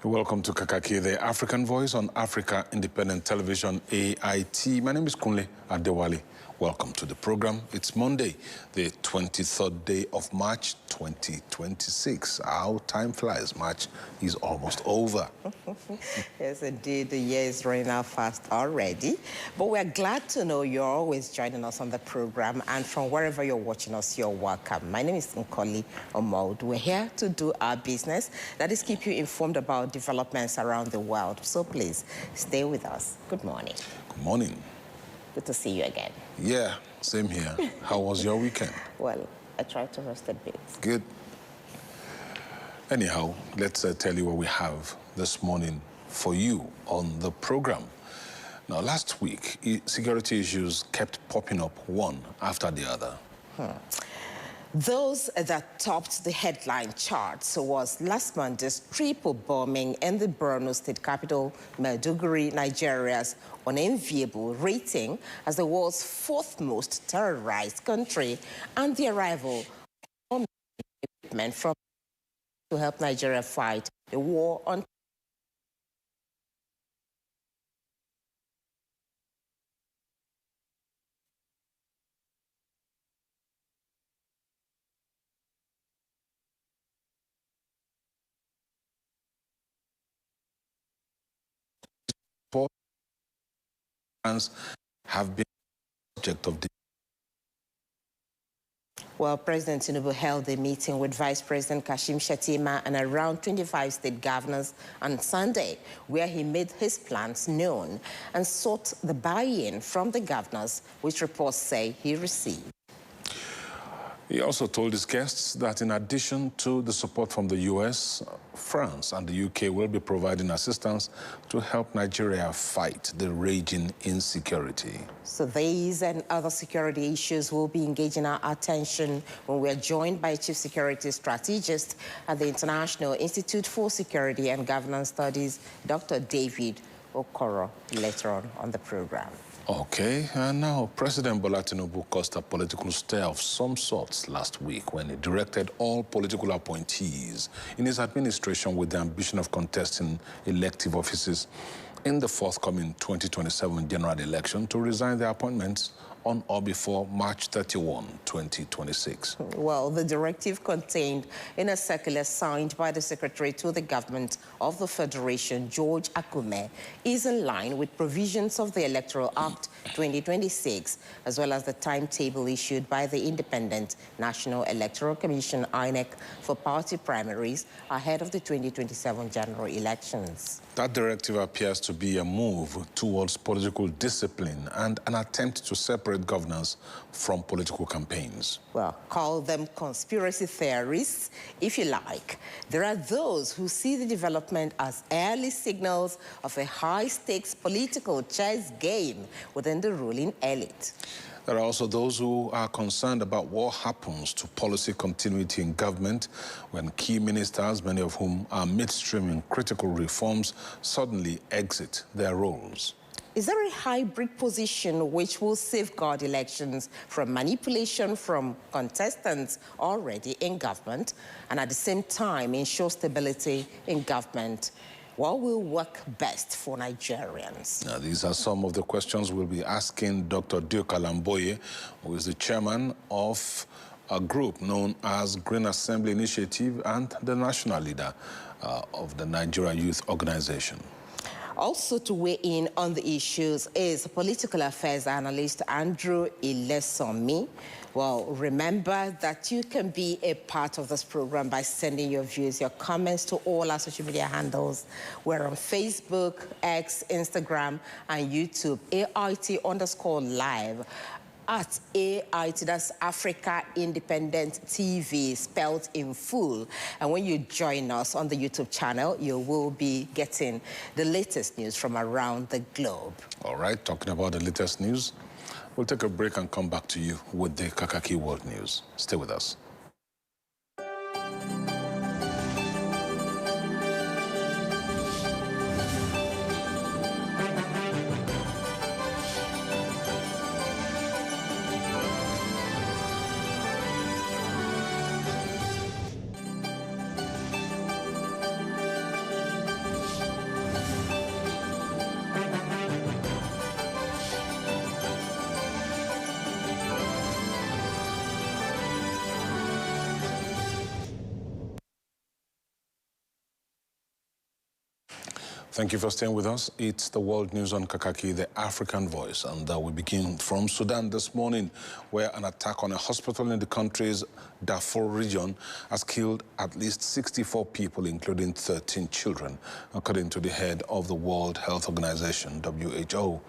Welcome to Kakaaki, the African Voice on Africa Independent Television, AIT. My name is Kunle Adewale. Welcome to the program. It's Monday, the 23rd day of March 2026. How time flies. March is almost over. Yes, indeed. The year is running out fast already. But we're glad to know you're always joining us on the program. And from wherever you're watching us, you're welcome. My name is Nkoli Omoud. We're here to do our business. That is, keep you informed about developments around the world. So please, stay with us. Good morning. Good morning. Good to see you again. Yeah, same here. How was your weekend? Well, I tried to rest a bit. Good. Anyhow, let's tell you what we have this morning for you on the program. Now, last week, security issues kept popping up one after the other. Those that topped the headline charts was last Monday's triple bombing in the Borno state capital, Maiduguri, Nigeria's unenviable rating as the world's fourth most terrorized country, and the arrival of equipment from to help Nigeria fight the war on have been subject of the. Well, President Tinubu held a meeting with Vice President Kashim Shettima and around 25 state governors on Sunday, where he made his plans known and sought the buy-in from the governors, which reports say he received. He also told his guests that in addition to the support from the U.S., France and the U.K. will be providing assistance to help Nigeria fight the raging insecurity. So these and other security issues will be engaging our attention when we are joined by Chief Security Strategist at the International Institute for Security and Governance Studies, Dr. David Okoro, later on the program. Okay, and now President Bola Tinubu caused a political stir of some sorts last week when he directed all political appointees in his administration with the ambition of contesting elective offices in the forthcoming 2027 general election to resign their appointments on or before March 31, 2026. Well, the directive contained in a circular signed by the Secretary to the Government of the Federation, George Akume, is in line with provisions of the Electoral Act 2026, as well as the timetable issued by the Independent National Electoral Commission, INEC, for party primaries ahead of the 2027 general elections. That directive appears to be a move towards political discipline and an attempt to separate governance from political campaigns. Well, call them conspiracy theorists, if you like. There are those who see the development as early signals of a high-stakes political chess game within the ruling elite. There are also those who are concerned about what happens to policy continuity in government when key ministers, many of whom are midstream in critical reforms, suddenly exit their roles. Is there a hybrid position which will safeguard elections from manipulation from contestants already in government and at the same time ensure stability in government? What will work best for Nigerians? Now, these are some of the questions we'll be asking Dr. Duke Alamboye, who is the chairman of a group known as Green Assembly Initiative and the national leader of the Nigeria Youth Organization. Also to weigh in on the issues is political affairs analyst Andrew Ilesomi. Well, remember that you can be a part of this program by sending your views, your comments to all our social media handles. We're on Facebook, X, Instagram, and YouTube, AIT_live. At AIT, that's Africa Independent TV, spelled in full. And when you join us on the YouTube channel, you will be getting the latest news from around the globe. All right, talking about the latest news, we'll take a break and come back to you with the Kakaaki World News. Stay with us. Thank you for staying with us. It's the World News on Kakaaki, the African Voice. And we begin from Sudan this morning, where an attack on a hospital in the country's Darfur region has killed at least 64 people, including 13 children, according to the head of the World Health Organization, WHO.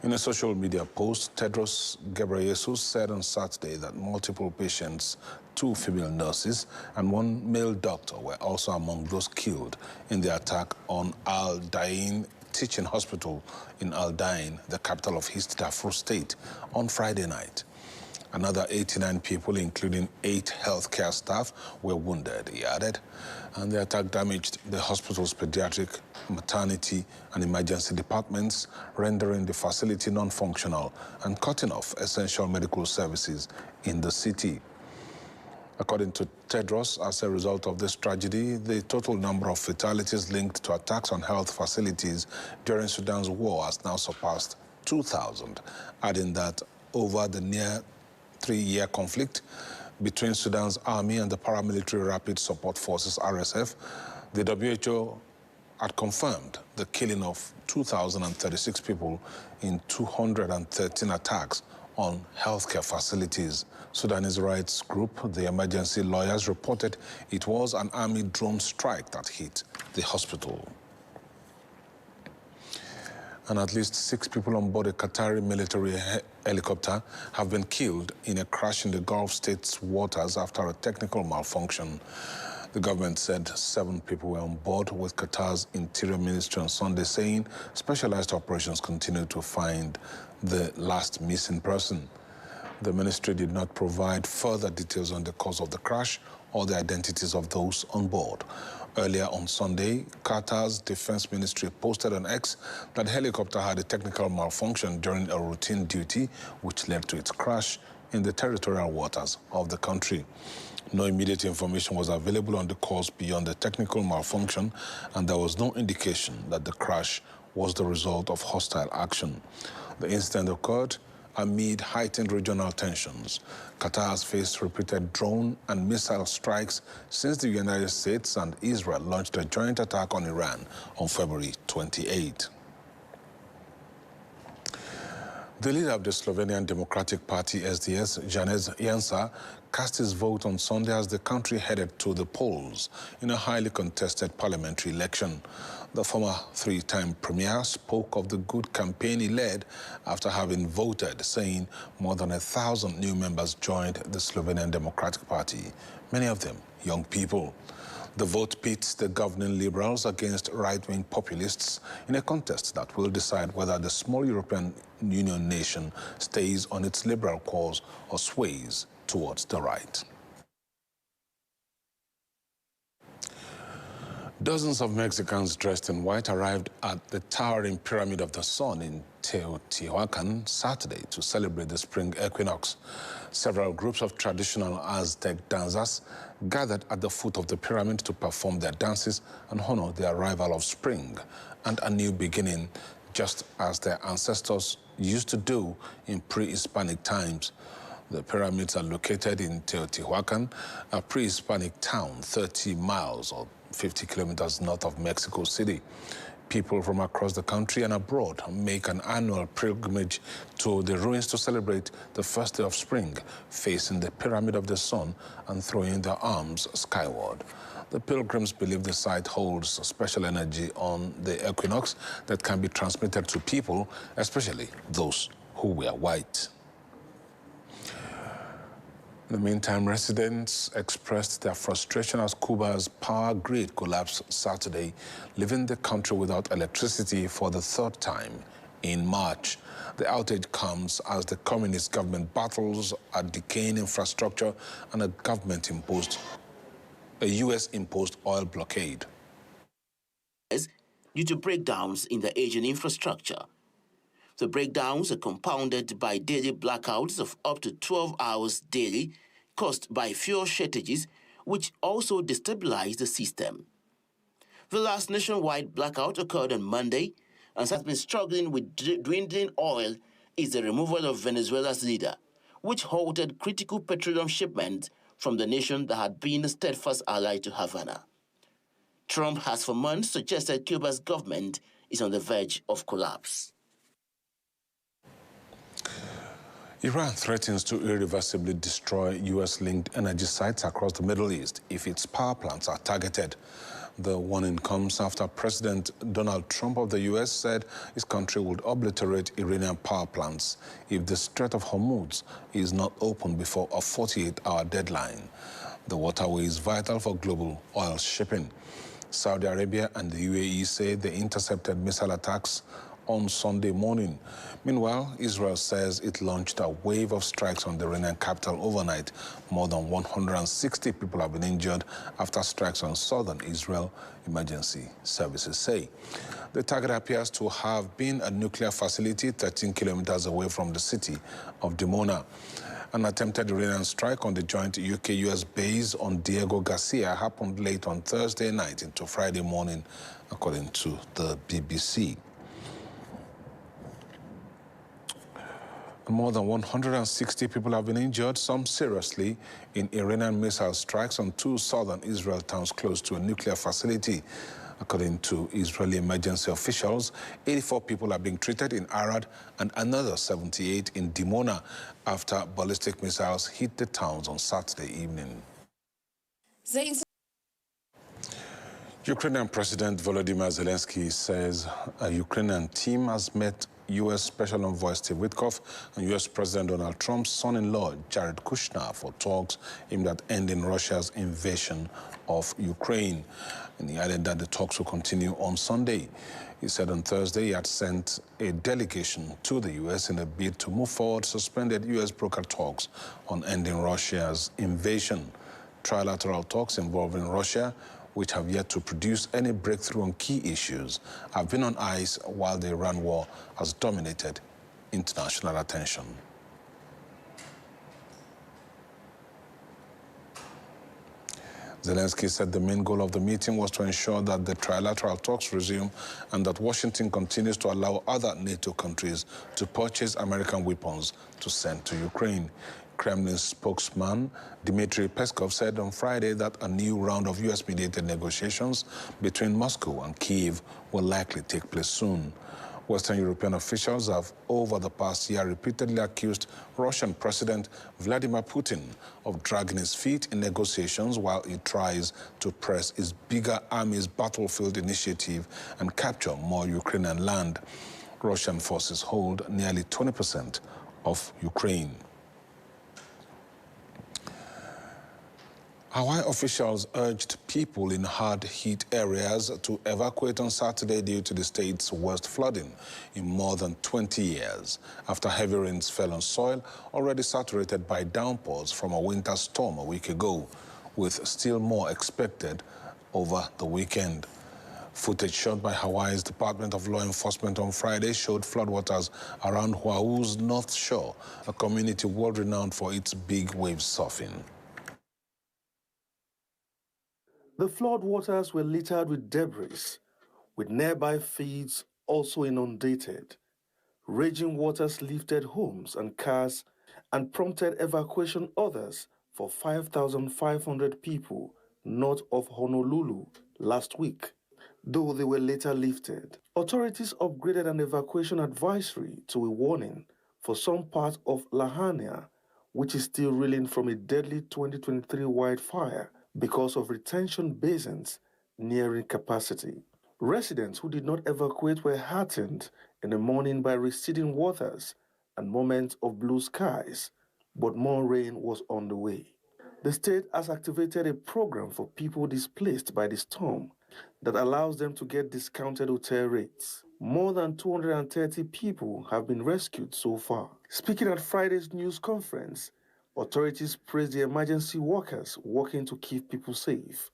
In a social media post, Tedros Ghebreyesus said on Saturday that multiple patients, 2 female nurses and 1 male doctor were also among those killed in the attack on Al Dain Teaching Hospital in Al Dain, the capital of East Darfur State, on Friday night. Another 89 people, including 8 healthcare staff, were wounded, he added. And the attack damaged the hospital's pediatric, maternity, and emergency departments, rendering the facility non-functional and cutting off essential medical services in the city. According to Tedros, as a result of this tragedy, the total number of fatalities linked to attacks on health facilities during Sudan's war has now surpassed 2,000, adding that over the near 3-year conflict between Sudan's army and the paramilitary Rapid Support Forces, RSF, the WHO had confirmed the killing of 2,036 people in 213 attacks on healthcare facilities. Sudanese rights group, the Emergency Lawyers, reported it was an army drone strike that hit the hospital. And at least 6 people on board a Qatari military helicopter have been killed in a crash in the Gulf States waters after a technical malfunction. The government said 7 people were on board, with Qatar's Interior Ministry on Sunday saying specialized operations continue to find the last missing person. The ministry did not provide further details on the cause of the crash or the identities of those on board. Earlier on Sunday, Qatar's Defense Ministry posted on X that the helicopter had a technical malfunction during a routine duty, which led to its crash in the territorial waters of the country. No immediate information was available on the cause beyond the technical malfunction, and there was no indication that the crash was the result of hostile action. The incident occurred amid heightened regional tensions. Qatar has faced repeated drone and missile strikes since the United States and Israel launched a joint attack on Iran on February 28. The leader of the Slovenian Democratic Party, SDS, Janez Janša, cast his vote on Sunday as the country headed to the polls in a highly contested parliamentary election. The former 3-time premier spoke of the good campaign he led after having voted, saying more than 1,000 new members joined the Slovenian Democratic Party, many of them young people. The vote pits the governing liberals against right-wing populists in a contest that will decide whether the small European Union nation stays on its liberal course or sways towards the right. Dozens of Mexicans dressed in white arrived at the towering Pyramid of the Sun in Teotihuacan Saturday to celebrate the spring equinox. Several groups of traditional Aztec dancers gathered at the foot of the pyramid to perform their dances and honor the arrival of spring and a new beginning, just as their ancestors used to do in pre-Hispanic times. The pyramids are located in Teotihuacan, a pre-Hispanic town 30 miles or 50 kilometers north of Mexico City. People from across the country and abroad make an annual pilgrimage to the ruins to celebrate the first day of spring, facing the Pyramid of the Sun and throwing their arms skyward. The pilgrims believe the site holds special energy on the equinox that can be transmitted to people, especially those who wear white. In the meantime, residents expressed their frustration as Cuba's power grid collapsed Saturday, leaving the country without electricity for the 3rd time in March. The outage comes as the communist government battles a decaying infrastructure and a US-imposed oil blockade. Due to breakdowns in the aging infrastructure. The breakdowns are compounded by daily blackouts of up to 12 hours daily, caused by fuel shortages, which also destabilize the system. The last nationwide blackout occurred on Monday and has been struggling with dwindling oil is the removal of Venezuela's leader, which halted critical petroleum shipments from the nation that had been a steadfast ally to Havana. Trump has for months suggested Cuba's government is on the verge of collapse. Iran threatens to irreversibly destroy U.S.-linked energy sites across the Middle East if its power plants are targeted. The warning comes after President Donald Trump of the U.S. said his country would obliterate Iranian power plants if the Strait of Hormuz is not opened before a 48-hour deadline. The waterway is vital for global oil shipping. Saudi Arabia and the UAE say they intercepted missile attacks on Sunday morning. Meanwhile, Israel says it launched a wave of strikes on the Iranian capital overnight. More than 160 people have been injured after strikes on southern Israel, emergency services say. The target appears to have been a nuclear facility 13 kilometers away from the city of Dimona. An attempted Iranian strike on the joint UK-US base on Diego Garcia happened late on Thursday night into Friday morning, according to the BBC. More than 160 people have been injured, some seriously, in Iranian missile strikes on two southern Israel towns close to a nuclear facility. According to Israeli emergency officials, 84 people are being treated in Arad and another 78 in Dimona after ballistic missiles hit the towns on Saturday evening. Ukrainian President Volodymyr Zelensky says a Ukrainian team has met U.S. Special Envoy Steve Witkoff and U.S. President Donald Trump's son-in-law, Jared Kushner, for talks aimed at ending Russia's invasion of Ukraine. And he added that the talks will continue on Sunday. He said on Thursday he had sent a delegation to the U.S. in a bid to move forward suspended U.S. brokered talks on ending Russia's invasion. Trilateral talks involving Russia, which have yet to produce any breakthrough on key issues, have been on ice while the Iran war has dominated international attention. Zelensky said the main goal of the meeting was to ensure that the trilateral talks resume and that Washington continues to allow other NATO countries to purchase American weapons to send to Ukraine. Kremlin spokesman Dmitry Peskov said on Friday that a new round of U.S.-mediated negotiations between Moscow and Kyiv will likely take place soon. Western European officials have, over the past year, repeatedly accused Russian President Vladimir Putin of dragging his feet in negotiations while he tries to press his bigger army's battlefield initiative and capture more Ukrainian land. Russian forces hold nearly 20% of Ukraine. Hawaii officials urged people in hard-hit areas to evacuate on Saturday due to the state's worst flooding in more than 20 years, after heavy rains fell on soil already saturated by downpours from a winter storm a week ago, with still more expected over the weekend. Footage shot by Hawaii's Department of Law Enforcement on Friday showed floodwaters around Oahu's North Shore, a community world-renowned for its big wave surfing. The floodwaters were littered with debris, with nearby fields also inundated. Raging waters lifted homes and cars and prompted evacuation orders for 5,500 people north of Honolulu last week, though they were later lifted. Authorities upgraded an evacuation advisory to a warning for some part of Lahaina, which is still reeling from a deadly 2023 wildfire because of retention basins nearing capacity. Residents who did not evacuate were heartened in the morning by receding waters and moments of blue skies, but more rain was on the way. The state has activated a program for people displaced by the storm that allows them to get discounted hotel rates. More than 230 people have been rescued so far. Speaking at Friday's news conference, authorities praised the emergency workers working to keep people safe.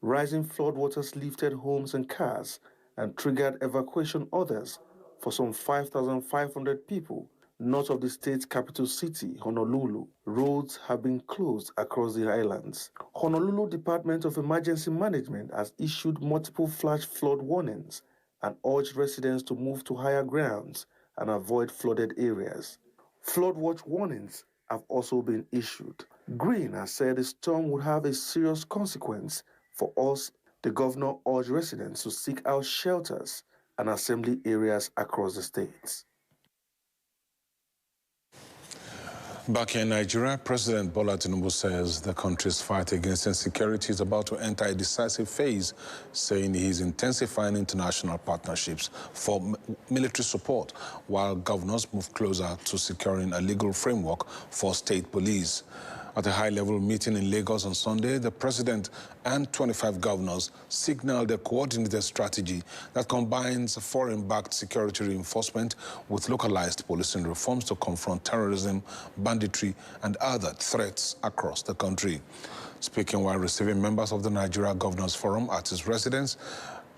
Rising floodwaters lifted homes and cars and triggered evacuation orders for some 5,500 people north of the state's capital city, Honolulu. Roads have been closed across the islands. Honolulu Department of Emergency Management has issued multiple flash flood warnings and urged residents to move to higher grounds and avoid flooded areas. Flood watch warnings have also been issued. Green has said the storm would have a serious consequence for us The governor urged residents to seek out shelters and assembly areas across the states. Back in Nigeria, President Bola Tinubu says the country's fight against insecurity is about to enter a decisive phase, saying he is intensifying international partnerships for military support, while governors move closer to securing a legal framework for state police. At a high-level meeting in Lagos on Sunday, the president and 25 governors signaled a coordinated strategy that combines foreign-backed security reinforcement with localized policing reforms to confront terrorism, banditry, and other threats across the country. Speaking while receiving members of the Nigeria Governors Forum at his residence,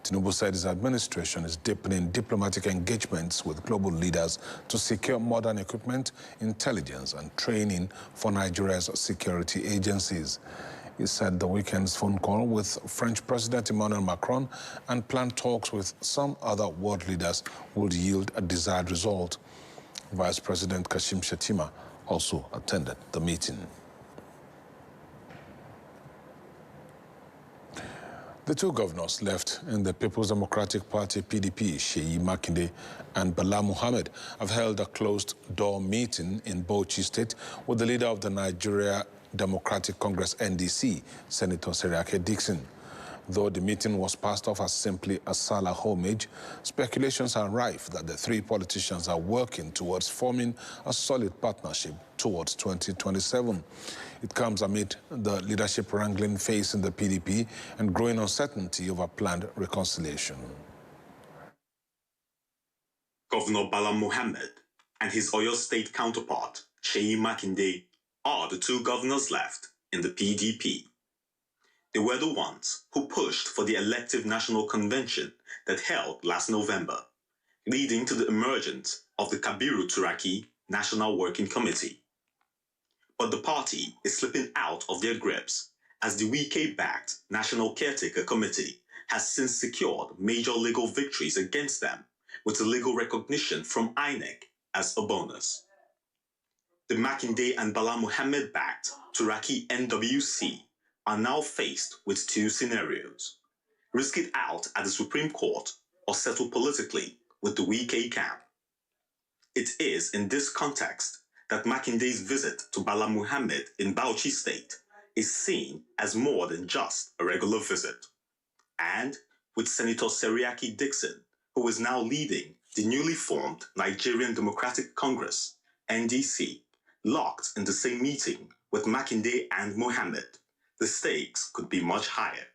Tinubu said his administration is deepening diplomatic engagements with global leaders to secure modern equipment, intelligence, and training for Nigeria's security agencies. He said the weekend's phone call with French President Emmanuel Macron and planned talks with some other world leaders would yield a desired result. Vice President Kashim Shettima also attended the meeting. The two governors left in the People's Democratic Party PDP, Seyi Makinde and Bala Mohammed, have held a closed-door meeting in Bauchi State with the leader of the Nigeria Democratic Congress NDC, Senator Seriake Dixon. Though the meeting was passed off as simply a Salah homage, speculations are rife that the three politicians are working towards forming a solid partnership towards 2027. It comes amid the leadership wrangling facing the PDP and growing uncertainty over planned reconciliation. Governor Bala Mohammed and his Oyo State counterpart, Seyi Makinde, are the two governors left in the PDP. They were the ones who pushed for the elective national convention that held last November, leading to the emergence of the Kabiru Turaki National Working Committee. But the party is slipping out of their grips as the Wike-backed National Caretaker Committee has since secured major legal victories against them with a legal recognition from INEC as a bonus. The Makinde and Bala Mohammed-backed Turaki NWC are now faced with two scenarios: risk it out at the Supreme Court or settle politically with the Wike camp. It is in this context that Makinde's visit to Bala Mohammed in Bauchi State is seen as more than just a regular visit. And with Senator Seriake Dixon, who is now leading the newly formed Nigerian Democratic Congress, NDC, locked in the same meeting with Makinde and Mohammed, the stakes could be much higher.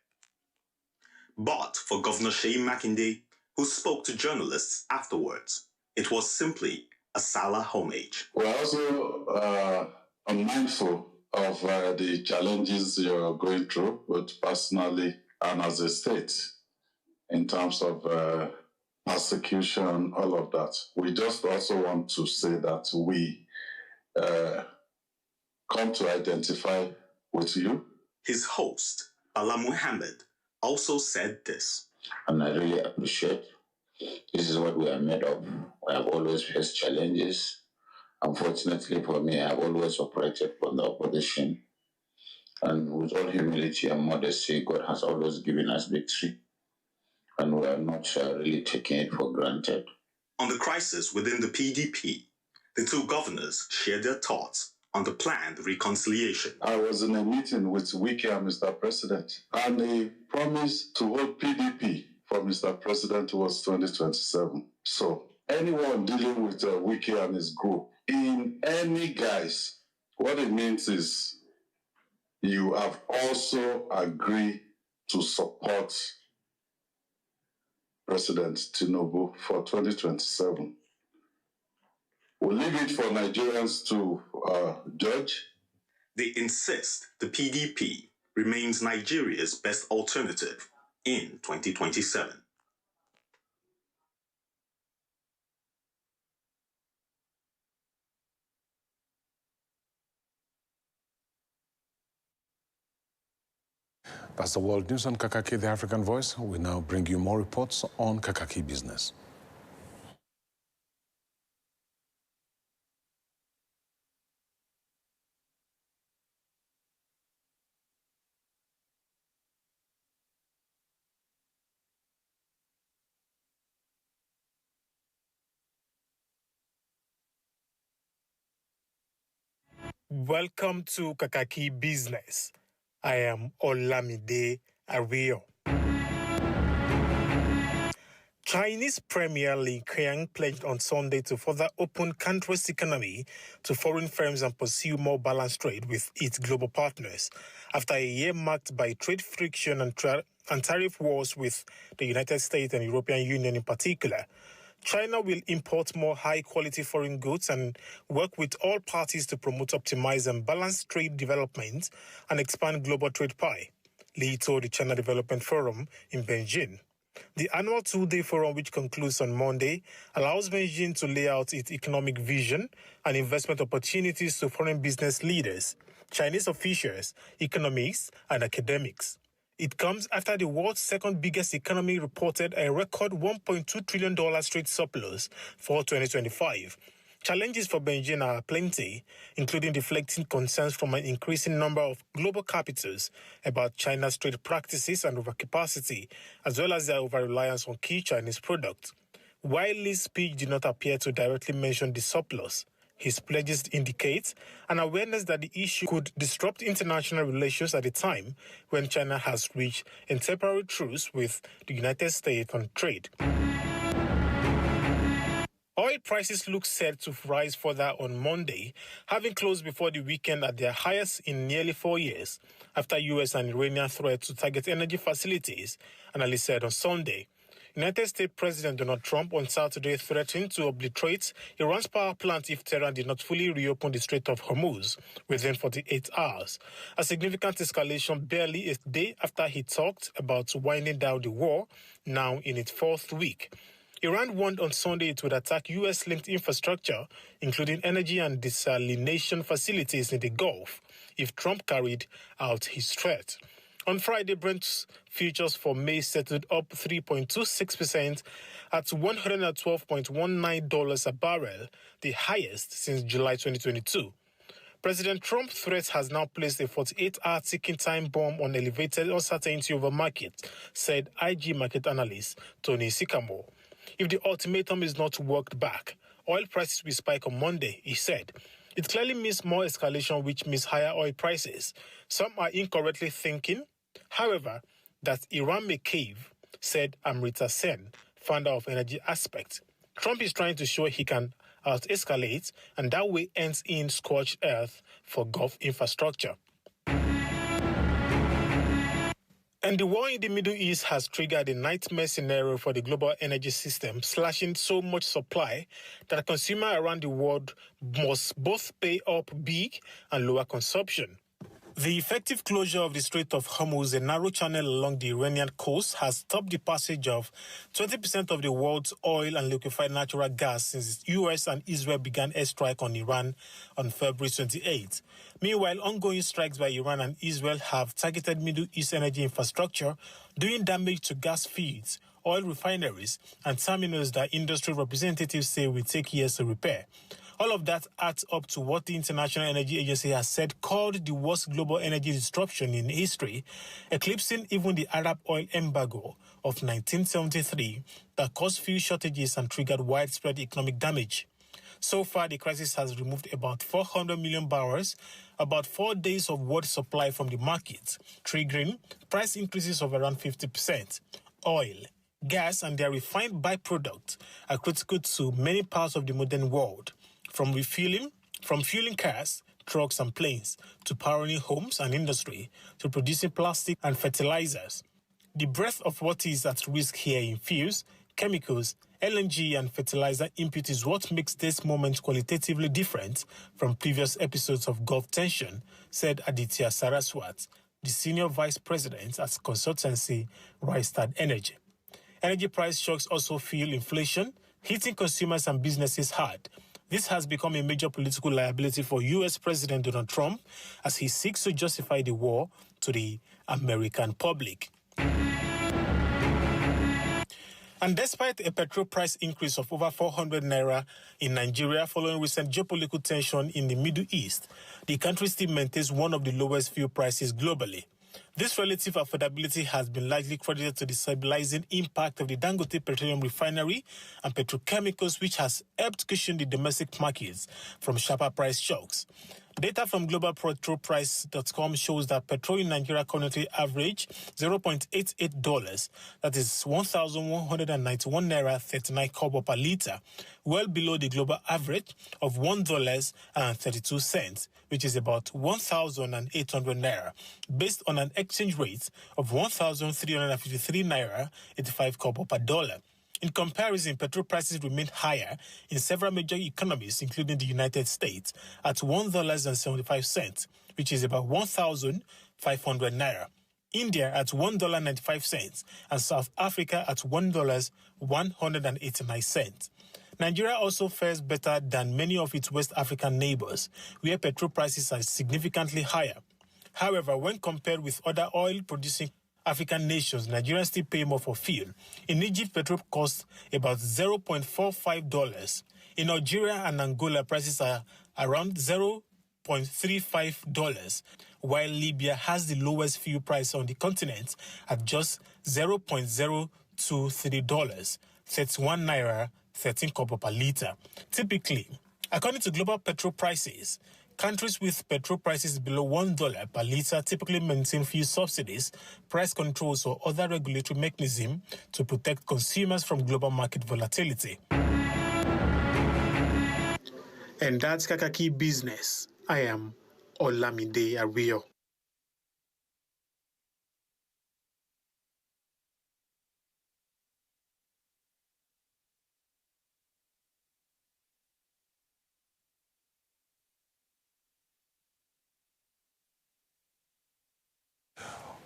But for Governor Seyi Makinde, who spoke to journalists afterwards, it was simply a Salah homage. We're also mindful of the challenges you're going through, both personally and as a state, in terms of persecution, all of that. We just also want to say that we come to identify with you. His host, Bala Mohammed, also said this. And I really appreciate this is what we are made of. We have always faced challenges. Unfortunately for me, I have always operated from the opposition. And with all humility and modesty, God has always given us victory. And we are not really taking it for granted. On the crisis within the PDP, the two governors shared their thoughts on the planned reconciliation. I was in a meeting with Wike and Mr. President, and the promise to hold PDP for Mr. President was 2027. So anyone dealing with Wike and his group in any guise, what it means is you have also agreed to support President Tinubu for 2027. We'll leave it for Nigerians to judge. They insist the PDP remains Nigeria's best alternative in 2027. That's the world news on Kakaaki, the African Voice. We now bring you more reports on Kakaaki business. Welcome to Kakaaki Business. I am Olamide Ario. Chinese Premier Li Qiang pledged on Sunday to further open country's economy to foreign firms and pursue more balanced trade with its global partners after a year marked by trade friction and tariff wars with the United States and European Union in particular. China will import more high-quality foreign goods and work with all parties to promote, optimize and balance trade development and expand global trade pie, Li told the China Development Forum in Beijing. The annual two-day forum, which concludes on Monday, allows Beijing to lay out its economic vision and investment opportunities to foreign business leaders, Chinese officials, economists and academics. It comes after the world's second biggest economy reported a record $1.2 trillion trade surplus for 2025. Challenges for Beijing are plenty, including deflecting concerns from an increasing number of global capitals about China's trade practices and overcapacity, as well as their over-reliance on key Chinese products. While Li's speech did not appear to directly mention the surplus, his pledges indicate an awareness that the issue could disrupt international relations at a time when China has reached a temporary truce with the United States on trade. Oil prices look set to rise further on Monday, having closed before the weekend at their highest in nearly 4 years, after U.S. and Iranian threats to target energy facilities, analysts said on Sunday. United States President Donald Trump on Saturday threatened to obliterate Iran's power plant if Tehran did not fully reopen the Strait of Hormuz within 48 hours, a significant escalation barely a day after he talked about winding down the war, now in its fourth week. Iran warned on Sunday it would attack U.S.-linked infrastructure, including energy and desalination facilities in the Gulf, if Trump carried out his threat. On Friday, Brent futures for May settled up 3.26% at $112.19 a barrel, the highest since July 2022. President Trump's threat has now placed a 48-hour ticking time bomb on elevated uncertainty over markets, said IG market analyst Tony Sycamore. If the ultimatum is not worked back, oil prices will spike on Monday, he said. It clearly means more escalation, which means higher oil prices. Some are incorrectly thinking, however, that Iran may cave, said Amrita Sen, founder of Energy Aspect. Trump is trying to show he can out-escalate, and that way ends in scorched earth for Gulf infrastructure. And the war in the Middle East has triggered a nightmare scenario for the global energy system, slashing so much supply that consumers around the world must both pay up big and lower consumption. The effective closure of the Strait of Hormuz, a narrow channel along the Iranian coast, has stopped the passage of 20% of the world's oil and liquefied natural gas since the U.S. and Israel began airstrike on Iran on February 28. Meanwhile, ongoing strikes by Iran and Israel have targeted Middle East energy infrastructure, doing damage to gas fields, oil refineries, and terminals that industry representatives say will take years to repair. All of that adds up to what the International Energy Agency has said called the worst global energy disruption in history, eclipsing even the Arab oil embargo of 1973 that caused fuel shortages and triggered widespread economic damage. So far, the crisis has removed about 400 million barrels, about 4 days of world supply from the market, triggering price increases of around 50%. Oil, gas, and their refined byproducts are critical to many parts of the modern world. From fueling cars, trucks and planes, to powering homes and industry, to producing plastic and fertilizers. The breadth of what is at risk here in fuels, chemicals, LNG and fertilizer input is what makes this moment qualitatively different from previous episodes of Gulf tension, said Aditya Saraswat, the senior vice president at consultancy Rystad Energy. Energy price shocks also fuel inflation, hitting consumers and businesses hard. This has become a major political liability for U.S. President Donald Trump as he seeks to justify the war to the American public. And despite a petrol price increase of over 400 naira in Nigeria following recent geopolitical tension in the Middle East, the country still maintains one of the lowest fuel prices globally. This relative affordability has been largely credited to the stabilizing impact of the Dangote Petroleum Refinery and petrochemicals, which has helped cushion the domestic markets from sharper price shocks. Data from globalpetrolprice.com shows that petrol in Nigeria currently average $0.88, that is 1,191 naira 39 kobo per litre, well below the global average of $1.32, which is about 1,800 naira, based on an exchange rate of 1,353 naira 85 kobo per dollar. In comparison, petrol prices remained higher in several major economies, including the United States, at $1.75, which is about 1,500 naira. India at $1.95, and South Africa at $1.189. Nigeria also fares better than many of its West African neighbors, where petrol prices are significantly higher. However, when compared with other oil-producing African nations, Nigerians still pay more for fuel. In Egypt, petrol costs about $0.45. In Algeria and Angola, prices are around $0.35, while Libya has the lowest fuel price on the continent at just $0.023, 31 naira 13 kobo per litre. Typically, according to global petrol prices, countries with petrol prices below $1 per litre typically maintain fuel subsidies, price controls, or other regulatory mechanisms to protect consumers from global market volatility. And that's Kakaaki Business. I am Olamide Ario.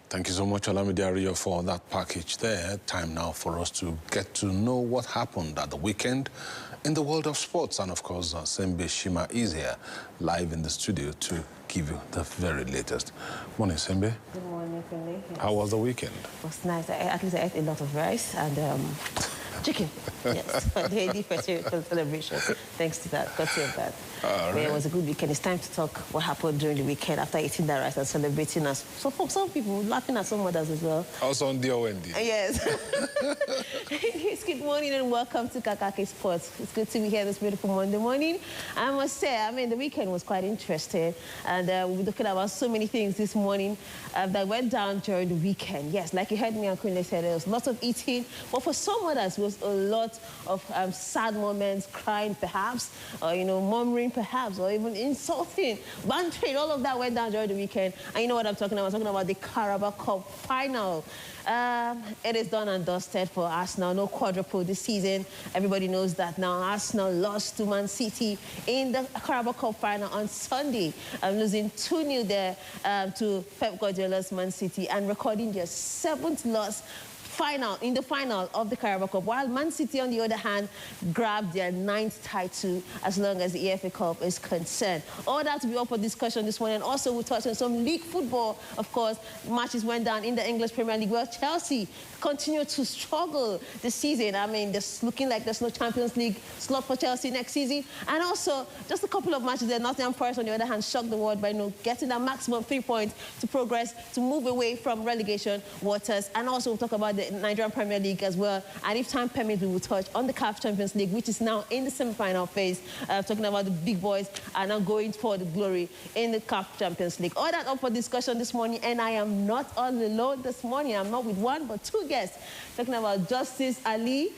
Thank you so much, Olamide Ario, for that package there. Time now for us to get to know what happened at the weekend in the world of sports. And, of course, Sembe Shima is here live in the studio to give you the very latest. Morning, Sembe. Good morning, Finley. Yes. How was the weekend? It was nice. At least I ate a lot of rice and chicken. Yes, for the AD festival celebration. Thanks to that, courtesy of that. Right. It was a good weekend. It's time to talk what happened during the weekend after eating that rice and celebrating us. So for some people, laughing at some others as well. Also on dear Wendy. Yes. Good morning and welcome to Kakaaki Sports. It's good to be here this beautiful Monday morning. I must say, the weekend was quite interesting. And we'll be looking about so many things this morning that went down during the weekend. Yes, like you heard me and Queen said, there was lots of eating. But for some others, it was a lot of sad moments, crying perhaps, or, murmuring perhaps, or even insulting, bantering. All of that went down during the weekend. And you know what I'm talking about? I'm talking about the Carabao Cup final. It is done and dusted for Arsenal. No quadruple this season. Everybody knows that now. Arsenal lost to Man City in the Carabao Cup final on Sunday, losing 2-0 there to Pep Guardiola's Man City and recording their 7th loss in the final of the Carabao Cup, while Man City, on the other hand, grabbed their 9th title as long as the EFA Cup is concerned. All that to be up for discussion this morning. Also, we'll touch on some league football. Of course, matches went down in the English Premier League. Well, Chelsea continue to struggle this season. It's looking like there's no Champions League slot for Chelsea next season. And also, just a couple of matches there. Nottingham Forest, on the other hand, shocked the world by getting that maximum 3 points to progress, to move away from relegation waters. And also, we'll talk about the Nigerian Premier League as well. And if time permits, we will touch on the CAF Champions League, which is now in the semi-final phase. Talking about the big boys are now going for the glory in the CAF Champions League. All that up for discussion this morning. And I am not all alone this morning. I'm not with one, but 2 guests. Talking about Justice Ali,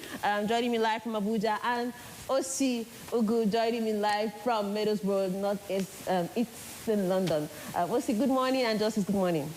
joining me live from Abuja, and Osi Ugu, joining me live from Middlesbrough, Northeast, Eastern London. Osi, good morning, and Justice, good morning.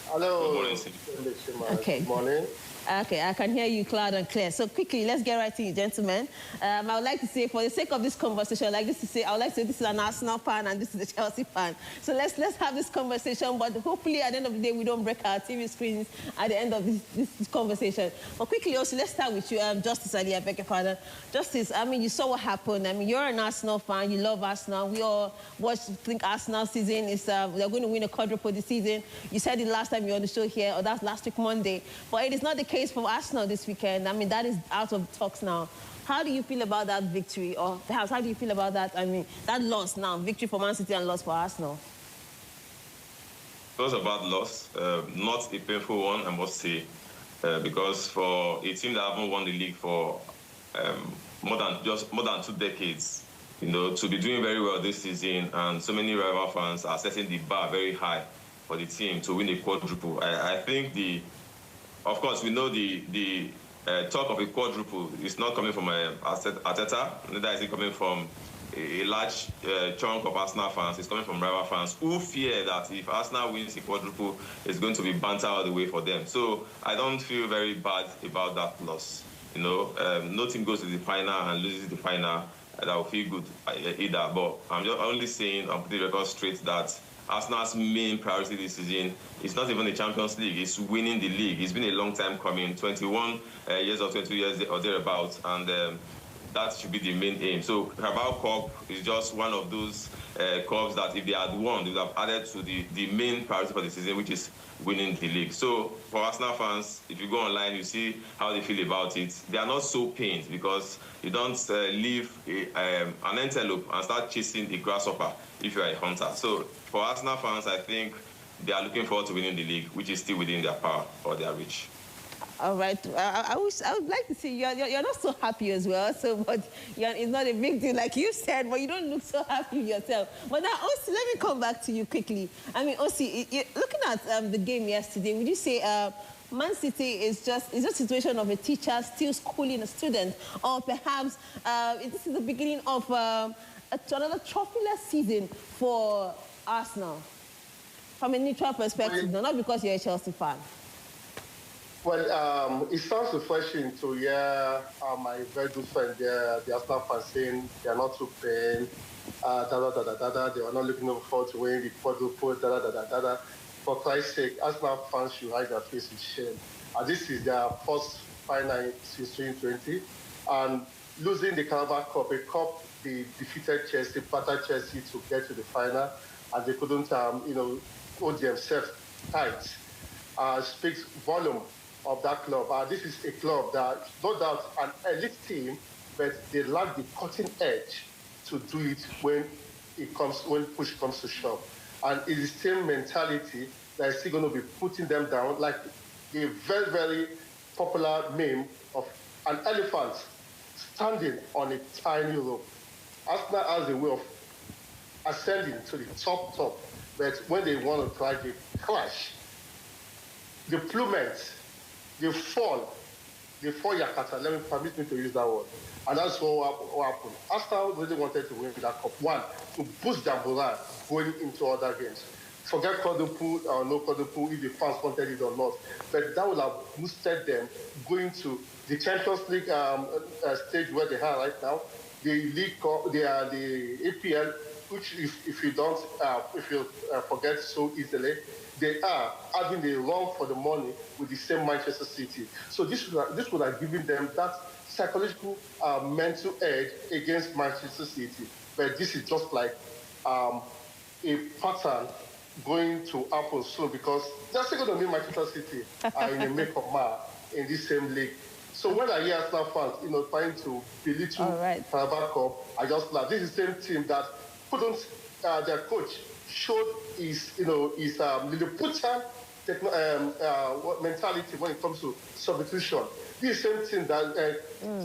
Hello. Good morning. Okay. Good morning. Okay, I can hear you loud and clear. So quickly, let's get right to it, gentlemen. I would like to say, for the sake of this conversation, I would like to say this is an Arsenal fan and this is a Chelsea fan. So let's have this conversation, but hopefully at the end of the day, we don't break our TV screens at the end of this conversation. But quickly also, let's start with you, Justice Ali, I beg your pardon. Justice, you saw what happened. You're an Arsenal fan, you love Arsenal. We all think Arsenal season is, they're going to win a quadruple this season. You said it last time you were on the show here, or that's last week Monday. But it is not the case for Arsenal this weekend. That is out of talks now. How do you feel about that victory? Or perhaps how do you feel about that, that loss now, victory for Man City and loss for Arsenal? It was a bad loss, not a painful one, I must say, because for a team that haven't won the league for more than 2 decades, to be doing very well this season, and so many rival fans are setting the bar very high for the team to win a quadruple. I think of course, we know the talk of a quadruple is not coming from Arteta, neither is it coming from a large chunk of Arsenal fans. It's coming from rival fans who fear that if Arsenal wins a quadruple, it's going to be banter all the way for them. So I don't feel very bad about that loss. No team goes to the final and loses the final. That will feel good either. But I'm just only saying, I'm putting the record straight, that Arsenal's main priority this season is not even the Champions League, it's winning the league. It's been a long time coming, 21 years or 22 years or thereabouts, and that should be the main aim. So Carabao Cup is just one of those cups that if they had won, they would have added to the main priority for the season, which is winning the league. So for Arsenal fans, if you go online, you see how they feel about it. They are not so pained because you don't leave an antelope and start chasing a grasshopper if you are a hunter. So for Arsenal fans, I think they are looking forward to winning the league, which is still within their power or their reach. All right. I would like to see you're not so happy as well. So, but it's not a big deal like you said, but you don't look so happy yourself. But now, Osi, let me come back to you quickly. I mean, Osi, looking at the game yesterday, would you say Man City is just a situation of a teacher still schooling a student, or perhaps this is the beginning of another trophyless season for Arsenal? From a neutral perspective, not because you're a Chelsea fan. Well, it sounds refreshing to hear my very good friend, the Arsenal fans, saying they are not too pain, they are not looking forward to winning the quadruple, For Christ's sake, Arsenal fans should hide their face with shame. This is their first final since 2020, and losing the Carabao Cup, a cup they defeated Chelsea, battered Chelsea to get to the final, and they couldn't, hold themselves tight. Speaks volume of that club. This is a club that, no doubt, an elite team, but they lack the cutting edge to do it when push comes to shove. And it is the same mentality that is still going to be putting them down, like a very, very popular meme of an elephant standing on a tiny rope. Arsenal has a way of ascending to the top, but when they want to try, they crash. The plummet, they fall yakata. Permit me to use that word. And that's what happened. Arsenal really wanted to win that cup. One, to boost their morale going into other games. Forget quadruple or no quadruple if the fans wanted it or not. But that would have boosted them going to the Champions League stage where they are right now. The League Cup, they are the APL, which if you forget so easily, they are having a run for the money with the same Manchester City. So this would have given them that psychological mental edge against Manchester City. But this is just like a pattern going to happen soon, because they're still going to meet Manchester City in a make-or-mar in this same league. So when I hear Arsenal fans, trying to belittle Carabao Cup, I just laugh. This is the same team that couldn't, their coach showed his Lilliputian mentality when it comes to substitution. This same team that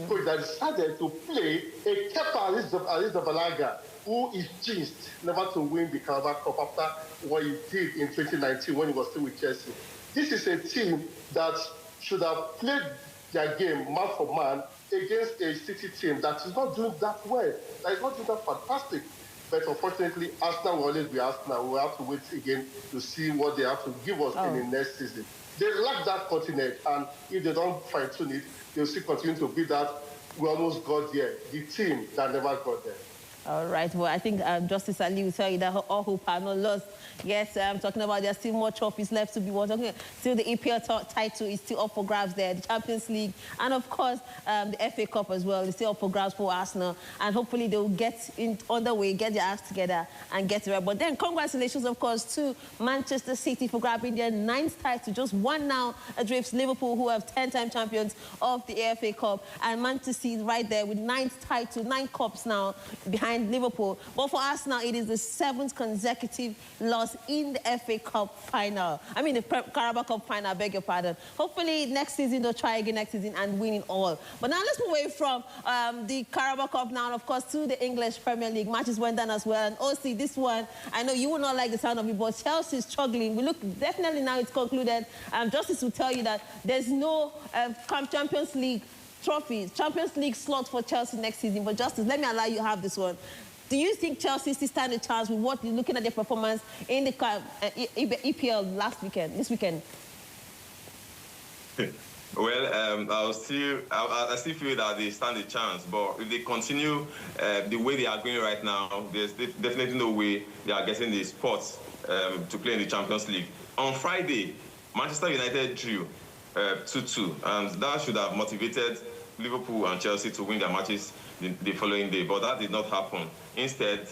coach that decided to play a Kepa Arrizabalaga, who is jinxed never to win the Carabao Cup after what he did in 2019 when he was still with Chelsea. This is a team that should have played their game man for man against a City team that is not doing that well, that is not doing that fantastic. But unfortunately, Arsenal will always be Arsenal. We'll have to wait again to see what they have to give us in the next season. They lack that cutting edge, and if they don't fine-tune it, they'll still continue to be that we almost got there, the team that never got there. All right. Well, I think Justice Ali will tell you that all hope are not lost. Yes, I'm talking about there's still more trophies left to be won. Still the EPL title is still up for grabs there, the Champions League, and of course the FA Cup as well is still up for grabs for Arsenal. And hopefully they will get on the way, get their acts together, and get it right. But then congratulations, of course, to Manchester City for grabbing their 9th title, just one now adrift Liverpool, who have 10-time champions of the FA Cup, and Manchester City right there with 9th title, 9 cups now behind behind Liverpool. But for Arsenal, it is the 7th consecutive loss in the FA Cup final. I mean, the Carabao Cup final, I beg your pardon. Hopefully, next season, they'll try again next season and win it all. But now let's move away from the Carabao Cup now, of course, to the English Premier League. Matches went down as well. And OC, this one, I know you will not like the sound of it, but Chelsea is struggling. We look, definitely now it's concluded. Justice will tell you that there's no Champions League trophies, Champions League slot for Chelsea next season. But Justice, let me allow you to have this one. Do you think Chelsea still stand a chance with what you're looking at their performance in the EPL this weekend? Well, I still feel that they stand a chance, but if they continue the way they are going right now, there's definitely no way they are getting the spots to play in the Champions League. On Friday, Manchester United drew 2-2, and that should have motivated Liverpool and Chelsea to win their matches the following day, but that did not happen. Instead,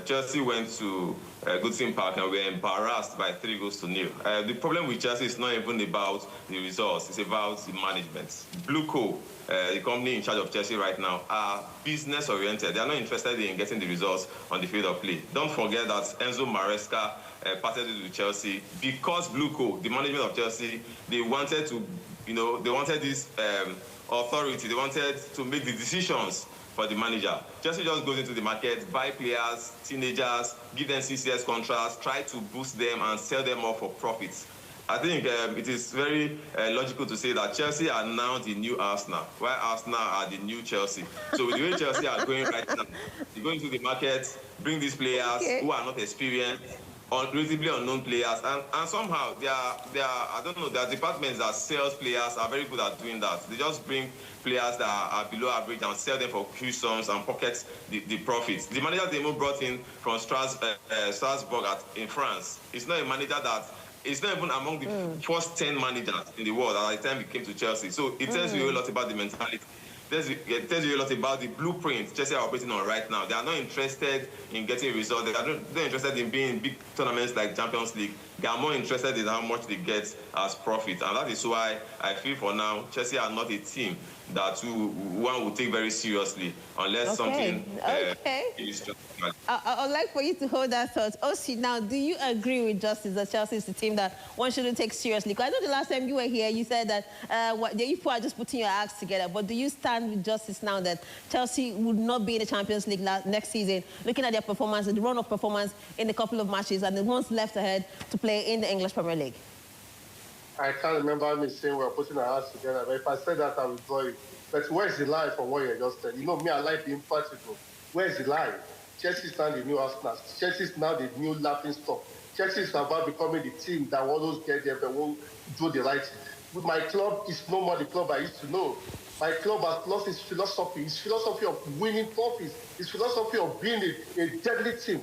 Chelsea went to Goodison Park and were embarrassed by 3-0. The problem with Chelsea is not even about the results, it's about the management. Blueco, the company in charge of Chelsea right now, are business-oriented. They are not interested in getting the results on the field of play. Don't forget that Enzo Maresca parted with Chelsea because Blueco, the management of Chelsea, they wanted to, they wanted this authority. They wanted to make the decisions for the manager. Chelsea just goes into the market, buy players, teenagers, give them 6 years contracts, try to boost them and sell them off for profits. I think it is very logical to say that Chelsea are now the new Arsenal, while Arsenal are the new Chelsea. So with the way Chelsea are going right now, they go into the market, bring these players who are not experienced, relatively unknown players, and somehow they are I don't know, their departments that sales players are very good at doing that. They just bring players that are below average and sell them for huge sums and pocket the profits. The manager they even brought in from Strasbourg in France is not a manager that is not even among the first 10 managers in the world at the time he came to Chelsea. So it tells you a lot about the mentality. It tells you a lot about the blueprint Chelsea are operating on right now. They are not interested in getting results. They are not interested in being in big tournaments like Champions League. They are more interested in how much they get as profit. And that is why I feel for now, Chelsea are not a team that one will take very seriously unless something is just... I'd like for you to hold that thought. OC, now, do you agree with Justice that Chelsea is the team that one shouldn't take seriously? Because I know the last time you were here, you said that the people are just putting your acts together. But do you stand with Justice now that Chelsea would not be in the Champions League next season, looking at their performance, the run of performance in a couple of matches, and the ones left ahead to play in the English Premier League? I can't remember me saying we're putting our acts together, but if I said that, I will draw it. But where's the lie from what you just said? You know me, I like being practical. Where's the lie? Chelsea is now the new Arsenal. Chelsea is now the new laughing stock. Chelsea is about becoming the team that will always get there but won't do the right thing. My club is no more the club I used to know. My club has lost its philosophy of winning trophies, its philosophy of being a deadly team.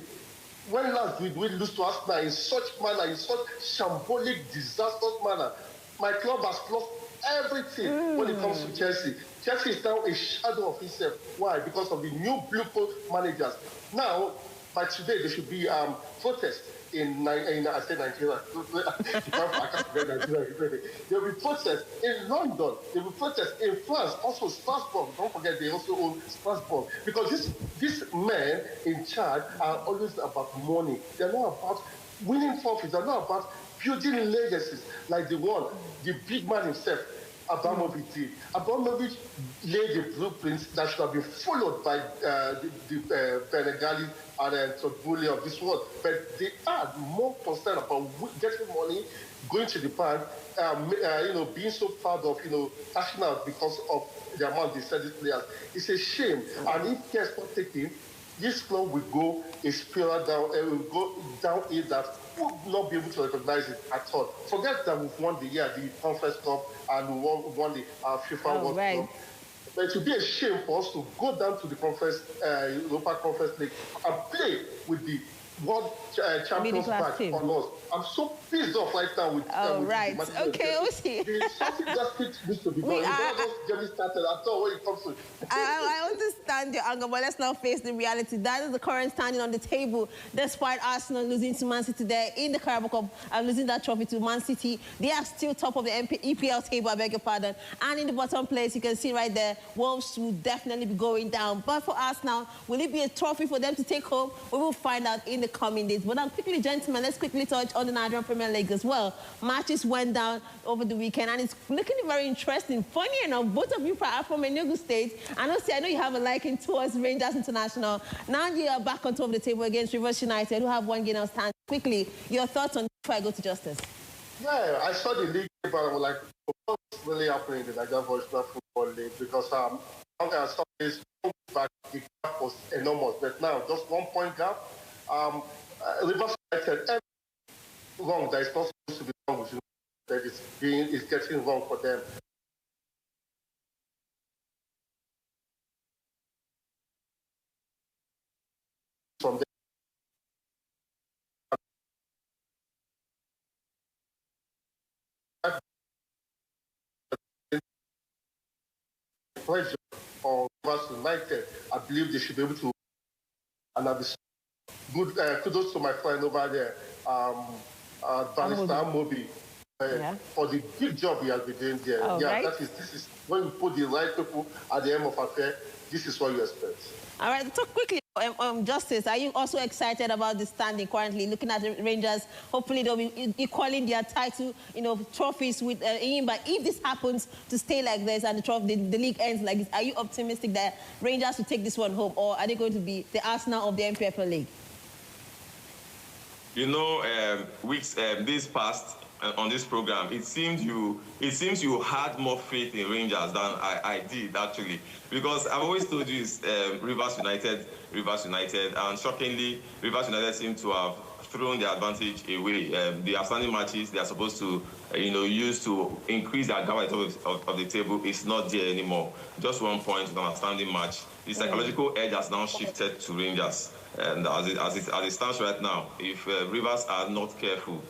When last did we lose to Arsenal in such manner, in such shambolic, disastrous manner? My club has lost everything when it comes to Chelsea. Chelsea is now a shadow of itself. Why? Because of the new Blueco managers. Now, by today, there should be protests in Nigeria. I said Nigeria. I can't forget Nigeria. There will be protests in London. There will be protests in France. Also Strasbourg. Don't forget they also own Strasbourg. Because these men in charge are always about money. They're not about winning trophies. They're not about building legacies like the big man himself, Abramovich did. Abramovich laid the blueprints that should have been followed by the Benegali and Toguli of this world. But they are more concerned about getting money, going to the bank, being so proud of, cashing out because of the amount they sell these players. It's a shame. And if care is not taken, this club will go a spiral down, will go downhill that would not be able to recognize it at all. Forget that we've won the Conference Cup and we won the FIFA World Cup. But it would be a shame for us to go down to the Europa Conference League and play with the World Champions back on us. I'm so pissed off right now with right. Okay, Osi. Something just needs to be done. You don't just get me started at all when it comes to I understand your anger, but let's now face the reality. That is the current standing on the table. Despite Arsenal losing to Man City there in the Carabao Cup and losing that trophy to Man City, they are still top of the EPL table, I beg your pardon. And in the bottom place, you can see right there, Wolves will definitely be going down. But for Arsenal, will it be a trophy for them to take home? We will find out in the coming days. But quickly, gentlemen, let's quickly touch on the Nigerian Premier League as well. Matches went down over the weekend, and it's looking very interesting. Funny enough, both of you are from Enugu State. I know you have a liking towards Rangers International. Now you are back on top of the table against Rivers United, who have one game outstanding. Quickly, your thoughts on before I go to Justice? Yeah, I saw the league, but I was like, what's really happening in the Nigerian Football League? Because I saw this back, the gap was enormous. But now, just 1 point gap. Rivers United, wrong that is not supposed to be wrong with you, that is getting wrong for them. From the pressure on Rivers United, I believe they should be able to, and I'll be good. Kudos to my friend over there, Barrister Mobi, for the big job he has been doing there. Right. This is when you put the right people at the end of affair. This is what you expect. All right, talk quickly. Justice, are you also excited about the standing currently? Looking at the Rangers, hopefully they'll be equaling their title, trophies with but if this happens to stay like this and the league ends like this, are you optimistic that Rangers will take this one home, or are they going to be the Arsenal of the NPFL League? Weeks this past on this program, it seems you had more faith in Rangers than I did actually, because I've always told you it's Rivers United, and shockingly, Rivers United seem to have thrown their advantage away. The outstanding matches they are supposed to, use to increase their gap at the top of the table is not there anymore. Just 1 point with an outstanding match. The psychological edge has now shifted to Rangers, and as it stands right now, if Rivers are not careful,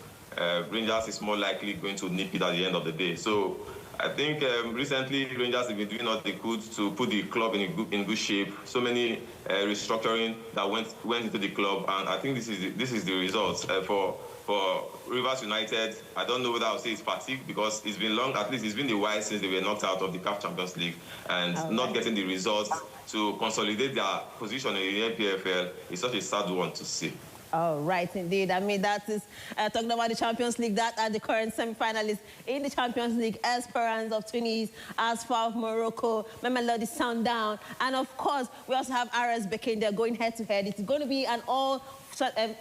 Rangers is more likely going to nip it at the end of the day. So I think recently Rangers have been doing what they could to put the club in good shape. So many restructuring that went into the club, and I think this is the results for Rivers United. I don't know whether I'll say it's fatigue, because it's been long. At least it's been a while since they were knocked out of the CAF Champions League, and not getting the results to consolidate their position in the NPFL is such a sad one to see. Oh, right, indeed. I mean, that is talking about the Champions League. That are the current semi-finalists in the Champions League: Esperance of Tunis, Asfar of Morocco, Mamelodi Sundown, and of course, we also have RS Bekane. They're going head-to-head. It's going to be an all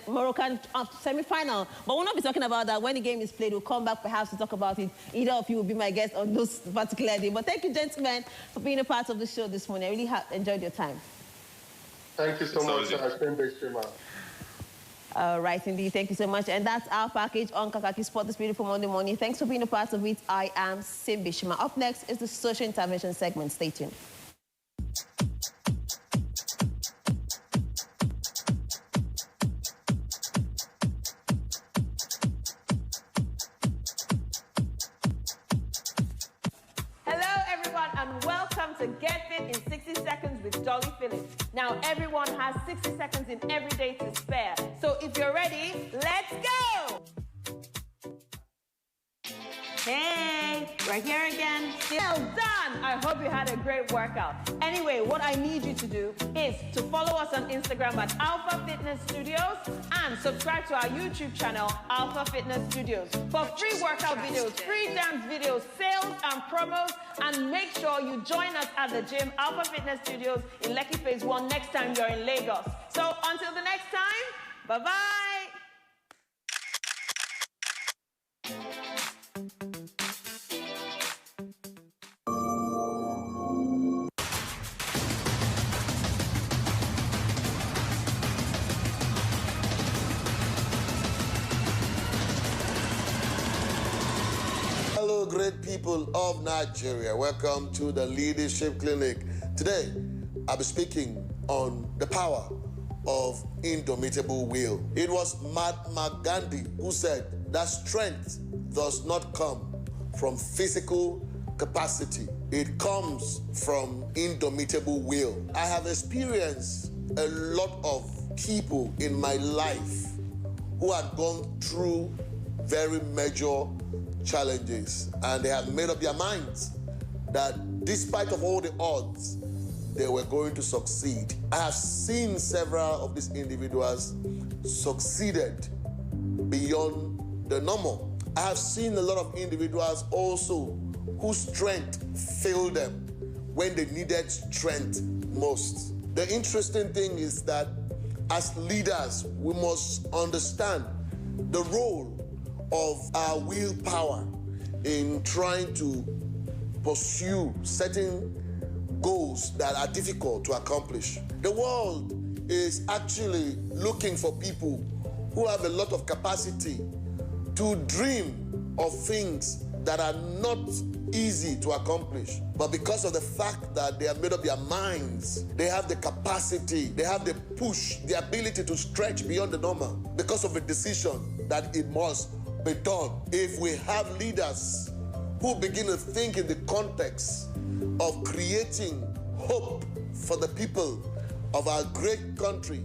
Moroccan semi-final. But we'll not be talking about that when the game is played. We'll come back perhaps to talk about it. Either of you will be my guest on those particular day. But thank you, gentlemen, for being a part of the show this morning. I really enjoyed your time. Thank you so much. I spent the streamer. Right, indeed. Thank you so much. And that's our package on Kakaaki Sport this beautiful Monday morning. Thanks for being a part of it. I am Simbi Shima. Up next is the social intervention segment. Stay tuned. And welcome to Get Fit in 60 Seconds with Dolly Phillips. Now, everyone has 60 seconds in every day to spare. So if you're ready, let's go! Hey, we're here again. Well done! I hope you had a great workout. Anyway, what I need you to do is to follow us on Instagram at Alpha Fitness Studios and subscribe to our YouTube channel, Alpha Fitness Studios, for free workout videos, free dance videos, sales and promos, and make sure you join us at the gym, Alpha Fitness Studios in Lekki Phase 1 next time you're in Lagos. So until the next time, bye-bye! Hello, great people of Nigeria. Welcome to the Leadership Clinic. Today, I'll be speaking on the power of indomitable will. It was Mahatma Gandhi who said that strength does not come from physical capacity. It comes from indomitable will. I have experienced a lot of people in my life who had gone through very major challenges, and they have made up their minds that despite of all the odds, they were going to succeed. I have seen several of these individuals succeeded beyond the normal. I have seen a lot of individuals also whose strength failed them when they needed strength most. The interesting thing is that as leaders, we must understand the role of our willpower in trying to pursue certain goals that are difficult to accomplish. The world is actually looking for people who have a lot of capacity to dream of things that are not easy to accomplish. But because of the fact that they have made up their minds, they have the capacity, they have the push, the ability to stretch beyond the normal because of a decision that it must be done. If we have leaders who begin to think in the context of creating hope for the people of our great country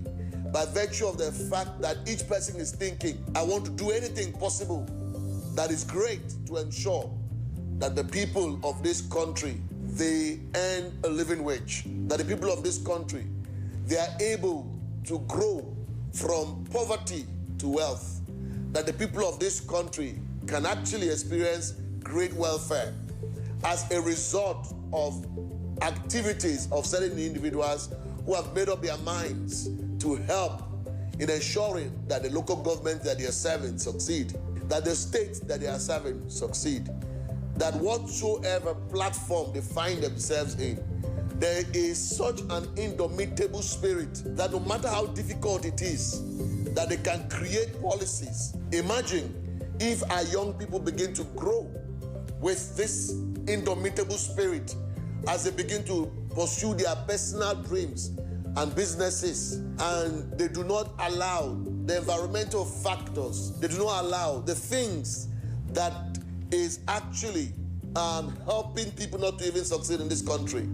by virtue of the fact that each person is thinking, I want to do anything possible that is great to ensure that the people of this country, they earn a living wage, that the people of this country, they are able to grow from poverty to wealth, that the people of this country can actually experience great welfare as a result of activities of certain individuals who have made up their minds to help in ensuring that the local government that they are serving succeed, that the states that they are serving succeed, that whatsoever platform they find themselves in, there is such an indomitable spirit that no matter how difficult it is, that they can create policies. Imagine if our young people begin to grow with this indomitable spirit as they begin to pursue their personal dreams and businesses, and they do not allow the environmental factors, they do not allow the things that is actually helping people not to even succeed in this country.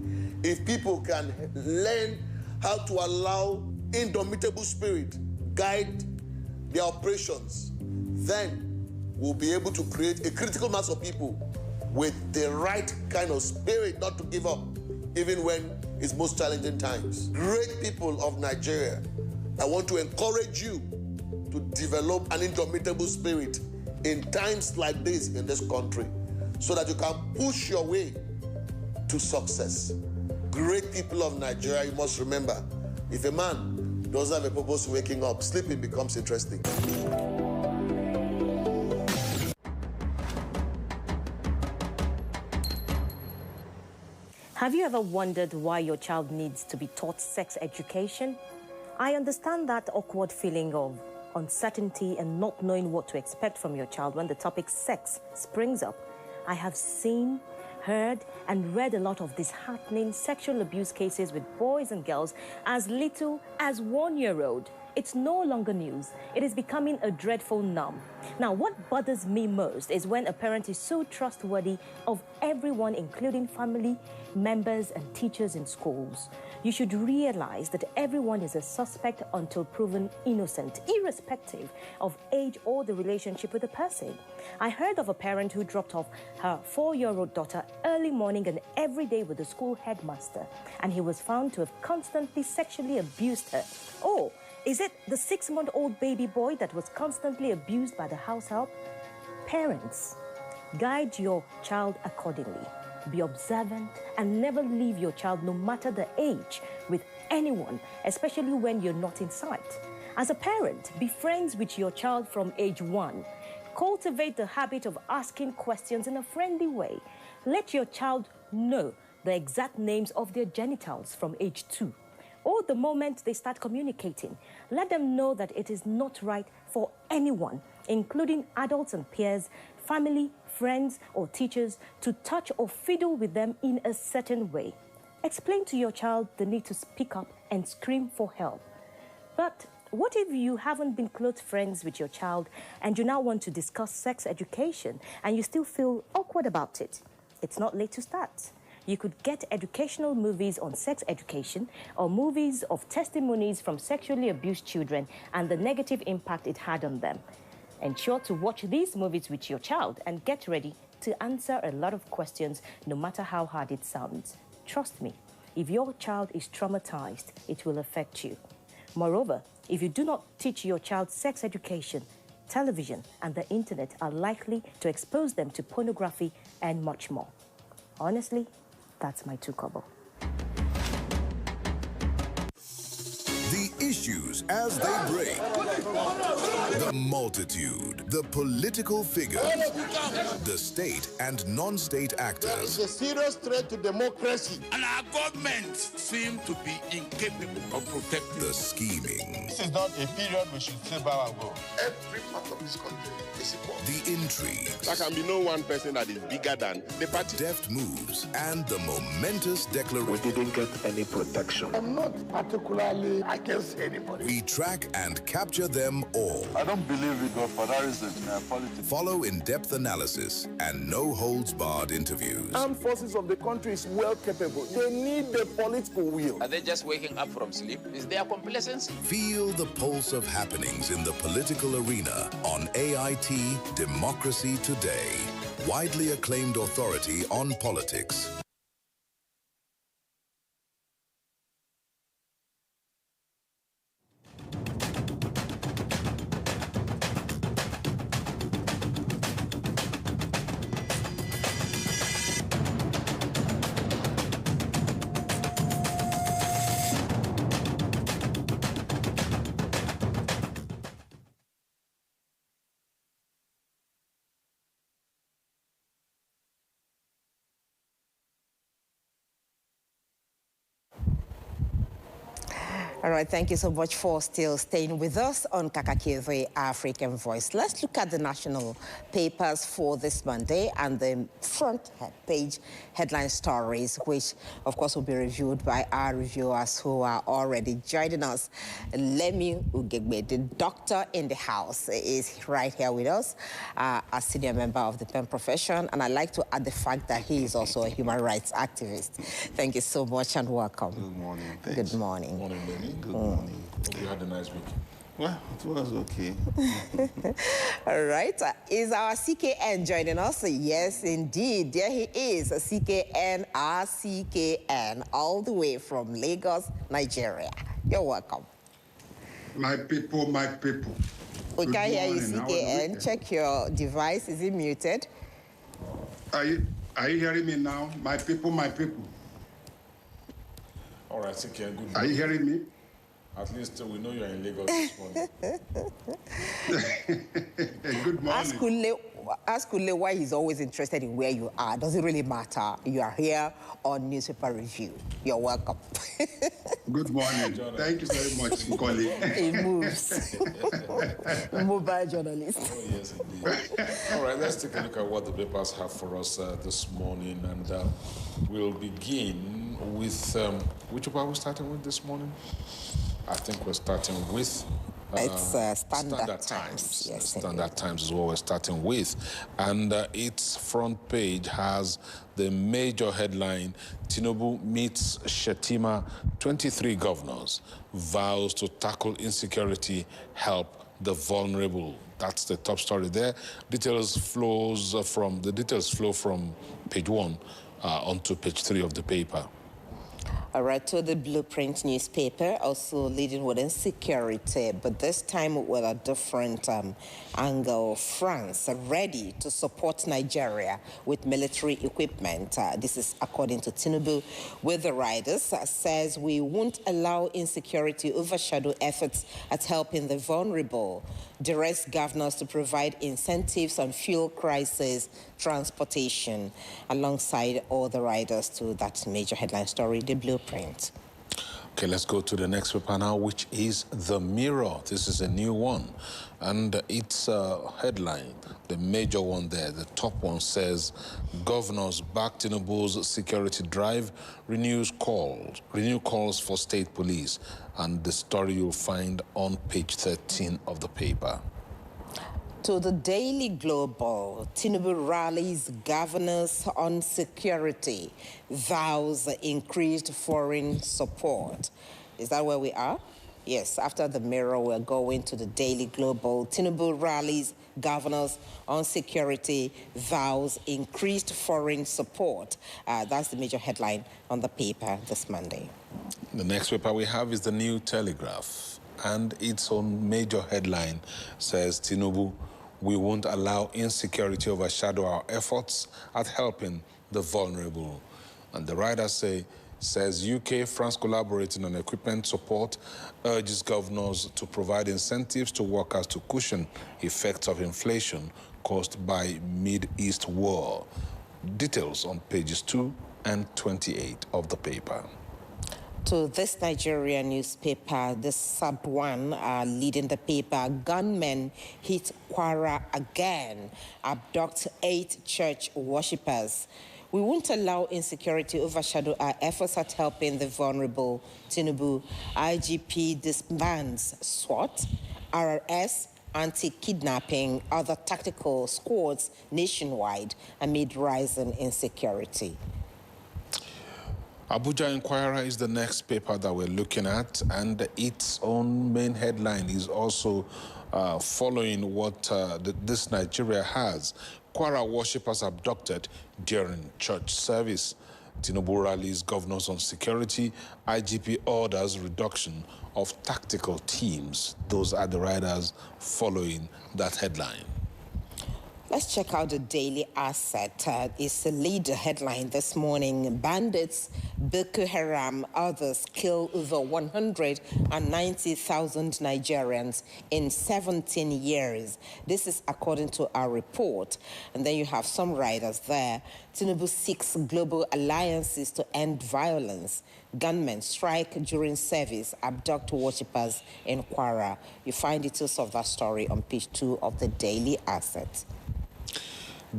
If people can learn how to allow indomitable spirit guide their operations, then we'll be able to create a critical mass of people with the right kind of spirit not to give up, even when it's most challenging times. Great people of Nigeria, I want to encourage you to develop an indomitable spirit in times like this in this country so that you can push your way to success. Great people of Nigeria, you must remember, if a man doesn't have a purpose waking up, sleeping becomes interesting. Have you ever wondered why your child needs to be taught sex education? I understand that awkward feeling of uncertainty and not knowing what to expect from your child when the topic sex springs up. I have seen, heard, and read a lot of disheartening sexual abuse cases with boys and girls as little as 1 year old. It's no longer news. It is becoming a dreadful norm. Now, what bothers me most is when a parent is so trustworthy of everyone, including family members and teachers in schools. You should realize that everyone is a suspect until proven innocent, irrespective of age or the relationship with the person. I heard of a parent who dropped off her 4-year-old daughter early morning and every day with the school headmaster, and he was found to have constantly sexually abused her. Oh, is it the 6-month-old baby boy that was constantly abused by the house help? Parents, guide your child accordingly. Be observant and never leave your child, no matter the age, with anyone, especially when you're not in sight. As a parent, be friends with your child from age 1. Cultivate the habit of asking questions in a friendly way. Let your child know the exact names of their genitals from age 2. Or the moment they start communicating, let them know that it is not right for anyone, including adults and peers, family, friends, or teachers, to touch or fiddle with them in a certain way. Explain to your child the need to speak up and scream for help. But what if you haven't been close friends with your child and you now want to discuss sex education and you still feel awkward about it? It's not late to start. You could get educational movies on sex education or movies of testimonies from sexually abused children and the negative impact it had on them. Ensure to watch these movies with your child and get ready to answer a lot of questions, no matter how hard it sounds. Trust me, if your child is traumatized, it will affect you. Moreover, if you do not teach your child sex education, television and the internet are likely to expose them to pornography and much more. Honestly, that's my 2 kobo. The issues as they break, the multitude, the political figures, the state and non-state actors. It's a serious threat to democracy. And our government seem to be incapable of protecting. The scheming. This is not a period we should say bow and go. Every part of this country is important. The intrigues. There can be no one person that is bigger than the party. Deft moves and the momentous declaration. We didn't get any protection. I'm not particularly against anybody. We track and capture them all. I don't believe in godfatherism in politics. Follow in-depth analysis and no-holds-barred interviews. Armed forces of the country is well capable. They need the political will. Are they just waking up from sleep? Is there complacency? Feel the pulse of happenings in the political arena on AIT Democracy Today. Widely acclaimed authority on politics. All right, thank you so much for still staying with us on Kakaaki, the African Voice. Let's look at the national papers for this Monday and the front page headline stories, which, of course, will be reviewed by our reviewers who are already joining us. Lemi Ugegbe, the doctor in the house, is right here with us, a senior member of the pen profession, and I'd like to add the fact that he is also a human rights activist. Thank you so much and welcome. Good morning. Thanks. Good morning. Good morning, Lemi. Good morning. Hope you had a nice week. Well, it was okay. All right. Is our CKN joining us? Yes, indeed. There he is, CKN, our CKN, all the way from Lagos, Nigeria. You're welcome. My people, my people. We Good can hear you, morning. CKN. Check your device. Is it muted? Are you hearing me now? My people, my people. All right, CKN, good morning. Are you hearing me? At least we know you're in Lagos this morning. Good morning. Ask Kule why he's always interested in where you are. Does it really matter? You are here on Newspaper Review. You're welcome. Good morning. Thank you very much for calling. It moves. Mobile journalist. Oh, yes, indeed. All right, let's take a look at what the papers have for us this morning. And we'll begin with, which paper are we starting with this morning? I think we're starting with it's Standard Times. Yes, Standard Times is what we're starting with. And its front page has the major headline, Tinubu meets Shetima, 23 governors, vows to tackle insecurity, help the vulnerable. That's the top story there. Details flow from page 1 onto page 3 of the paper. All right, to the Blueprint newspaper, also leading with insecurity, but this time with a different angle. France ready to support Nigeria with military equipment. This is according to Tinubu, with the riders, says we won't allow insecurity overshadow efforts at helping the vulnerable. Directs governors to provide incentives on fuel crisis, transportation, alongside all the riders to that major headline story, the Blueprint. Okay, let's go to the next paper now, which is The Mirror. This is a new one, and its headline, the major one there, the top one says, Governors back Tinubu's security drive, renew calls for state police. And the story you'll find on page 13 of the paper. To the Daily Global, Tinubu rallies governors on security, vows increased foreign support. Is that where we are? Yes, after The Mirror, we're going to the Daily Global. Tinubu rallies governors on security, vows increased foreign support. That's the major headline on the paper this Monday. The next paper we have is the New Telegraph, and its own major headline says, Tinubu, we won't allow insecurity overshadow our efforts at helping the vulnerable. And the writer says UK, France collaborating on equipment support, urges governors to provide incentives to workers to cushion effects of inflation caused by Mid-East war. Details on pages 2 and 28 of the paper. To this Nigerian newspaper, the sub-one leading the paper, gunmen hit Kwara again, abduct 8 church worshippers. We won't allow insecurity overshadow our efforts at helping the vulnerable. Tinubu, IGP disbands SWAT, RRS, anti-kidnapping, other tactical squads nationwide amid rising insecurity. Abuja Inquirer is the next paper that we're looking at, and its own main headline is also following what this Nigeria has. Kwara worshippers abducted during church service. Tinubu rallies governors on security. IGP orders reduction of tactical teams. Those are the riders following that headline. Let's check out the Daily Asset. It's the lead headline this morning. Bandits, Boko Haram, others kill over 190,000 Nigerians in 17 years. This is according to our report. And then you have some riders there. Tinubu seeks global alliances to end violence. Gunmen strike during service, abduct worshippers in Kwara. You find details of that story on page 2 of the Daily Asset.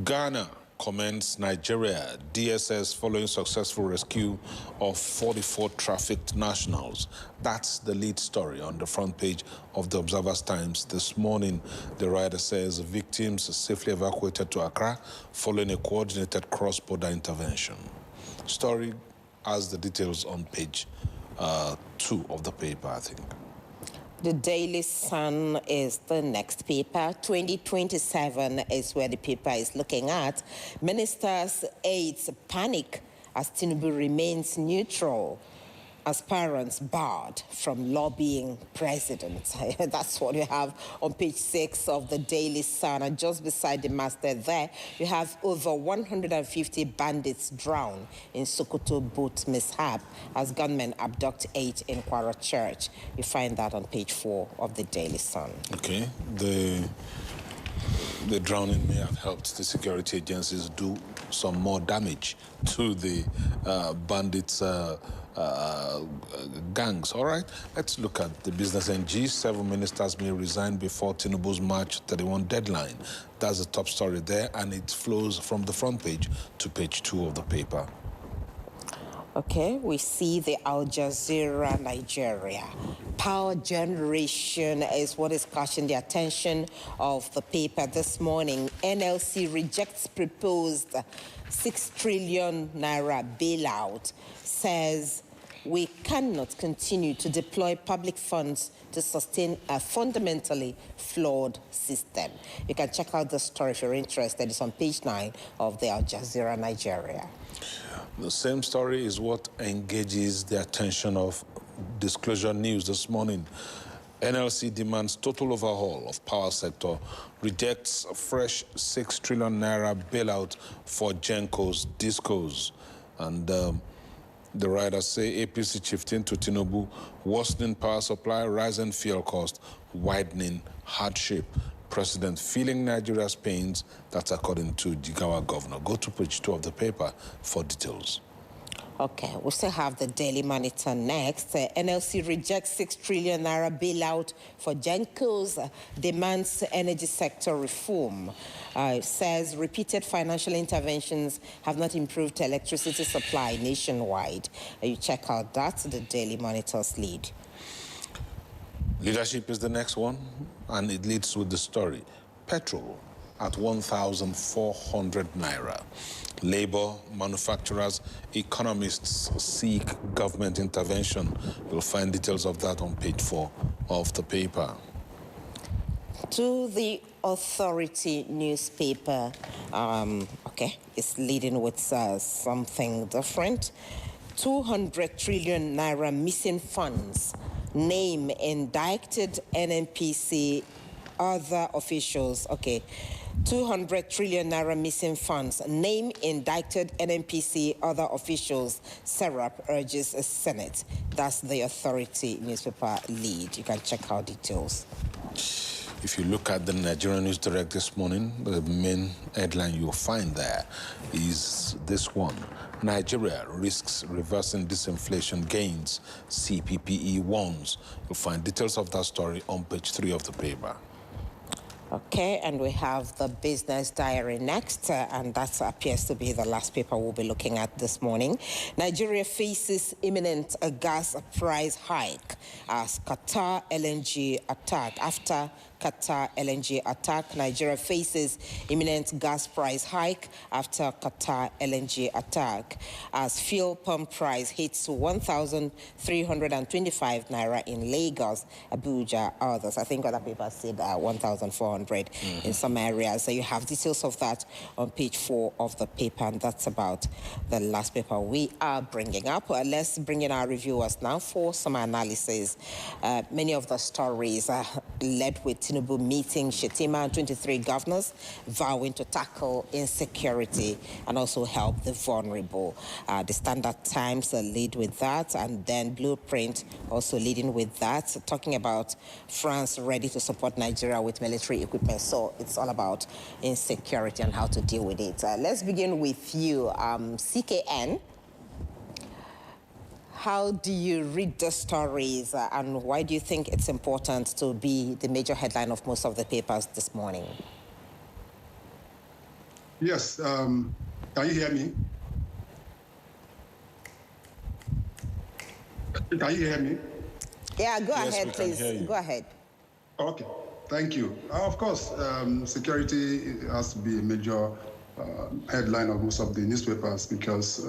Ghana commends Nigeria, DSS following successful rescue of 44 trafficked nationals. That's the lead story on the front page of the Observer's Times this morning. The writer says victims safely evacuated to Accra following a coordinated cross-border intervention. Story has the details on page 2 of the paper, I think. The Daily Sun is the next paper. 2027 is where the paper is looking at. Ministers' aides panic as Tinubu remains neutral. Aspirants barred from lobbying president. That's what you have on page 6 of the Daily Sun. And just beside the masthead there, you have over 150 bandits drowned in Sokoto boat mishap as gunmen abduct 8 in Kwara Church. You find that on page 4 of the Daily Sun. Okay. The drowning may have helped the security agencies do some more damage to the bandits' gangs. All right, let's look at the business NG. 7 ministers may resign before Tinubu's March 31 deadline. That's the top story there, and it flows from the front page to page 2 of the paper. Okay, we see the Al Jazeera Nigeria. Power generation is what is catching the attention of the paper this morning. NLC rejects proposed 6 trillion naira bailout, says we cannot continue to deploy public funds to sustain a fundamentally flawed system. You can check out the story if you're interested. It's on page 9 of the Al Jazeera Nigeria. The same story is what engages the attention of Disclosure News this morning. NLC demands total overhaul of power sector, rejects a fresh 6 trillion naira bailout for Gencos, Discos. And the writers say APC shifting to Tinubu, worsening power supply, rising fuel cost, widening hardship. President feeling Nigeria's pains. That's according to Jigawa governor. Go to page 2 of the paper for details. Okay, we still have the Daily Monitor next. NLC rejects 6 trillion naira bailout for Gencos, demands energy sector reform. It says repeated financial interventions have not improved electricity supply nationwide. You check out that, the Daily Monitor's lead. Leadership is the next one, and it leads with the story. Petrol at 1,400 naira. Labor, manufacturers, economists seek government intervention. You'll find details of that on page 4 of the paper. To the Authority newspaper, it's leading with something different. 200 trillion naira missing funds. Name indicted NNPC, other officials. 200 trillion naira missing funds. Name indicted NNPC, other officials. Serap urges a Senate. That's the Authority newspaper lead. You can check out details. If you look at the Nigerian News Direct this morning, the main headline you'll find there is this one. Nigeria risks reversing disinflation gains, CPPE warns. You'll find details of that story on page 3 of the paper. Okay, and we have the Business Diary next, and that appears to be the last paper we'll be looking at this morning. Nigeria faces imminent gas price hike as Qatar LNG attack. After Qatar LNG attack, Nigeria faces imminent gas price hike after Qatar LNG attack as fuel pump price hits 1,325 naira in Lagos, Abuja, others. I think other papers said 1,400 in some areas. So you have details of that on page 4 of the paper, and that's about the last paper we are bringing up. Let's bring in our reviewers now for some analysis. Many of the stories are led with Tinubu meeting Shetima and 23 governors vowing to tackle insecurity and also help the vulnerable. The Standard Times lead with that, and then Blueprint also leading with that, talking about France ready to support Nigeria with military equipment. So it's all about insecurity and how to deal with it. Let's begin with you, CKN. How do you read the stories, and why do you think it's important to be the major headline of most of the papers this morning? Yes. Can you hear me? Can you hear me? Yeah, go ahead, please. Go ahead. Okay. Thank you. Of course, security has to be a major headline of most of the newspapers because,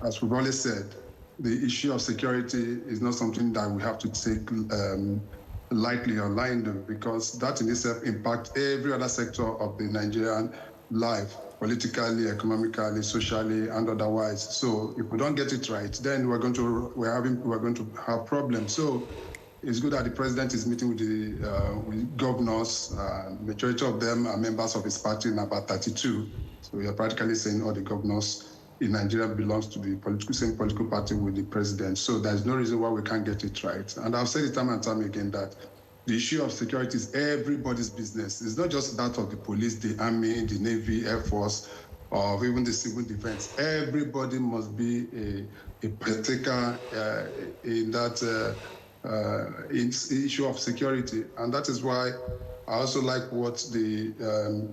as we've always said, the issue of security is not something that we have to take lightly or blindly, because that in itself impacts every other sector of the Nigerian life, politically, economically, socially, and otherwise. So if we don't get it right, then we're going to have problems. So it's good that the president is meeting with the with governors. Majority of them are members of his party, about 32. So we are practically saying all the governors in Nigeria belongs to the same political party with the president. So there's no reason why we can't get it right. And I've said it time and time again that the issue of security is everybody's business. It's not just that of the police, the army, the Navy, Air Force, or even the civil defense. Everybody must be a partaker in that issue of security. And that is why I also like what the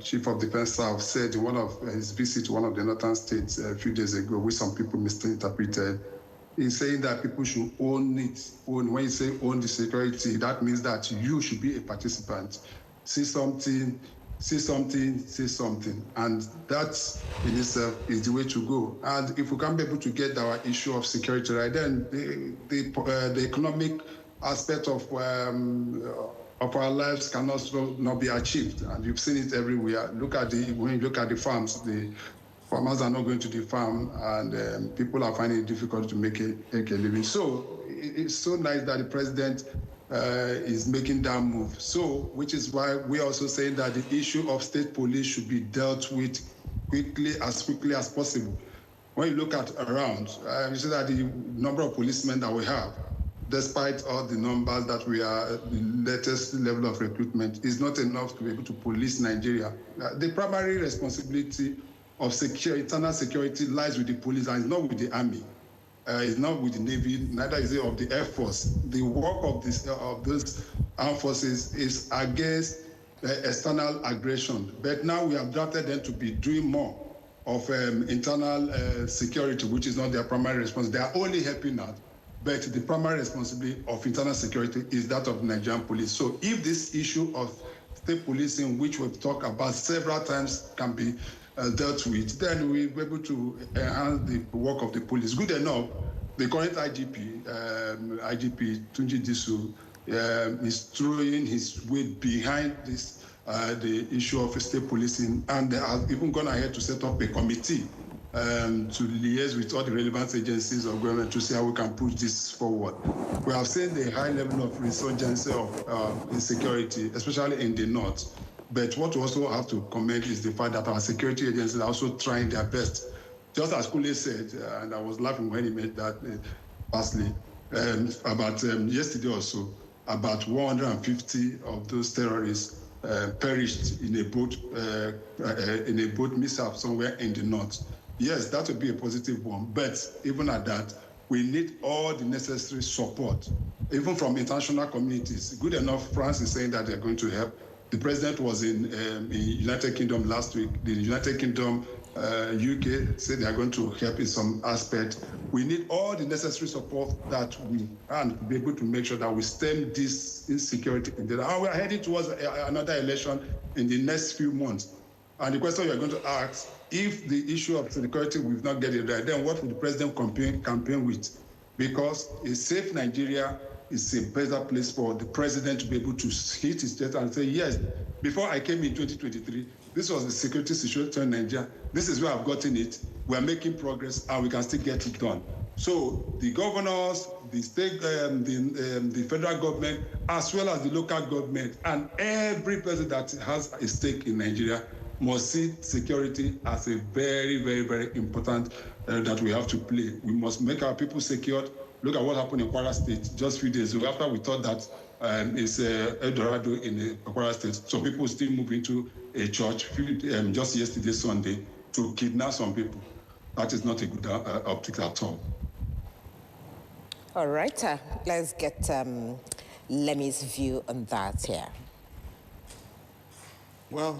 Chief of Defense Staff said in one of his visits to one of the northern states a few days ago, which some people misinterpreted. He's saying that people should own it. When you say own the security, that means that you should be a participant. See something, say something. And that in itself is the way to go. And if we can't be able to get our issue of security right, then the economic aspect of our lives cannot not be achieved. And you've seen it everywhere. When you look at the farms, the farmers are not going to the farm, and people are finding it difficult to make a living. So it's so nice that the president is making that move. So, which is why we're also saying that the issue of state police should be dealt with quickly as possible. When you look at around, you see that the number of policemen that we have, despite all the numbers that we are, the latest level of recruitment is not enough to be able to police Nigeria. The primary responsibility of internal security lies with the police and not with the army. It's not with the Navy, neither is it of the Air Force. The work of those armed forces is against external aggression. But now we have drafted them to be doing more of internal security, which is not their primary response. They are only helping out, but the primary responsibility of internal security is that of the Nigerian police. So if this issue of state policing, which we've talked about several times, can be dealt with, then we'll be able to enhance the work of the police. Good enough, the current IGP, IGP Tunji Disu, is throwing his weight behind this, the issue of state policing, and they have even gone ahead to set up a committee to liaise with all the relevant agencies of government to see how we can push this forward. We have seen the high level of resurgence of insecurity, especially in the north. But what we also have to commend is the fact that our security agencies are also trying their best. Just as Kule said, and I was laughing when he made that lastly, about yesterday or so, about 150 of those terrorists perished in a boat mishap somewhere in the north. Yes, that would be a positive one, but even at that, we need all the necessary support, even from international communities. Good enough, France is saying that they're going to help. The president was in United Kingdom last week. The United Kingdom, UK said they are going to help in some aspect. We need all the necessary support that we can to be able to make sure that we stem this insecurity. And we are heading towards another election in the next few months. And the question you're going to ask, if the issue of security will not get it right, then what will the president campaign with? Because a safe Nigeria is a better place for the president to be able to hit his chest and say, yes, before I came in 2023, this was the security situation in Nigeria. This is where I've gotten it. We're making progress and we can still get it done. So the governors, the state, the federal government, as well as the local government, and every person that has a stake in Nigeria must see security as a very, very, very important that we have to play. We must make our people secured. Look at what happened in Kwara State just a few days ago. After we thought that it's El Dorado in Kwara State, so people still move into a church just yesterday, Sunday, to kidnap some people. That is not a good optics at all. All right, let's get Lemmy's view on that here. Well,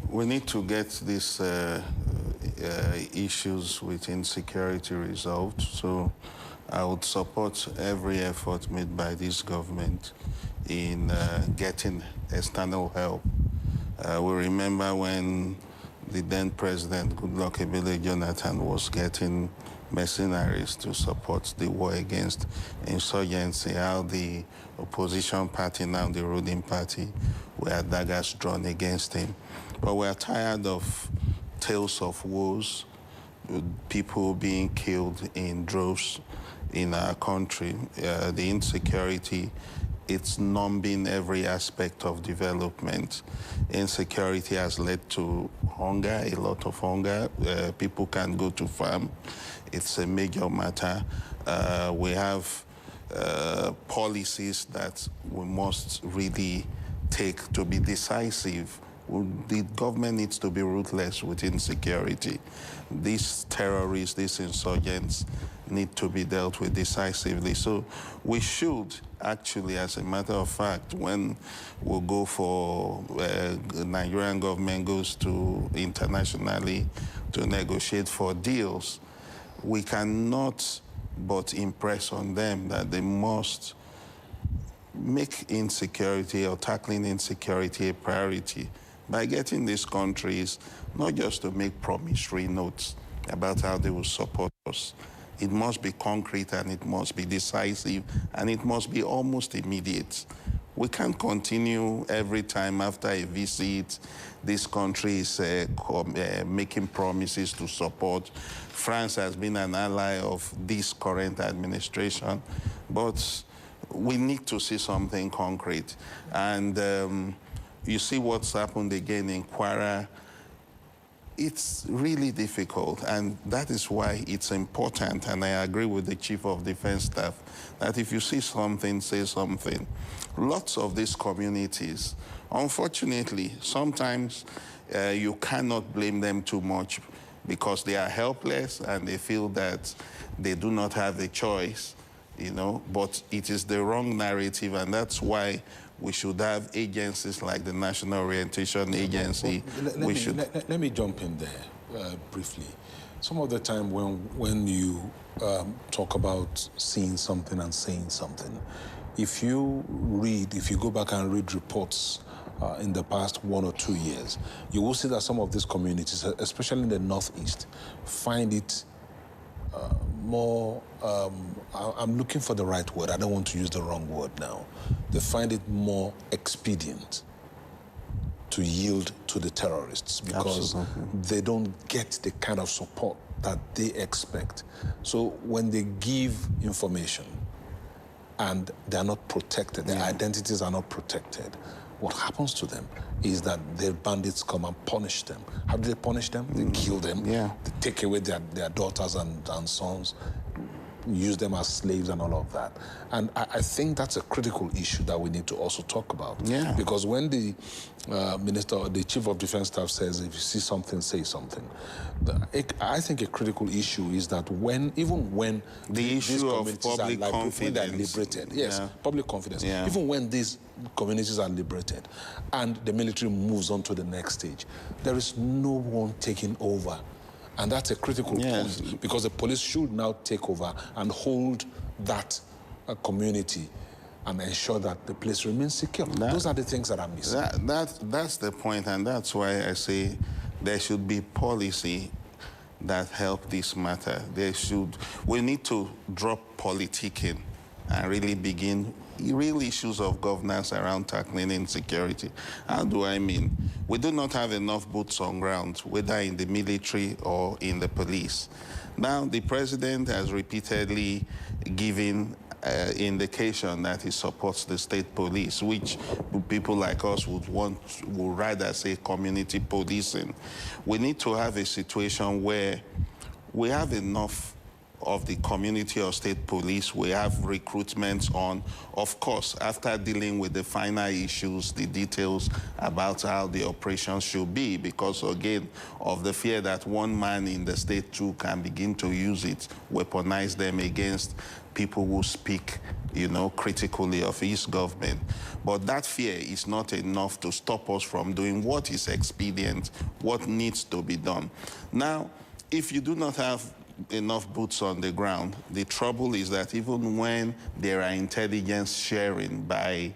we need to get these issues with insecurity resolved. So I would support every effort made by this government in getting external help. We remember when the then president, Goodluck Ebele Jonathan, was getting mercenaries to support the war against insurgency, how the opposition party, now the ruling party, were daggers drawn against him. But we're tired of tales of woes, people being killed in droves in our country. The insecurity, it's numbing every aspect of development. Insecurity has led to hunger, a lot of hunger. People can't go to farm. It's a major matter. We have policies that we must really take to be decisive. The government needs to be ruthless with insecurity. These terrorists, these insurgents need to be dealt with decisively. So we should actually, as a matter of fact, when we go for the Nigerian government goes to internationally to negotiate for deals, we cannot but impress on them that they must make insecurity or tackling insecurity a priority by getting these countries not just to make promissory notes about how they will support us. It must be concrete and it must be decisive and it must be almost immediate. We can't continue every time after a visit, this country is making promises to support. France has been an ally of this current administration, but we need to see something concrete. And you see what's happened again in Kwara. It's really difficult, and that is why it's important, and I agree with the Chief of Defense Staff, that if you see something, say something. Lots of these communities, unfortunately, sometimes you cannot blame them too much because they are helpless and they feel that they do not have a choice, you know, but it is the wrong narrative, and that's why we should have agencies like the National Orientation Agency. Let me jump in there briefly. Some of the time when you talk about seeing something and saying something, if you go back and read reports in the past 1 or 2 years, you will see that some of these communities, especially in the Northeast, find it more, I'm looking for the right word, I don't want to use the wrong word now. They find it more expedient to yield to the terrorists because they don't get the kind of support that they expect. So when they give information and they're not protected, their identities are not protected, what happens to them is that their bandits come and punish them. How do they punish them? They kill them. They take away their daughters and sons, use them as slaves and all of that. And I think that's a critical issue that we need to also talk about. Because when the minister or the chief of defense staff says, if you see something, say something, I think a critical issue is that even when the issue of public confidence, public confidence, even when these communities are liberated and the military moves on to the next stage, there is no one taking over. And that's a critical point, because the police should now take over and hold that community and ensure that the place remains secure. Those are the things that are missing. That's the point, and that's why I say there should be policy that help this matter. We need to drop politicking and really begin real issues of governance around tackling insecurity. How do I mean? We do not have enough boots on ground, whether in the military or in the police. Now, the president has repeatedly given indication that he supports the state police, which people like us would rather say community policing. We need to have a situation where we have enough of the community or state police. We have recruitments on, of course, after dealing with the final issues, the details about how the operations should be, because again, of the fear that one man in the state too can begin to use it, weaponize them against people who speak, you know, critically of his government. But that fear is not enough to stop us from doing what is expedient, what needs to be done. Now, if you do not have enough boots on the ground, the trouble is that even when there are intelligence sharing by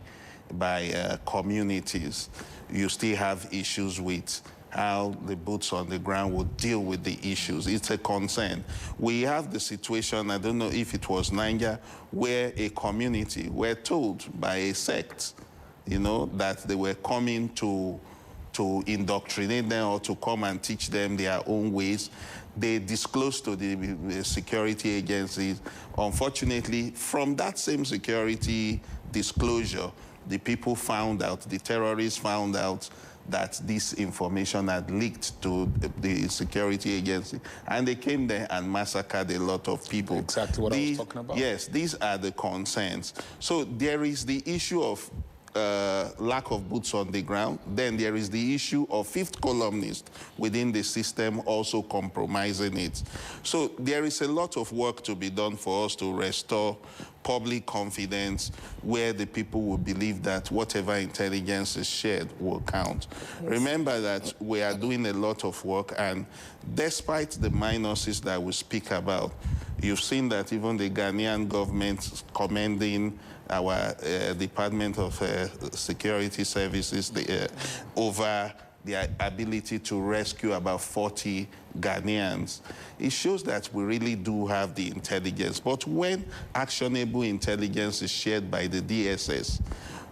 communities, you still have issues with how the boots on the ground will deal with the issues. It's a concern. We have the situation, I don't know if it was Niger, where a community were told by a sect, you know, that they were coming to indoctrinate them or to come and teach them their own ways. They disclosed to the security agencies. Unfortunately, from that same security disclosure, the people found out, the terrorists found out that this information had leaked to the security agency, and they came there and massacred a lot of people. Exactly what I was talking about. Yes, these are the concerns. So there is the issue of lack of boots on the ground. Then there is the issue of fifth columnists within the system also compromising it. So there is a lot of work to be done for us to restore public confidence, where the people will believe that whatever intelligence is shared will count. Yes. Remember that we are doing a lot of work, and despite the minuses that we speak about, you've seen that even the Ghanaian government commending our Department of Security Services over their ability to rescue about 40 Ghanaians. It shows that we really do have the intelligence. But when actionable intelligence is shared by the DSS,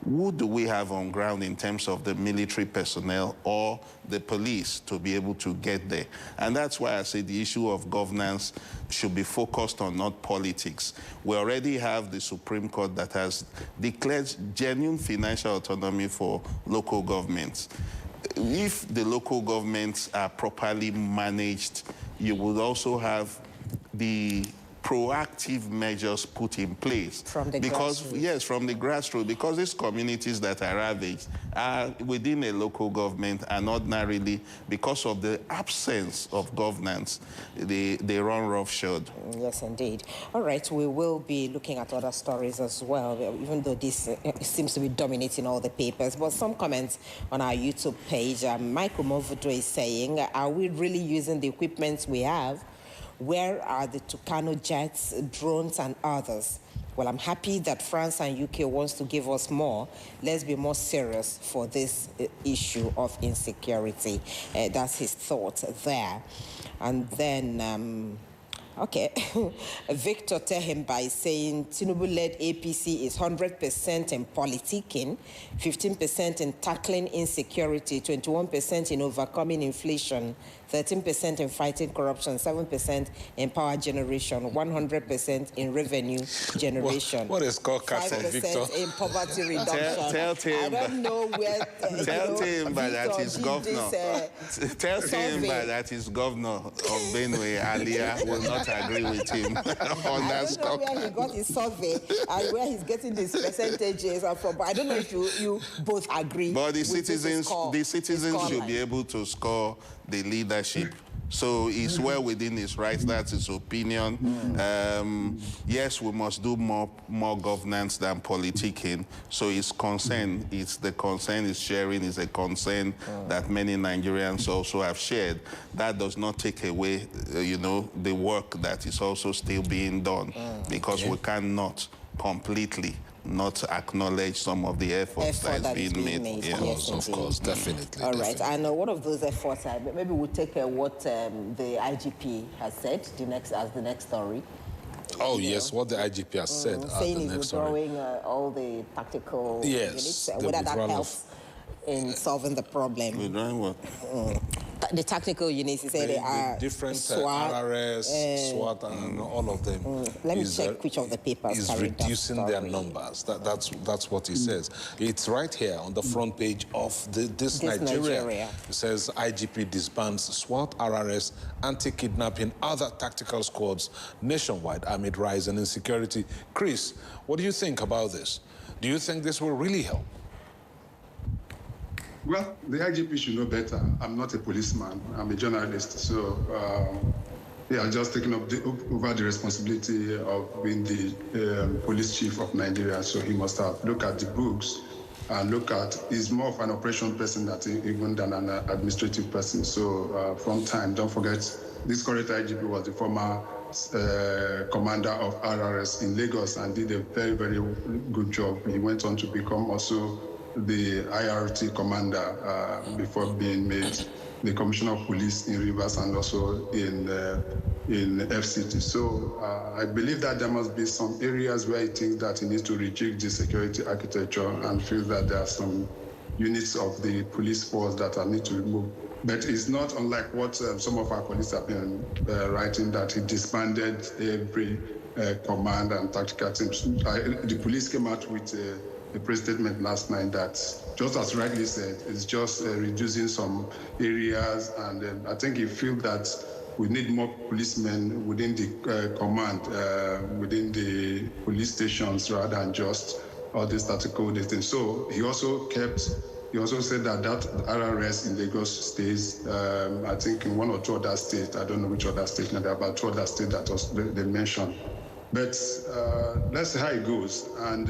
who do we have on ground in terms of the military personnel or the police to be able to get there? And that's why I say the issue of governance should be focused on, not politics. We already have the Supreme Court that has declared genuine financial autonomy for local governments. If the local governments are properly managed, you would also have the proactive measures put in place. From the grassroots. Yes, from the grassroots, because these communities that are ravaged are within a local government, and ordinarily, because of the absence of governance, they run roughshod. Yes, indeed. All right, we will be looking at other stories as well, even though this seems to be dominating all the papers. But some comments on our YouTube page. Michael Movudo is saying, are we really using the equipment we have? Where are the Tucano jets, drones, and others? Well, I'm happy that France and UK wants to give us more. Let's be more serious for this issue of insecurity. That's his thought there. And then, okay, Victor Tehemba is saying Tinubu-led APC is 100% in politicking, 15% in tackling insecurity, 21% in overcoming inflation, 13% in fighting corruption, 7% in power generation, 100% in revenue generation. What is called 5% in poverty reduction. Tell Timba. I don't know where. Tell Timba that his governor. Tell Timba that his governor of Benue, Alia, will not agree with him on that. I don't know where he got his survey and where he's getting these percentages from. But I don't know if you both agree. But the citizens should be able to score the leadership. So it's well within his rights. That's his opinion. Yes, we must do more governance than politicking. So his concern, the concern is sharing, is a concern that many Nigerians also have shared. That does not take away, the work that is also still being done, because we cannot completely not acknowledge some of the efforts that is being made. Yes, of course, definitely. All right, and one of those efforts, maybe we'll take what the IGP has said as the next story. Oh, yes, what the IGP has said as saying the he's next story. withdrawing all the tactical units, whether that helps in solving the problem. Withdrawing what? The tactical units, he said they are different SWAT, RRS, SWAT, and all of them. Let me check which of the papers is reducing their numbers. That's what he says. It's right here on the front page of this Nigeria. It says IGP disbands SWAT, RRS, anti-kidnapping, other tactical squads nationwide amid rise in insecurity. Chris, what do you think about this? Do you think this will really help? Well, the IGP should know better. I'm not a policeman. I'm a journalist. So, just taking up over the responsibility of being the police chief of Nigeria. So he must have looked at the books and he's more of an operation person even than an administrative person. So from time, don't forget, this current IGP was the former commander of RRS in Lagos and did a very, very good job. He went on to become also the IRT commander before being made the commissioner of police in Rivers and also in FCT. So I believe that there must be some areas where he thinks that he needs to rejig the security architecture and feels that there are some units of the police force that need to be moved. But it's not unlike what some of our colleagues have been writing, that he disbanded every command and tactical teams. The police came out with a press statement last night that, just as rightly said, is just reducing some areas, and I think he feels that we need more policemen within the command, within the police stations, rather than just all these tactical things. So he also said that RRS in Lagos stays, I think in one or two other states, I don't know which other state, there are about two other states that they mentioned. But let's see how it goes. And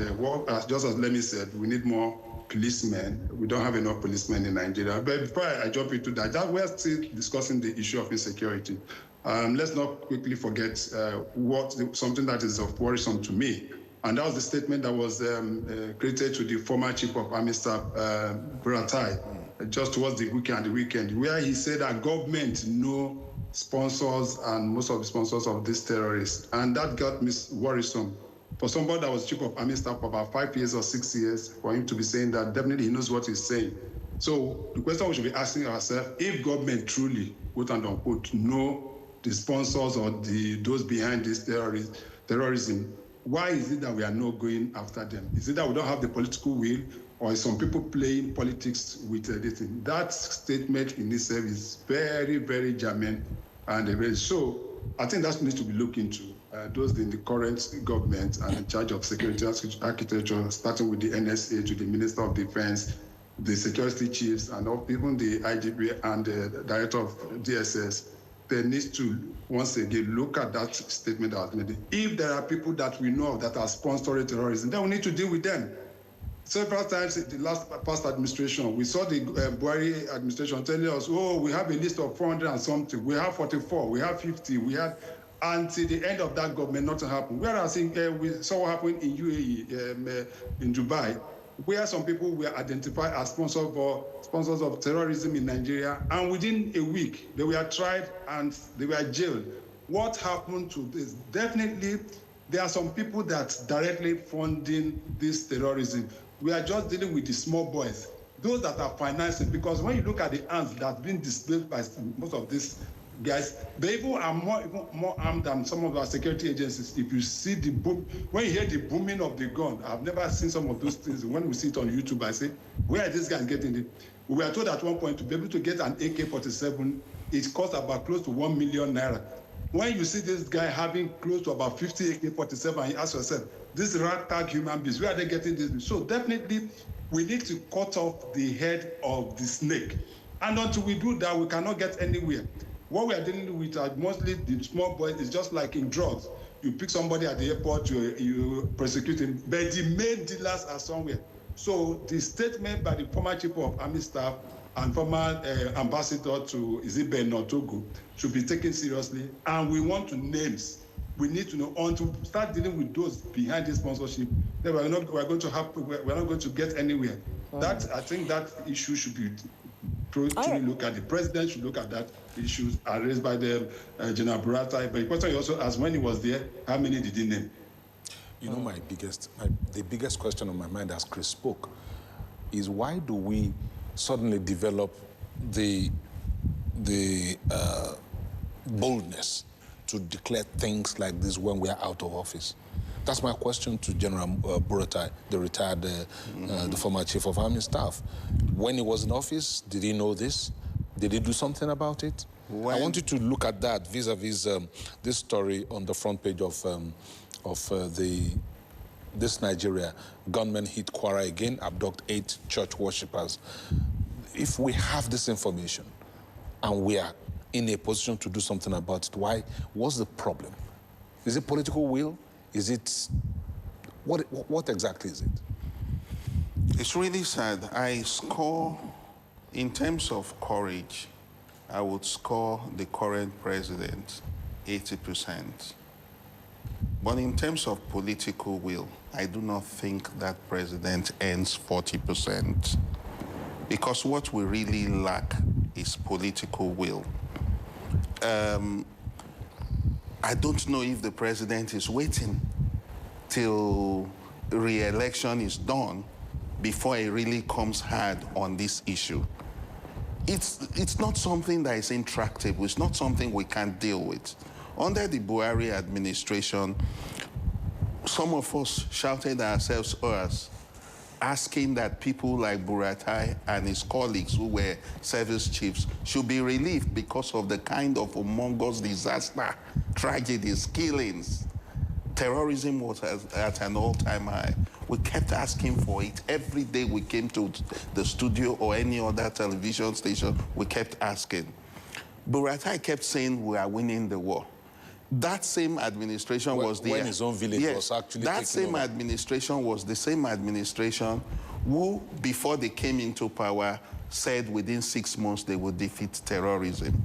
just as Lemmy said, we need more policemen. We don't have enough policemen in Nigeria. But before I jump into that, we're still discussing the issue of insecurity. Let's not quickly forget something that is of worrisome to me. And that was the statement that was created to the former chief of army staff, Buratai, just towards the weekend, where he said that government know sponsors and most of the sponsors of these terrorists. And that got me worrisome. For somebody that was chief of army staff for about 5 years or 6 years, for him to be saying that, definitely he knows what he's saying. So the question we should be asking ourselves, if government truly, quote and unquote, know the sponsors or those behind this terrorism, why is it that we are not going after them? Is it that we don't have the political will, or is some people playing politics with this? That statement in itself is very, very germane, and so I think that needs to be looked into. those in the current government and in charge of security architecture, starting with the NSA to the Minister of Defense, the security chiefs, and even the IGP and the director of DSS, they need to, once again, look at that statement that was made. If there are people that we know of that are sponsoring terrorism, then we need to deal with them. Several times in the past administration, we saw the Buhari administration telling us, oh, we have a list of 400 and something, we have 44, we have 50, we have, until the end of that government, nothing happened. Whereas we saw what happened in UAE, in Dubai, where some people were identified as sponsors of terrorism in Nigeria, and within a week, they were tried and they were jailed. What happened to this? Definitely, there are some people that directly funding this terrorism. We are just dealing with the small boys, those that are financing, because when you look at the arms that have been displayed by most of these guys, they even are more armed than some of our security agencies. If you see the boom, when you hear the booming of the gun, I've never seen some of those things. When we see it on YouTube, I say, where are these guys getting it? We were told at one point to be able to get an AK-47, it costs about close to 1 million naira. When you see this guy having close to about 50 AK-47, you ask yourself, these ragtag human beings, where are they getting this? So definitely, we need to cut off the head of the snake. And until we do that, we cannot get anywhere. What we are dealing with are mostly the small boys. It's just like in drugs. You pick somebody at the airport, you prosecute him, but the main dealers are somewhere. So the statement by the former chief of army staff and former ambassador to Benin or Togo should be taken seriously. And we want to names. We need to know, on to start dealing with those behind this sponsorship. Then we're not going to get anywhere. That, I think that issue should be truly look at. The president should look at that issues raised by the General Buratai. But the question you also asked, when he was there, how many did he name? You know, the biggest question on my mind as Chris spoke is, why do we suddenly develop the boldness to declare things like this when we are out of office? That's my question to General Buratai, the retired, the former chief of army staff. When he was in office, did he know this? Did he do something about it? I want you to look at that vis-a-vis this story on the front page of this Nigeria. Gunmen hit Kwara again, abduct 8 church worshippers. If we have this information and we are in a position to do something about it, what's the problem? Is it political will? Is it, what exactly is it? It's really sad. I score, in terms of courage, I would score the current president 80%. But in terms of political will, I do not think that president earns 40%. Because what we really lack is political will. I don't know if the president is waiting till re-election is done before he really comes hard on this issue. It's not something that is intractable. It's not something we can't deal with. Under the Buhari administration, some of us shouted ourselves hoarse, asking that people like Buratai and his colleagues who were service chiefs should be relieved because of the kind of humongous disaster, tragedies, killings. Terrorism was at an all-time high. We kept asking for it. Every day we came to the studio or any other television station, we kept asking. Buratai kept saying we are winning the war. That same administration was the... When his own village was actually that same administration was the same administration who, before they came into power, said within 6 months they would defeat terrorism.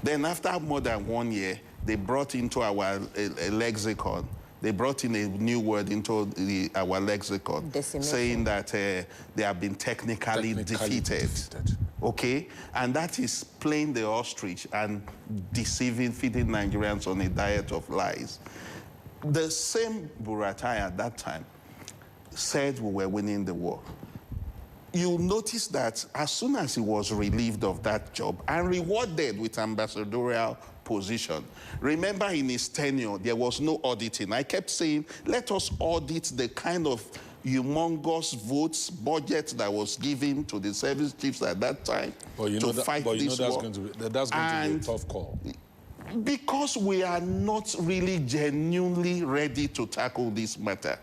Then after more than 1 year, they brought into our lexicon, they brought in a new word into our lexicon, saying that they have been technically defeated. Okay? And that is playing the ostrich and feeding Nigerians on a diet of lies. The same Buratai at that time said we were winning the war. You'll notice that as soon as he was relieved of that job and rewarded with ambassadorial position, remember in his tenure, there was no auditing. I kept saying, let us audit the kind of humongous votes budget that was given to the service chiefs at that time to fight this war. That's going to be a tough call. Because we are not really genuinely ready to tackle this matter.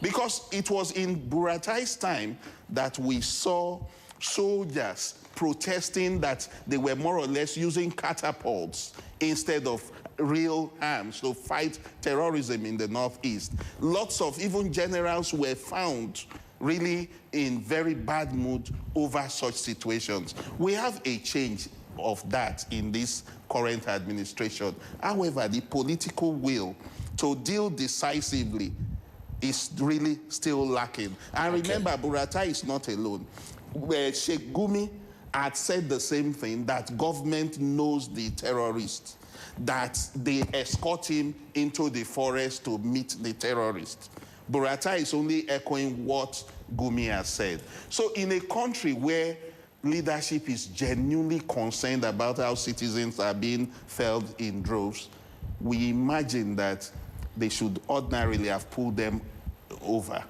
Because it was in Buratai's time that we saw soldiers protesting that they were more or less using catapults instead of real arms to fight terrorism in the Northeast. Lots of even generals were found really in very bad mood over such situations. We have a change of that in this current administration. However, the political will to deal decisively is really still lacking. And remember, Buratai is not alone. Sheikh Gumi had said the same thing, that government knows the terrorists, that they escort him into the forest to meet the terrorists. Buratai is only echoing what Gumi has said. So in a country where leadership is genuinely concerned about how citizens are being felled in droves, we imagine that they should ordinarily have pulled them over.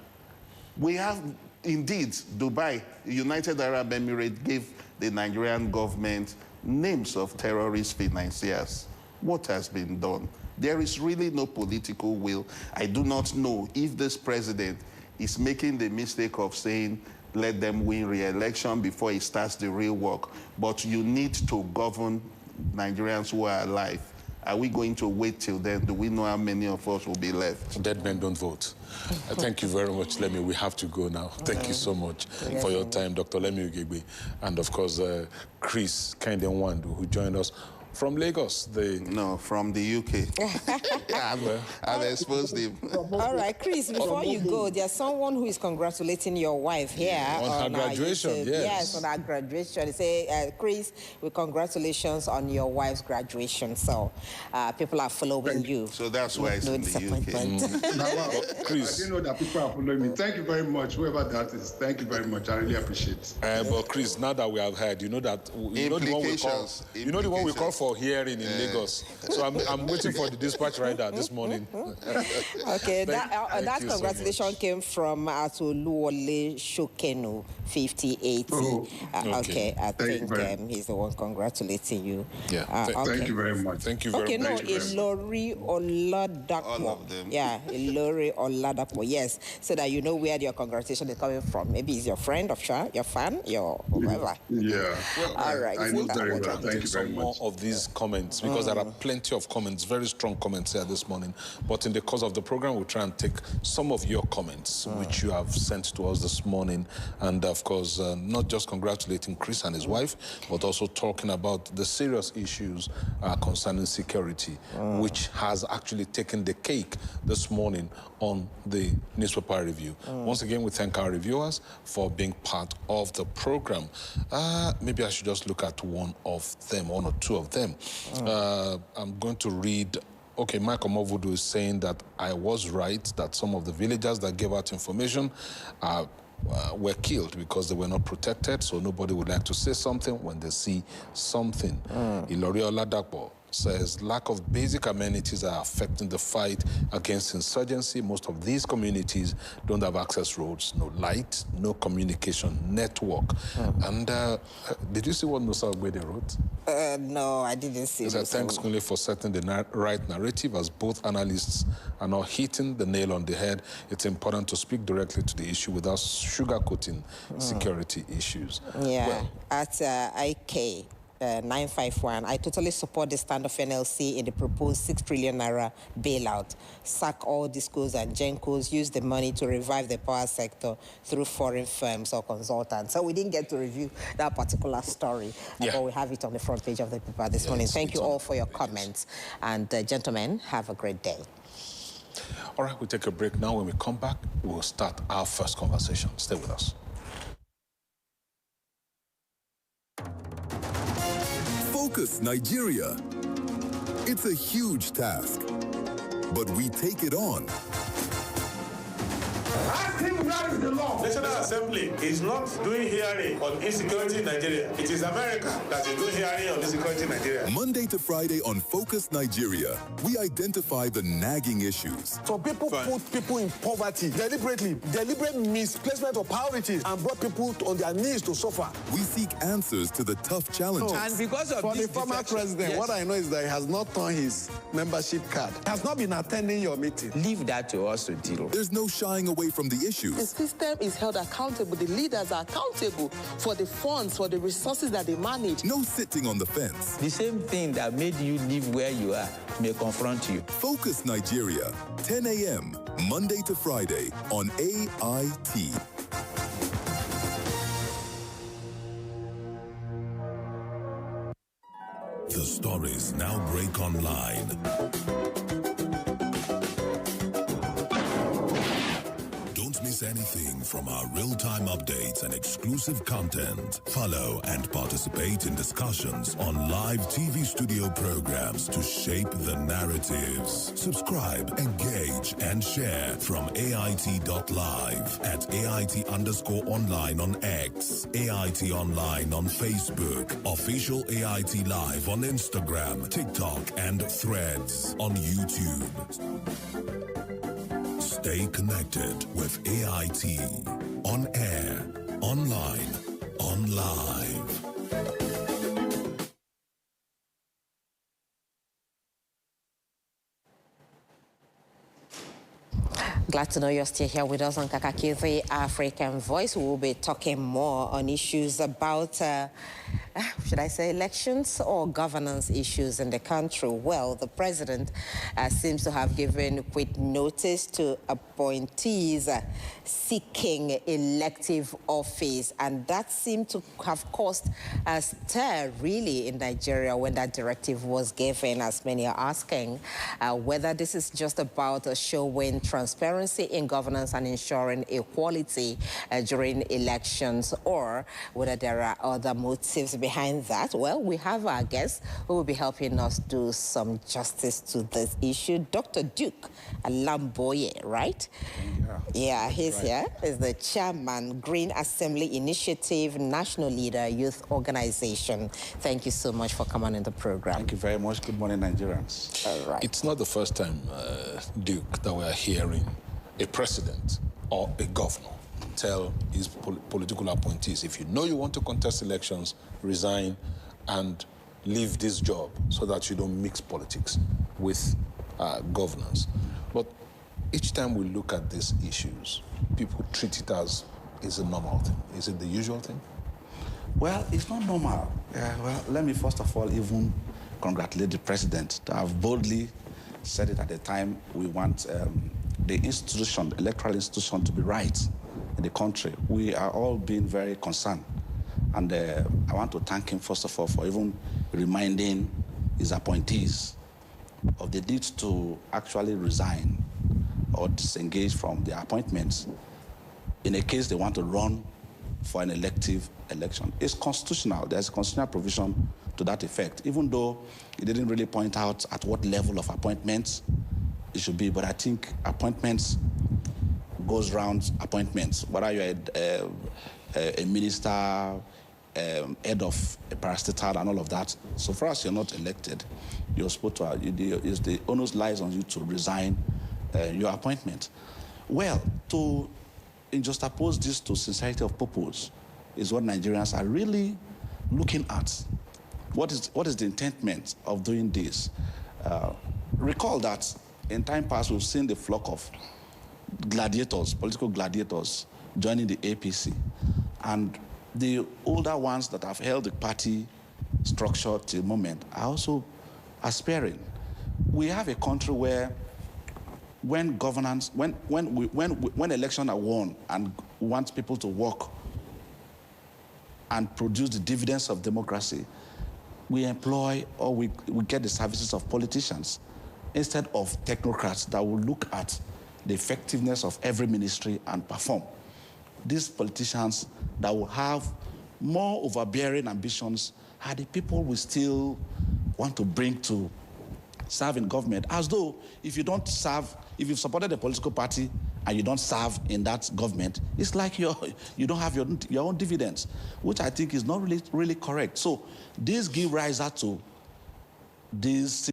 We have, indeed, Dubai, United Arab Emirates gave the Nigerian government names of terrorist financiers. What has been done? There is really no political will. I do not know if this president is making the mistake of saying, let them win re-election before he starts the real work. But you need to govern Nigerians who are alive. Are we going to wait till then? Do we know how many of us will be left? Dead men don't vote. Thank you very much, Lemi. We have to go now. Thank you so much for your time, Dr. Lemi Ugegbe. And of course, Chris Kende-Nwandu, who joined us from Lagos. No, from the UK. I've exposed him. All right, Chris, before you go, there's someone who is congratulating your wife here. On her graduation, yes, on her graduation. They say, Chris, congratulations on your wife's graduation. So people are following you. So that's why it's in the UK. Chris. I didn't know that people are following me. Thank you very much, whoever that is. Thank you very much. I really appreciate it. But Chris, now that we have heard, you know that you know the one we call for hearing in Lagos. So I'm waiting for the dispatch rider this morning. Okay, that congratulation came from Atoluwole Shokenu, 5080. Okay, I think he's the one congratulating you. Yeah, thank you very much. Thank you very much. Okay, no, Ilori Oladapo. All of them. Yeah, Ilori Oladapo, yes. So that you know where your congratulation is coming from. Maybe it's your friend, your fan, your whoever. Yeah. Well, all right. I know very well. Thank you very much. More of these comments, because there are plenty of comments, very strong comments here this morning. But in the course of the program, we'll try and take some of your comments, which you have sent to us this morning. And of course, not just congratulating Chris and his wife, but also talking about the serious issues concerning security, which has actually taken the cake this morning on the newspaper review. Once again, we thank our reviewers for being part of the program. Maybe I should just look at one or two of them. I'm going to read. Okay, Michael Movudu is saying that I was right, that some of the villagers that gave out information were killed because they were not protected, so nobody would like to say something when they see something. Ilori Oladapo says lack of basic amenities are affecting the fight against insurgency. Most of these communities don't have access roads, no light, no communication network. And did you see what Nusa Ogbede wrote? No, I didn't see it. Thanks only for setting the right narrative, as both analysts are not hitting the nail on the head. It's important to speak directly to the issue without sugarcoating security issues. Yeah, well, at IK 951, I totally support the stand of NLC in the proposed 6 trillion naira bailout. Sack all discos and gencos, use the money to revive the power sector through foreign firms or consultants. So we didn't get to review that particular story, but we have it on the front page of the paper this morning. Thank you all for your comments. And gentlemen, have a great day. All right, we'll take a break now. When we come back, we'll start our first conversation. Stay with us. Focus Nigeria. It's a huge task, but we take it on. Ask him Where is the law? National Assembly is not doing hearing on insecurity in Nigeria. It is America that is doing hearing on insecurity in Nigeria. Monday to Friday on Focus Nigeria, we identify the nagging issues. So people put people in poverty deliberately, deliberate misplacement of priorities, and brought people on their knees to suffer. We seek answers to the tough challenges. And because of For this the former president, yes. what I know is that he has not turned his membership card. He has not been attending your meeting. Leave that to us to deal. There's no shying away from the issues. The system is held accountable. The leaders are accountable for the funds, for the resources that they manage. No sitting on the fence. The same thing that made you live where you are may confront you. Focus Nigeria, 10 a.m., Monday to Friday on AIT. The stories now break online. Don't miss anything from our real-time updates and exclusive content. Follow and participate in discussions on live TV studio programs to shape the narratives. Subscribe, engage, and share from AIT.live at AIT_online on X, AIT Online on Facebook, Official AIT Live on Instagram, TikTok, and Threads on YouTube. Stay connected with AIT. On air, online, on live. Glad to know you're still here with us on Kakaaki, the African Voice. We will be talking more on issues about, should I say, elections or governance issues in the country. Well, the president seems to have given quick notice to appointees seeking elective office, and that seemed to have caused a stir, really, in Nigeria when that directive was given, as many are asking whether this is just about showing transparency in governance and ensuring equality during elections, or whether there are other motives behind that. Well, we have our guest who will be helping us do some justice to this issue, Dr. Duke Alamboye, right? Yeah, he's right here. He's the chairman, Green Assembly Initiative, National Leader, Youth Organization. Thank you so much for coming on the program. Thank you very much. Good morning, Nigerians. All right. It's not the first time, Duke, that we are hearing a president or a governor tell his political appointees, if you know you want to contest elections, resign and leave this job so that you don't mix politics with governance. But each time we look at these issues, people treat it as is a normal thing. Is it the usual thing? Well, it's not normal. Well, let me first of all even congratulate the president to have boldly said it at the time we want the institution, the electoral institution, to be right in the country. We are all being very concerned. And I want to thank him, first of all, for even reminding his appointees of the need to actually resign or disengage from their appointments in a case they want to run for an elective election. It's constitutional. There's a constitutional provision to that effect, even though he didn't really point out at what level of appointments it should be. But I think appointments goes round appointments, whether you're a minister, head of a parastatal and all of that. So far as you're not elected, you're supposed to, the onus lies on you to resign your appointment. Well, to juxtapose this to sincerity of purpose is what Nigerians are really looking at. What is the intentment of doing this? Recall that in time past, we've seen the flock of gladiators, political gladiators, joining the APC. And the older ones that have held the party structure till the moment are also aspiring. We have a country where when governance, when elections are won and we want people to work and produce the dividends of democracy, we employ or we get the services of politicians instead of technocrats that will look at the effectiveness of every ministry and perform. These politicians that will have more overbearing ambitions are the people we still want to bring to serve in government, as though if you don't serve, if you've supported a political party and you don't serve in that government, it's like you don't have your own dividends, which I think is not really correct. So this give rise to this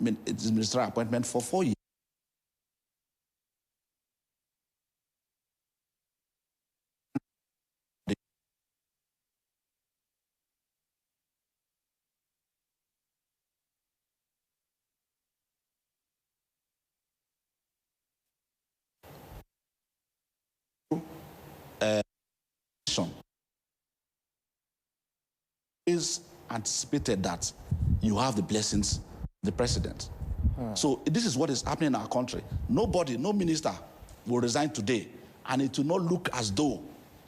ministerial appointment for 4 years. Is anticipated that you have the blessings of the president. So this is what is happening in our country. Nobody, no minister will resign today, and it will not look as though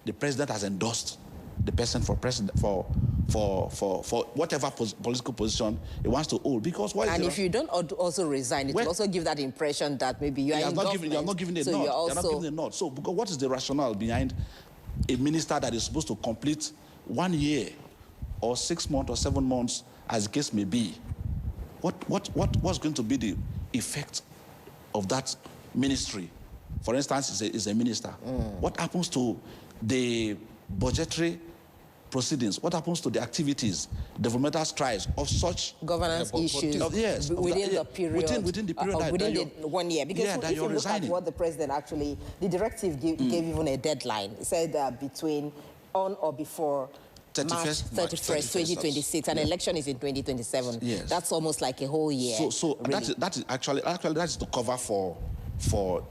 the president has endorsed the person for president for whatever political position he wants to hold. Because and if you don't also resign, it will also give that impression that maybe you are in government. You're not giving a nod. You're not giving a nod. So because what is the rationale behind a minister that is supposed to complete 1 year or 6 months or 7 months, as the case may be? What's going to be the effect of that ministry? For instance, is a minister. What happens to the budgetary proceedings? What happens to the activities, developmental strides of such governance issues within the period? Within the period within the 1 year. Because if you look at what the president actually, the directive gave even a deadline. It said between on or before March 31st, 2026, and election is in 2027. Yes. That's almost like a whole year. So really. that is actually that is to cover for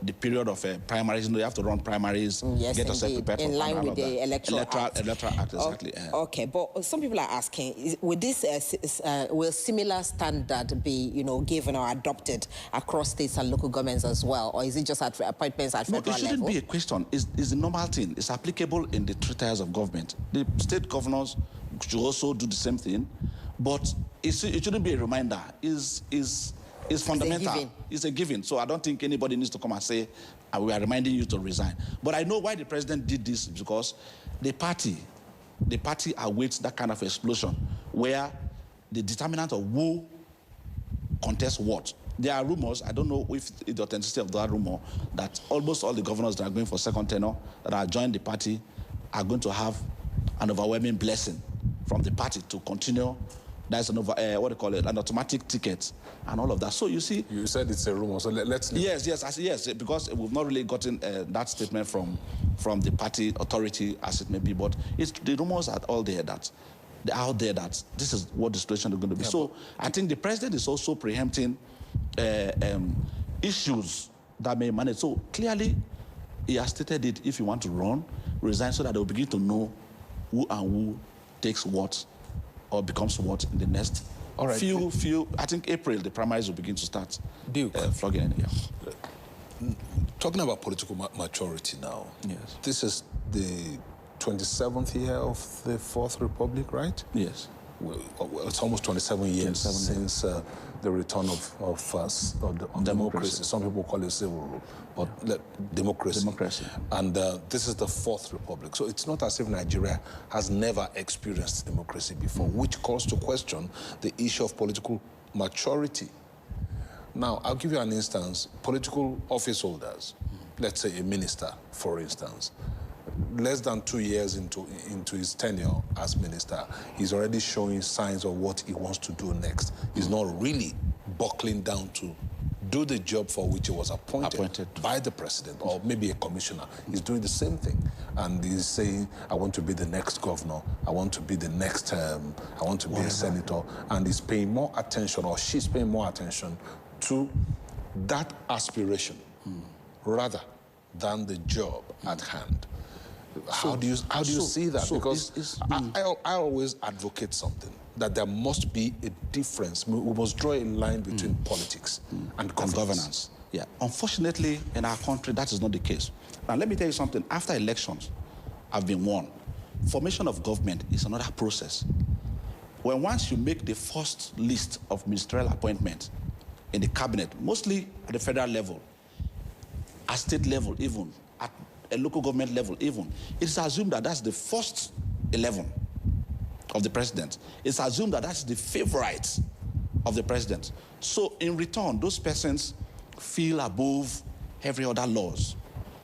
the period of primaries. You have to run primaries, yes, get yourself prepared in line with the Electoral Act. Electoral Act, exactly. Okay, but some people are asking, will similar standard be, given or adopted across states and local governments as well, or is it just at appointments at federal level? It shouldn't be a question. It's a normal thing. It's applicable in the 3 tiers of government. The state governors should also do the same thing, but it shouldn't be a reminder. It's fundamental. It's a given. So I don't think anybody needs to come and say, we are reminding you to resign. But I know why the president did this, because the party awaits that kind of explosion where the determinant of who contests what. There are rumors, I don't know if the authenticity of that rumor, that almost all the governors that are going for second tenure that are joined the party are going to have an overwhelming blessing from the party to continue. That's an an automatic ticket and all of that. So you see, you said it's a rumor. So let's. Yes, because we've not really gotten that statement from the party authority as it may be. But the rumors are all there that they're out there that this is what the situation is going to be. So I think the president is also preempting issues that may manage. So clearly, he has stated it. If you want to run, resign, so that they will begin to know who and who takes what or becomes what in the next few. I think April, the primaries will begin to start flogging in here. Talking about political maturity now. Yes. This is the 27th year of the 4th Republic, right? Yes. Well, it's almost 27 years since the return of democracy. Some people call it civil rule, but democracy. And this is the 4th Republic. So it's not as if Nigeria has never experienced democracy before, which calls to question the issue of political maturity. Now, I'll give you an instance. Political office holders, let's say a minister, for instance, less than 2 years into his tenure as minister, he's already showing signs of what he wants to do next. He's not really buckling down to do the job for which he was appointed by the president, or maybe a commissioner. He's doing the same thing. And he's saying, I want to be the next governor, I want to be the next, I want to be a senator. And he's paying more attention, or she's paying more attention to that aspiration rather than the job at hand. How do you see that? Because I always advocate something, that there must be a difference. We must draw a line between politics and governance. Yeah. Unfortunately, in our country, that is not the case. Now, let me tell you something. After elections have been won, formation of government is another process. Once you make the first list of ministerial appointments in the cabinet, mostly at the federal level, at state level even, at a local government level even, it's assumed that that's the first 11 of the president. It's assumed that that's the favorite of the president. So in return, those persons feel above every other laws.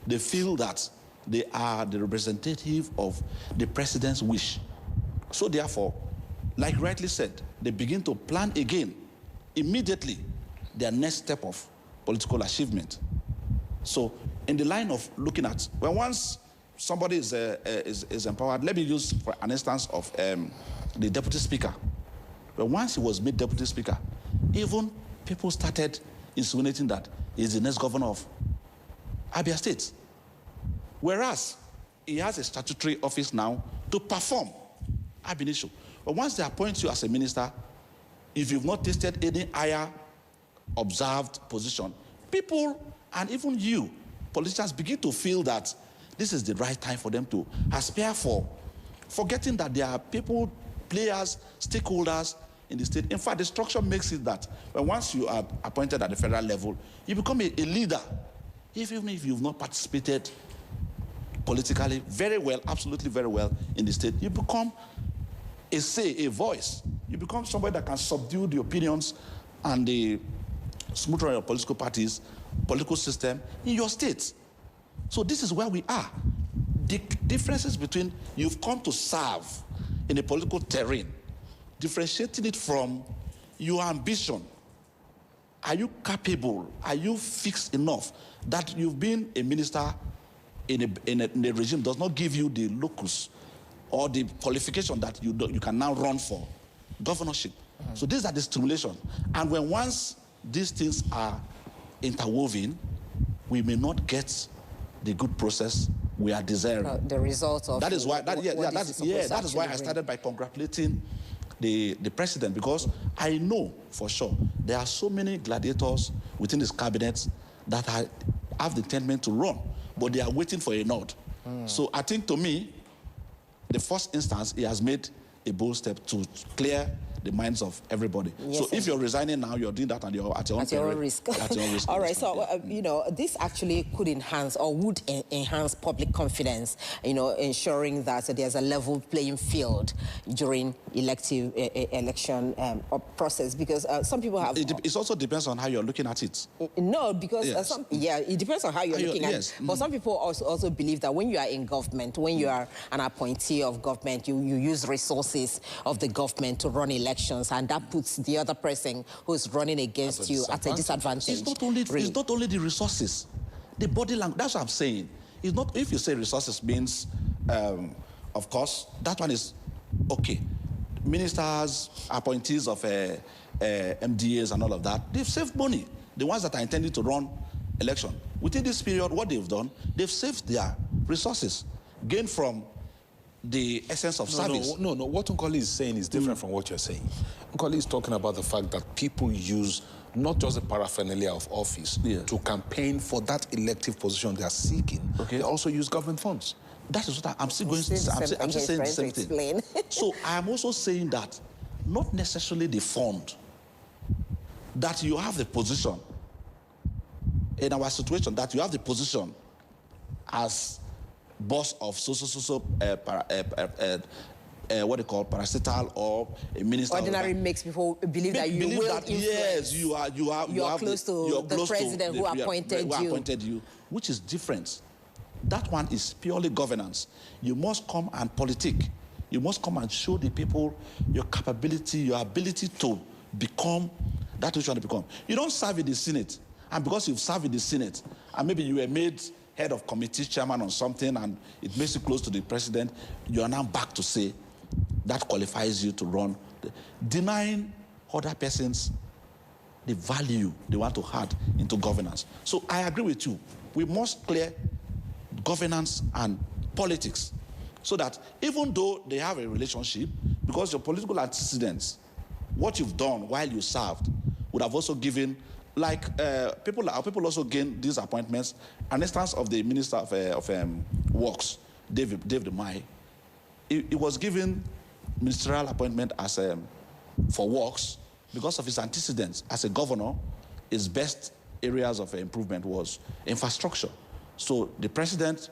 They feel that they are the representative of the president's wish. So therefore, like rightly said, they begin to plan again, immediately, their next step of political achievement. So in the line of looking at, well, once somebody is empowered, let me use for an instance of the deputy speaker. But once he was made deputy speaker, even people started insinuating that he's the next governor of Abia State. Whereas he has a statutory office now to perform ab initio. But once they appoint you as a minister, if you've not tasted any higher observed position, people and even you, politicians, begin to feel that this is the right time for them to aspire for, forgetting that there are people, players, stakeholders in the state. In fact, the structure makes it that once you are appointed at the federal level, you become a leader, even if you've not participated politically very well, absolutely very well in the state. You become a say, a voice. You become somebody that can subdue the opinions and the smooth running of political parties, political system in your state. So this is where we are. The differences between you've come to serve in a political terrain, differentiating it from your ambition. Are you capable? Are you fixed enough that you've been a minister in a regime does not give you the locus or the qualification that you can now run for governorship? So these are the stimulation. And when once these things are interwoven, we may not get the good process we are desiring. The result of that is why that is why I started by congratulating the president, because I know for sure there are so many gladiators within his cabinet that have the intent to run, but they are waiting for a nod. So I think, to me, the first instance, he has made a bold step to clear the minds of everybody. Yes, so if you're resigning now, you're doing that and you're at your own risk. At your own risk. All right, so, you know, this actually could enhance or would enhance public confidence, you know, ensuring that there's a level playing field during elective election process, because some people have... It also depends on how you're looking at it. No, because it depends on how you're looking at it. But some people also believe that when you are in government, when you are an appointee of government, you use resources of the government to run elections, and that puts the other person who's running against you at a disadvantage. It's not only the resources, the body language. That's what I'm saying. It's not, if you say resources means, of course, that one is okay. Ministers, appointees of MDAs and all of that, they've saved money. The ones that are intending to run election. Within this period, what they've done, they've saved their resources, gained from the essence of service. No. What Nkoli is saying is different from what you're saying. Nkoli is talking about the fact that people use not just the paraphernalia of office to campaign for that elective position they are seeking. They also use government funds. That is what I'm still going to say. I'm just saying the same thing. So I'm also saying that not necessarily the fund, that you have the position, in our situation, that you have the position as boss of what they call parastatal or a minister. Ordinary makes people believe that you will influence. Yes, you are close to the president who appointed you. Which is different. That one is purely governance. You must come and politic. You must come and show the people your capability, your ability to become that which you want to become. You don't serve in the Senate, and because you've served in the Senate, and maybe you were made head of committee, chairman on something, and it makes you close to the president, you are now back to say that qualifies you to run, denying other persons the value they want to add into governance. So I agree with you. We must clear governance and politics so that even though they have a relationship, because your political antecedents, what you've done while you served, would have also given, like people also gain these appointments. An instance of the Minister of Works, David Mai, he was given ministerial appointment as for works because of his antecedents as a governor. His best areas of improvement was infrastructure. So the president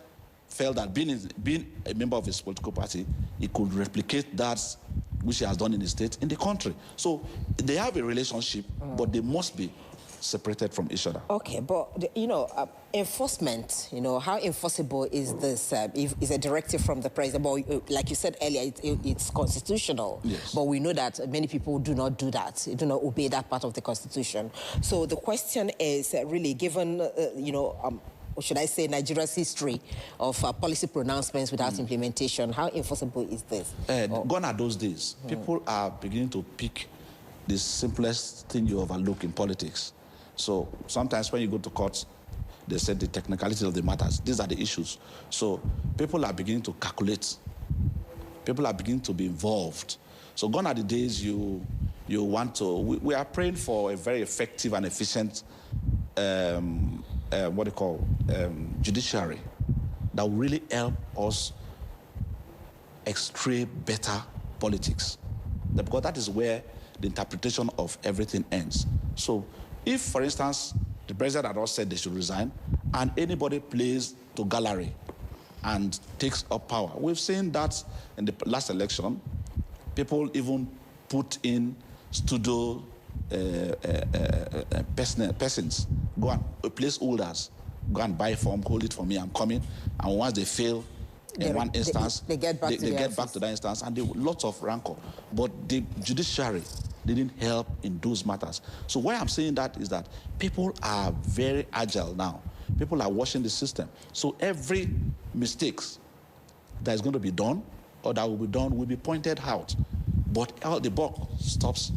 felt that being a member of his political party, he could replicate that which he has done in the state, in the country. So they have a relationship, but they must be separated from each other. Okay, but, enforcement, how enforceable is this? Is a directive from the president? But like you said earlier, it's constitutional. Yes. But we know that many people do not do that, do not obey that part of the Constitution. So the question is really, given, or should I say, Nigeria's history of policy pronouncements without implementation, how enforceable is this? Gone are those days. People are beginning to pick the simplest thing you overlook in politics. So sometimes when you go to court, they said the technicalities of the matters. These are the issues. So people are beginning to calculate. People are beginning to be involved. So gone are the days you want to... We are praying for a very effective and efficient, judiciary that will really help us extract better politics. Because that is where the interpretation of everything ends. So if, for instance, the president had also said they should resign, and anybody plays to gallery and takes up power. We've seen that in the last election. People even put in pseudo persons, go and placeholders, go and buy form, hold it for me, I'm coming. And once they fail in one instance, they get back to that instance, and there were lots of rancor. But the judiciary didn't help in those matters. So why I'm saying that is that people are very agile now. People are watching the system. So every mistake that is going to be done or that will be done will be pointed out. But all the buck stops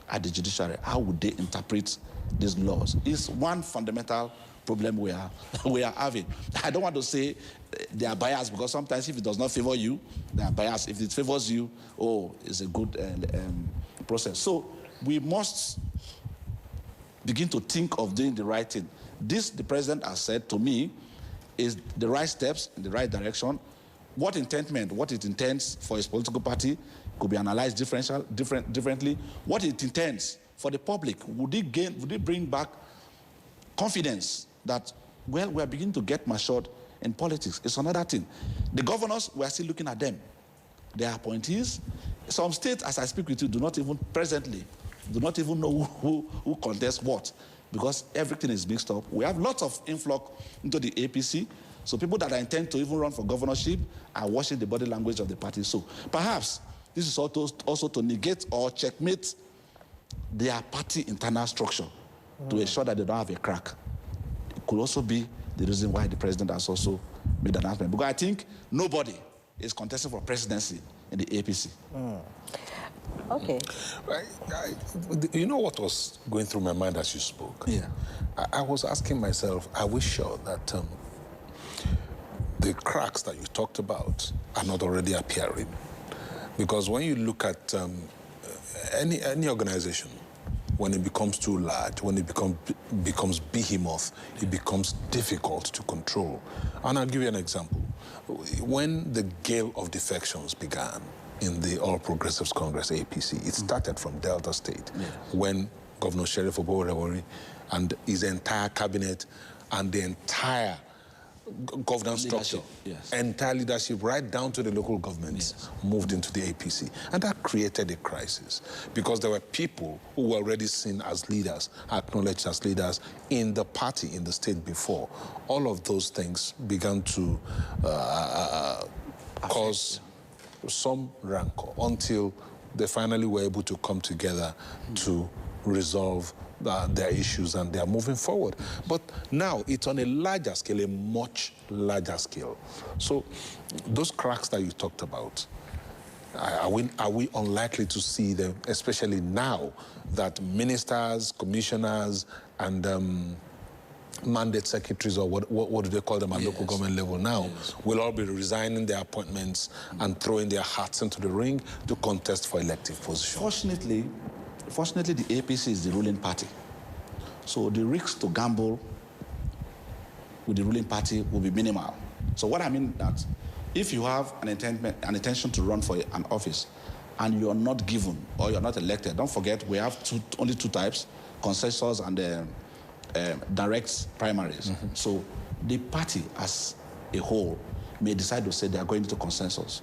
at the judiciary. How would they interpret these laws? It's one fundamental problem we are having. I don't want to say they are biased, because sometimes if it does not favor you, they are biased. If it favors you, it's a good process. So we must begin to think of doing the right thing. This, the president has said to me, is the right steps in the right direction. What it intends for his political party could be analyzed differently. What it intends for the public, would it bring back confidence that, well, we are beginning to get matured in politics? It's another thing. The governors, we are still looking at them. They are appointees. Some states, as I speak with you, do not even know who contests what, because everything is mixed up. We have lots of influx into the APC. So people that intend to even run for governorship are watching the body language of the party. So perhaps this is also to negate or checkmate their party internal structure to ensure that they don't have a crack. It could also be the reason why the president has also made an announcement. Because I think nobody is contesting for presidency in the APC. Okay. You know what was going through my mind as you spoke? Yeah. I was asking myself, are we sure that the cracks that you talked about are not already appearing? Because when you look at any organization, when it becomes too large, when it becomes behemoth, it becomes difficult to control. And I'll give you an example. When the gale of defections began in the All Progressives Congress, APC, it started from Delta State, when Governor Sheriff Oborewori and his entire cabinet and the entire governance structure, entire leadership, right down to the local governments, moved into the APC. And that created a crisis, because there were people who were already seen as leaders, acknowledged as leaders in the party, in the state before. All of those things began to cause some rancor until they finally were able to come together to resolve their issues, and they are moving forward. But now it's on a larger scale, a much larger scale. So those cracks that you talked about, are we unlikely to see them, especially now that ministers, commissioners, and mandate secretaries, or what do they call them at local government level now, will all be resigning their appointments and throwing their hats into the ring to contest for elective positions? Fortunately, the APC is the ruling party. So the risks to gamble with the ruling party will be minimal. So what I mean that if you have an intention to run for an office and you're not given or you're not elected, don't forget we have only two types, consensus and direct primaries. So the party as a whole may decide to say they are going into consensus,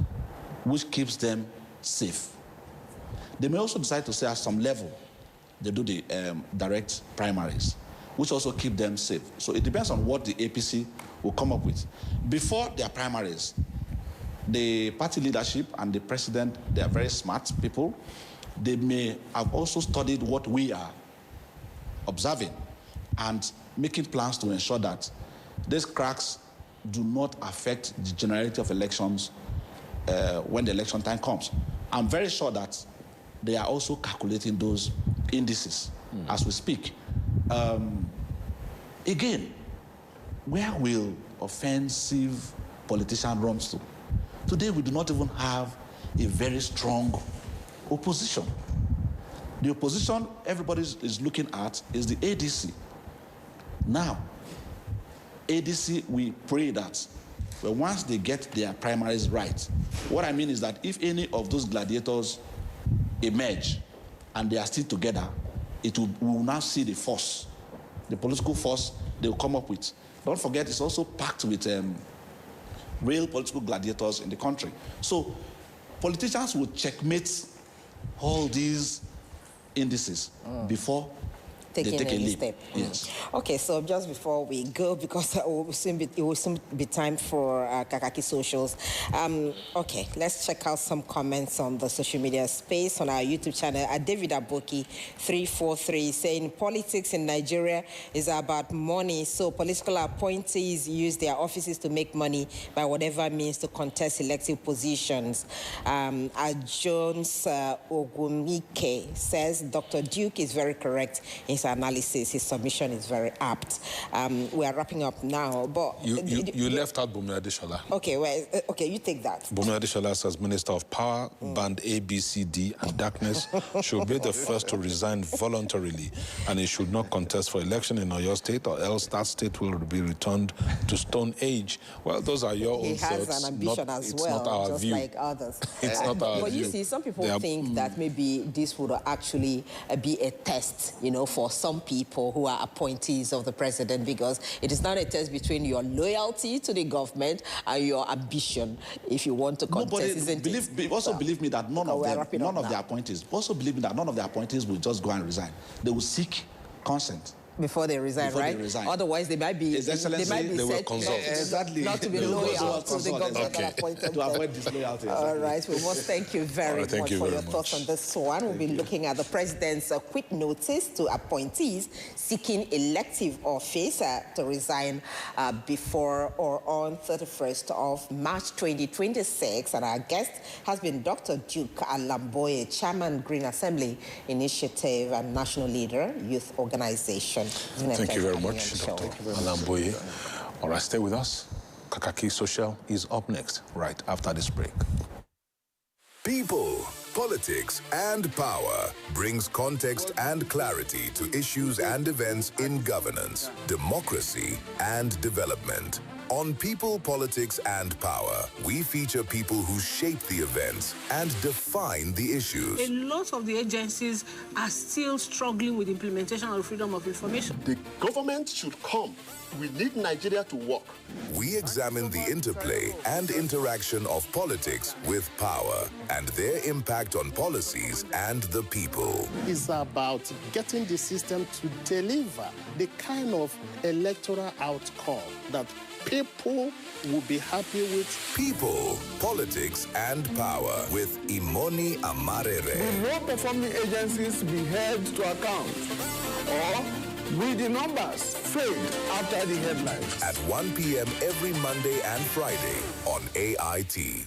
which keeps them safe. They may also decide to say at some level, they do the direct primaries, which also keep them safe. So it depends on what the APC will come up with. Before their primaries, the party leadership and the president, they are very smart people. They may have also studied what we are observing and making plans to ensure that these cracks do not affect the generality of elections when the election time comes. I'm very sure that they are also calculating those indices as we speak. Again, where will offensive politicians run to? Today, we do not even have a very strong opposition. The opposition everybody is looking at is the ADC. Now, ADC, we pray that once they get their primaries right, what I mean is that if any of those gladiators emerge and they are still together, we will now see the force, the political force they will come up with. Don't forget, it's also packed with real political gladiators in the country. So politicians will checkmate all these indices before taking they take a any leap. step. Yes. Okay, so just before we go, because it will soon be time for Kakaaki Socials. Okay, let's check out some comments on the social media space on our YouTube channel. David Aboki 343 saying politics in Nigeria is about money, so political appointees use their offices to make money by whatever means to contest elective positions. Jones Ogumike says Dr. Duke is very correct in his analysis. His submission is very apt. We are wrapping up now, but you left out Bumi Adeshola. Okay, well, okay, you take that. Bumi Adeshola says Minister of Power, Band A, B, C, D, and Darkness should be the first to resign voluntarily, and he should not contest for election in Oyo State, or else that state will be returned to Stone Age. Well, those are your own thoughts. He has an ambition as well, not our just view. like others. It's not our but view. You see, some people think that maybe this would actually be a test, you know, for some people who are appointees of the president, because it is not a test between your loyalty to the government and your ambition if you want to contest. Believe me that none of the appointees will just go and resign. They will seek consent before they resign, right? Otherwise, they might be said not to be loyal to the government that appointed to avoid disloyalty. All right, we must thank you very much for your thoughts on this one. We'll be looking at the president's quick notice to appointees seeking elective office to resign before or on 31st of March 2026. And our guest has been Dr. Duke Alamboye, Chairman, Green Assembly Initiative and National Leader, Youth Organization. Thank you very much, Dr. Alamboye. All right, stay with us. Kakaaki Social is up next, right after this break. People, politics, and power brings context and clarity to issues and events in governance, democracy, and development. On People, Politics, and Power, we feature people who shape the events and define the issues. A lot of the agencies are still struggling with implementation of freedom of information. The government should come. We need Nigeria to work. We examine the interplay and interaction of politics with power and their impact on policies and the people. It's about getting the system to deliver the kind of electoral outcome that people will be happy with. People, Politics, and Power with Imoni Amarere. Will low-performing agencies be held to account? Or will the numbers fade after the headlines? At 1 p.m. every Monday and Friday on AIT.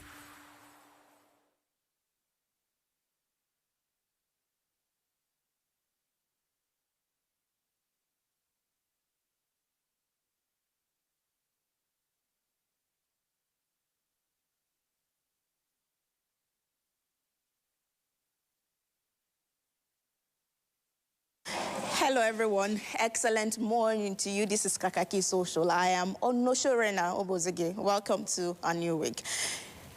Hello, everyone. Excellent morning to you. This is Kakaaki Social. I am Onoshorena Obozege. Welcome to a new week.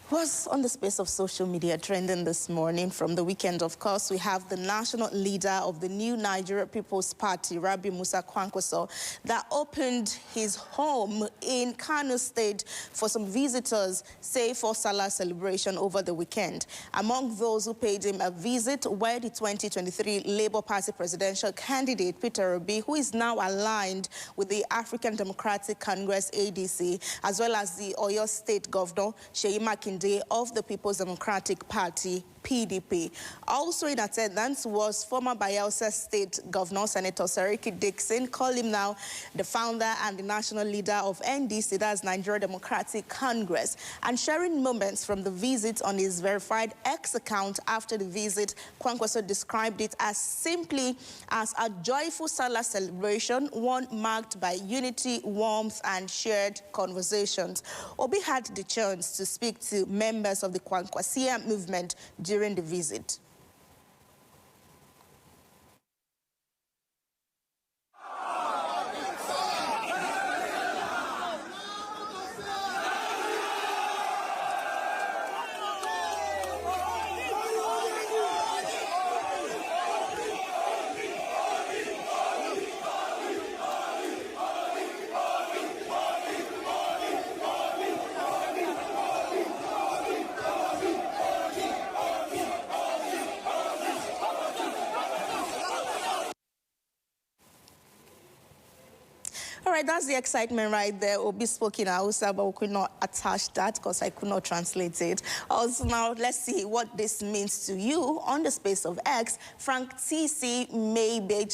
Was on the space of social media trending this morning from the weekend. Of course, we have the national leader of the new Nigeria People's Party, Rabi Musa Kwankwaso, that opened his home in Kano State for some visitors, say for Salah celebration over the weekend. Among those who paid him a visit were the 2023 Labour Party presidential candidate, Peter Obi, who is now aligned with the African Democratic Congress, ADC, as well as the Oyo State Governor, Seyi Makinde, of the People's Democratic Party, PDP. Also in attendance was former Bayelsa State Governor, Senator Seriki Dixon, call him now the founder and the national leader of NDC, that's Nigeria Democratic Congress. And sharing moments from the visit on his verified X account after the visit, Kwankwaso described it as simply as a joyful Salah celebration, one marked by unity, warmth, and shared conversations. Obi had the chance to speak to members of the Kwankwasia movement during the visit. All right, that's the excitement right there. Obi spoke in Hausa, but we could not attach that because I could not translate it. Also, now let's see what this means to you on the space of X. Frank TC Maybach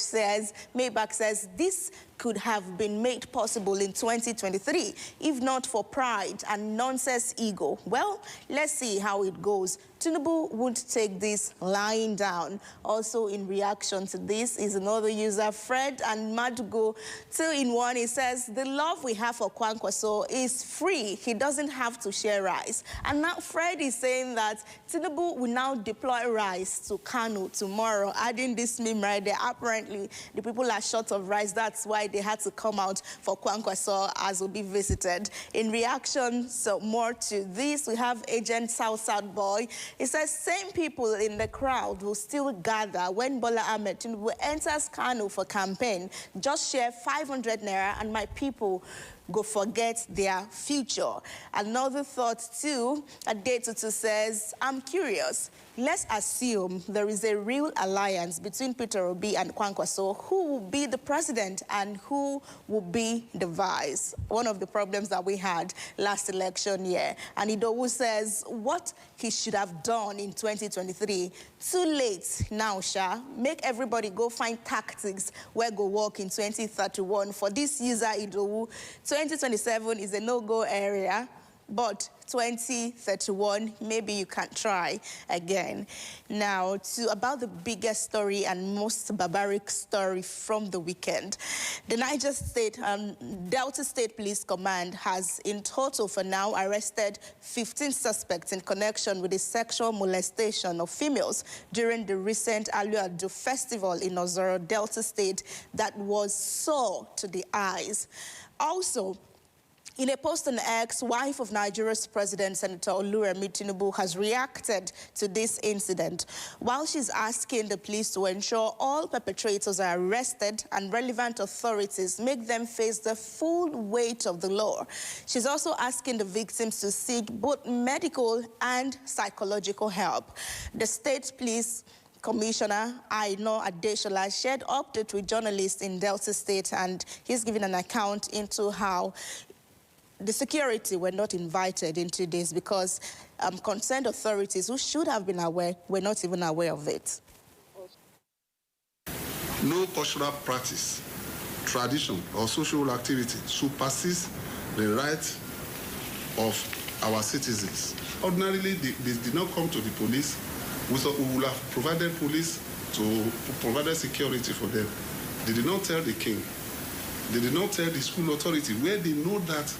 says this could have been made possible in 2023, if not for pride and nonsense ego. Well, let's see how it goes. Tinubu won't take this lying down. Also in reaction to this is another user, Fred and Madugo, 2-in-1. He says, the love we have for Kwankwaso is free. He doesn't have to share rice. And now Fred is saying that Tinubu will now deploy rice to Kano tomorrow, adding this meme right there. Apparently, the people are short of rice. That's why they had to come out for Kwankwaso as will be visited. In reaction, so more to this, we have Agent South Boy. He says same people in the crowd will still gather when Bola Ahmed Tinubu enters Kano for campaign. Just share 500 naira and my people go forget their future. Another thought too, Adetutu says, I'm curious. Let's assume there is a real alliance between Peter Obi and Kwankwaso. Who will be the president and who will be the vice? One of the problems that we had last election year. And Idowu says what he should have done in 2023. Too late now, Sha. Make everybody go find tactics where go work in 2031. For this user, Idowu, 2027 is a no-go area. But 2031, maybe you can try again. Now, about the biggest story and most barbaric story from the weekend. The Niger State Delta State Police Command has in total for now arrested 15 suspects in connection with the sexual molestation of females during the recent Aluadu Festival in Ozoro, Delta State that was sore to the eyes. Also, in a post on X, wife of Nigeria's President, Senator Oluremi Tinubu, has reacted to this incident. While she's asking the police to ensure all perpetrators are arrested and relevant authorities make them face the full weight of the law, she's also asking the victims to seek both medical and psychological help. The state police Commissioner Aino Adeshola shared update with journalists in Delta State, and he's giving an account into how the security were not invited into this because concerned authorities who should have been aware were not even aware of it. No cultural practice, tradition, or social activity supersedes the right of our citizens. Ordinarily, they did not come to the police. We will have provided police to provide security for them. They did not tell the king. They did not tell the school authority where they know that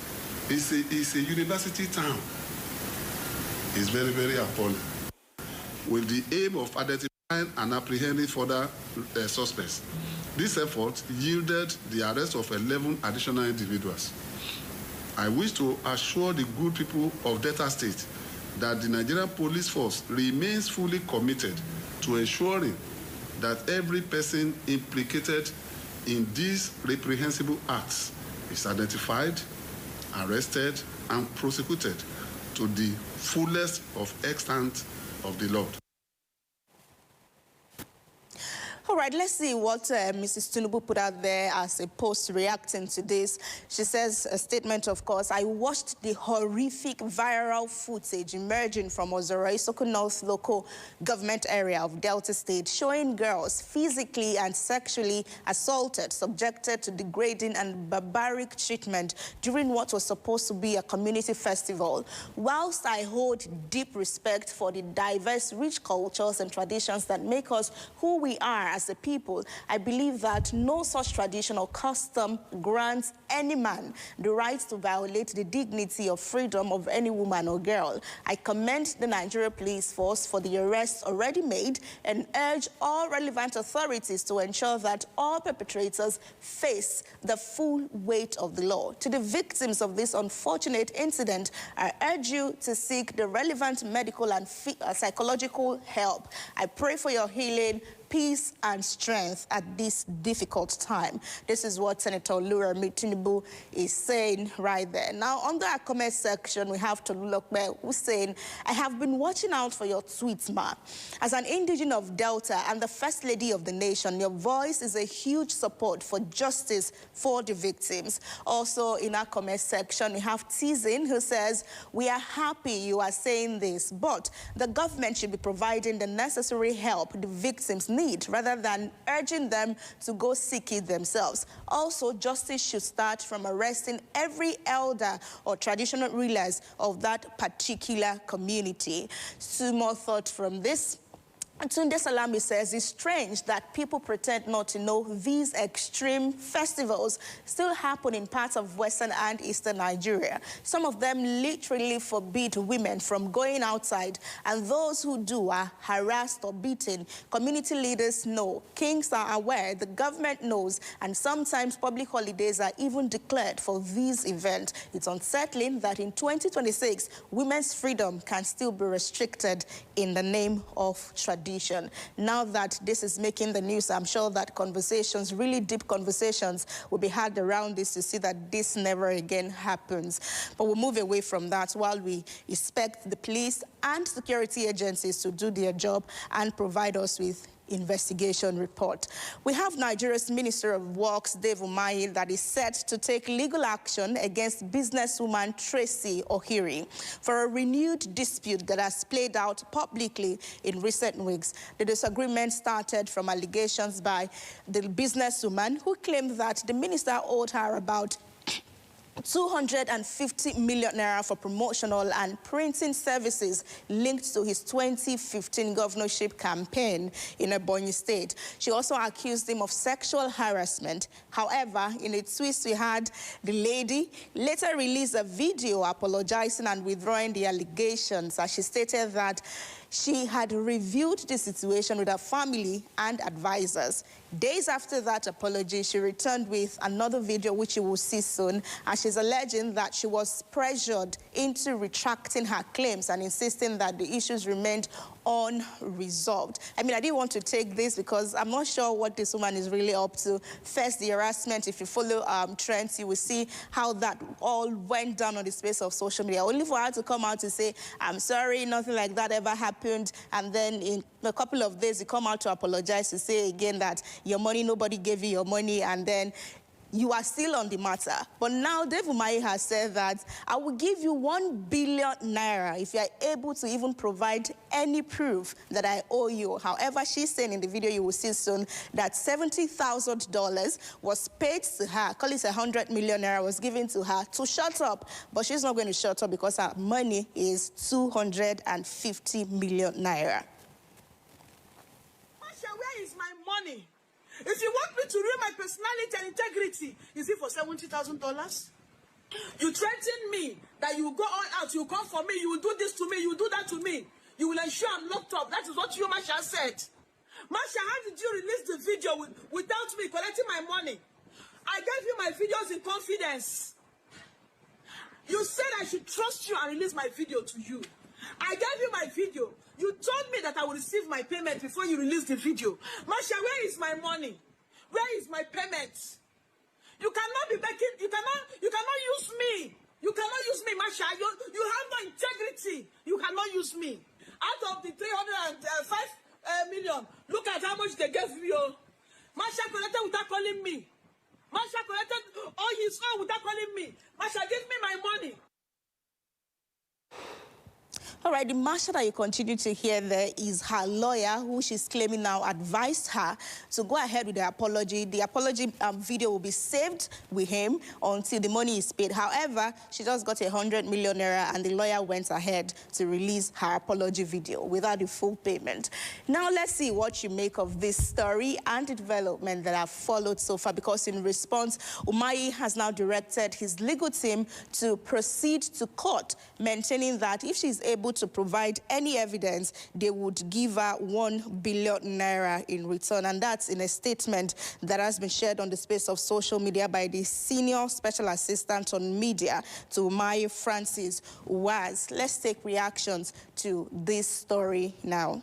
it's a university town. It's very, very appalling. With the aim of identifying and apprehending further suspects, this effort yielded the arrest of 11 additional individuals. I wish to assure the good people of Delta State that the Nigerian police force remains fully committed to ensuring that every person implicated in these reprehensible acts is identified, arrested, and prosecuted to the fullest of extent of the law. All right, let's see what Mrs. Tinubu put out there as a post reacting to this. She says, a statement, of course, I watched the horrific viral footage emerging from Ozoro Isoko North local government area of Delta State, showing girls physically and sexually assaulted, subjected to degrading and barbaric treatment during what was supposed to be a community festival. Whilst I hold deep respect for the diverse, rich cultures and traditions that make us who we are as a people, I believe that no such tradition or custom grants any man the right to violate the dignity or freedom of any woman or girl. I commend the Nigeria Police Force for the arrests already made and urge all relevant authorities to ensure that all perpetrators face the full weight of the law. To the victims of this unfortunate incident, I urge you to seek the relevant medical and psychological help. I pray for your healing, peace and strength at this difficult time. This is what Senator Oluremi Tinubu is saying right there. Now, under our comment section, we have to look back, who's saying, I have been watching out for your tweets, ma. As an indigene of Delta and the First Lady of the nation, your voice is a huge support for justice for the victims. Also, in our comment section, we have Tizin, who says, we are happy you are saying this, but the government should be providing the necessary help the victims need, rather than urging them to go seek it themselves. Also, justice should start from arresting every elder or traditional rulers of that particular community. Two more thoughts from this. Tunde Salami says it's strange that people pretend not to know these extreme festivals still happen in parts of Western and Eastern Nigeria. Some of them literally forbid women from going outside, and those who do are harassed or beaten. Community leaders know, kings are aware, the government knows, and sometimes public holidays are even declared for these events. It's unsettling that in 2026, women's freedom can still be restricted in the name of tradition. Now that this is making the news, I'm sure that conversations, really deep conversations, will be had around this to see that this never again happens. But we'll move away from that while we expect the police and security agencies to do their job and provide us with investigation report. We have Nigeria's Minister of Works, Dave Umahi, that is set to take legal action against businesswoman Tracy Ohiri for a renewed dispute that has played out publicly in recent weeks. The disagreement started from allegations by the businesswoman who claimed that the minister owed her about 250 million naira for promotional and printing services linked to his 2015 governorship campaign in Ebonyi State. She also accused him of sexual harassment. However, in a twist, we had the lady later release a video apologizing and withdrawing the allegations, as she stated that she had reviewed the situation with her family and advisors. Days after that apology, she returned with another video, which you will see soon, and she's alleging that she was pressured into retracting her claims and insisting that the issues remained unresolved. I mean, I didn't want to take this because I'm not sure what this woman is really up to. First, the harassment. If you follow trends, you will see how that all went down on the space of social media. Only for her to come out to say, I'm sorry, nothing like that ever happened. And then in a couple of days, you come out to apologize, to say again that your money, nobody gave you your money, and then you are still on the matter. But now Dave Umahi has said that I will give you 1 billion naira if you are able to even provide any proof that I owe you. However, she's saying in the video you will see soon that $70,000 was paid to her, call it 100 million naira was given to her to shut up. But she's not going to shut up because her money is 250 million naira. Masha, where is my money? If you want me to ruin my personality and integrity, is it for $70,000? You threaten me that you will go all out, you will come for me, you will do this to me, you will do that to me. You will ensure I'm locked up. That is what you, Masha, said. Masha, how did you release the video without me collecting my money? I gave you my videos in confidence. You said I should trust you and release my video to you. I gave you my video. You told me that I will receive my payment before you release the video. Masha, where is my money? Where is my payment? You cannot be making, you cannot use me. You cannot use me, Masha. You have no integrity. You cannot use me. Out of the 305 million, look at how much they gave you. Masha collected without calling me. Masha collected all his own without calling me. Masha, give me my money. All right, the Masha that you continue to hear there is her lawyer, who she's claiming now advised her to go ahead with the apology. The apology video will be saved with him until the money is paid. However, she just got 100 million naira, and the lawyer went ahead to release her apology video without the full payment. Now, let's see what you make of this story and the development that have followed so far, because in response, Umahi has now directed his legal team to proceed to court, maintaining that if she's able to provide any evidence, they would give her 1 billion naira in return. And that's in a statement that has been shared on the space of social media by the Senior Special Assistant on Media to Umahi, Francis Waz. Let's take reactions to this story now.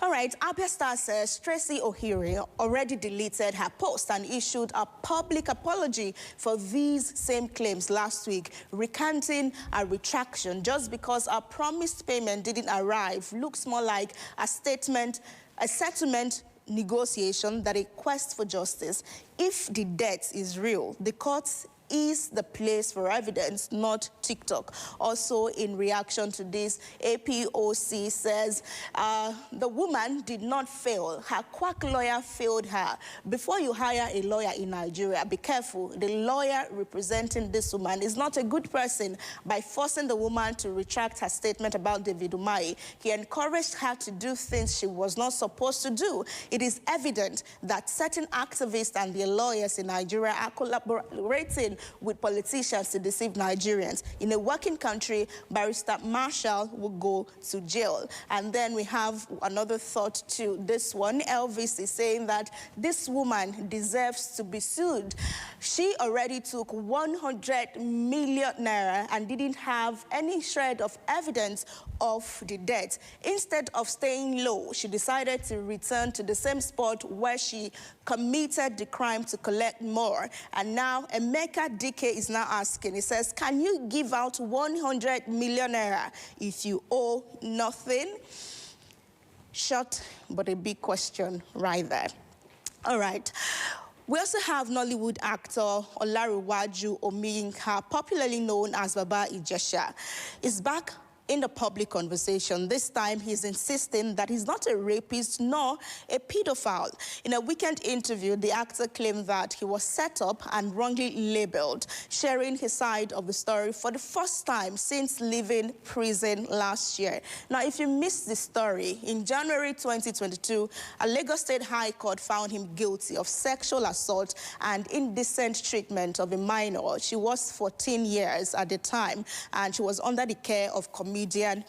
All right, Abia Star says Tracy Ohere already deleted her post and issued a public apology for these same claims last week, recanting a retraction just because our promised payment didn't arrive. Looks more like a settlement negotiation than a quest for justice. If the debt is real, the courts is the place for evidence, not TikTok. Also, in reaction to this, APOC says the woman did not fail. Her quack lawyer failed her. Before you hire a lawyer in Nigeria, be careful. The lawyer representing this woman is not a good person. By forcing the woman to retract her statement about David Umahi, he encouraged her to do things she was not supposed to do. It is evident that certain activists and their lawyers in Nigeria are collaborating with politicians to deceive Nigerians. In a working country, Barrister Marshall will go to jail. And then we have another thought to this one. Elvis is saying that this woman deserves to be sued. She already took 100 million naira and didn't have any shred of evidence of the debt. Instead of staying low, she decided to return to the same spot where she committed the crime to collect more. And now Emeka Dike is now asking, he says, can you give out 100 million naira if you owe nothing? Short, but a big question right there. All right. We also have Nollywood actor Olariwaju Omiyinka, popularly known as Baba Ijesha, is back in the public conversation. This time, he's insisting that he's not a rapist nor a pedophile. In a weekend interview, the actor claimed that he was set up and wrongly labeled, sharing his side of the story for the first time since leaving prison last year. Now, if you missed the story, in January 2022, a Lagos State High Court found him guilty of sexual assault and indecent treatment of a minor. She was 14 years at the time, and she was under the care of comedian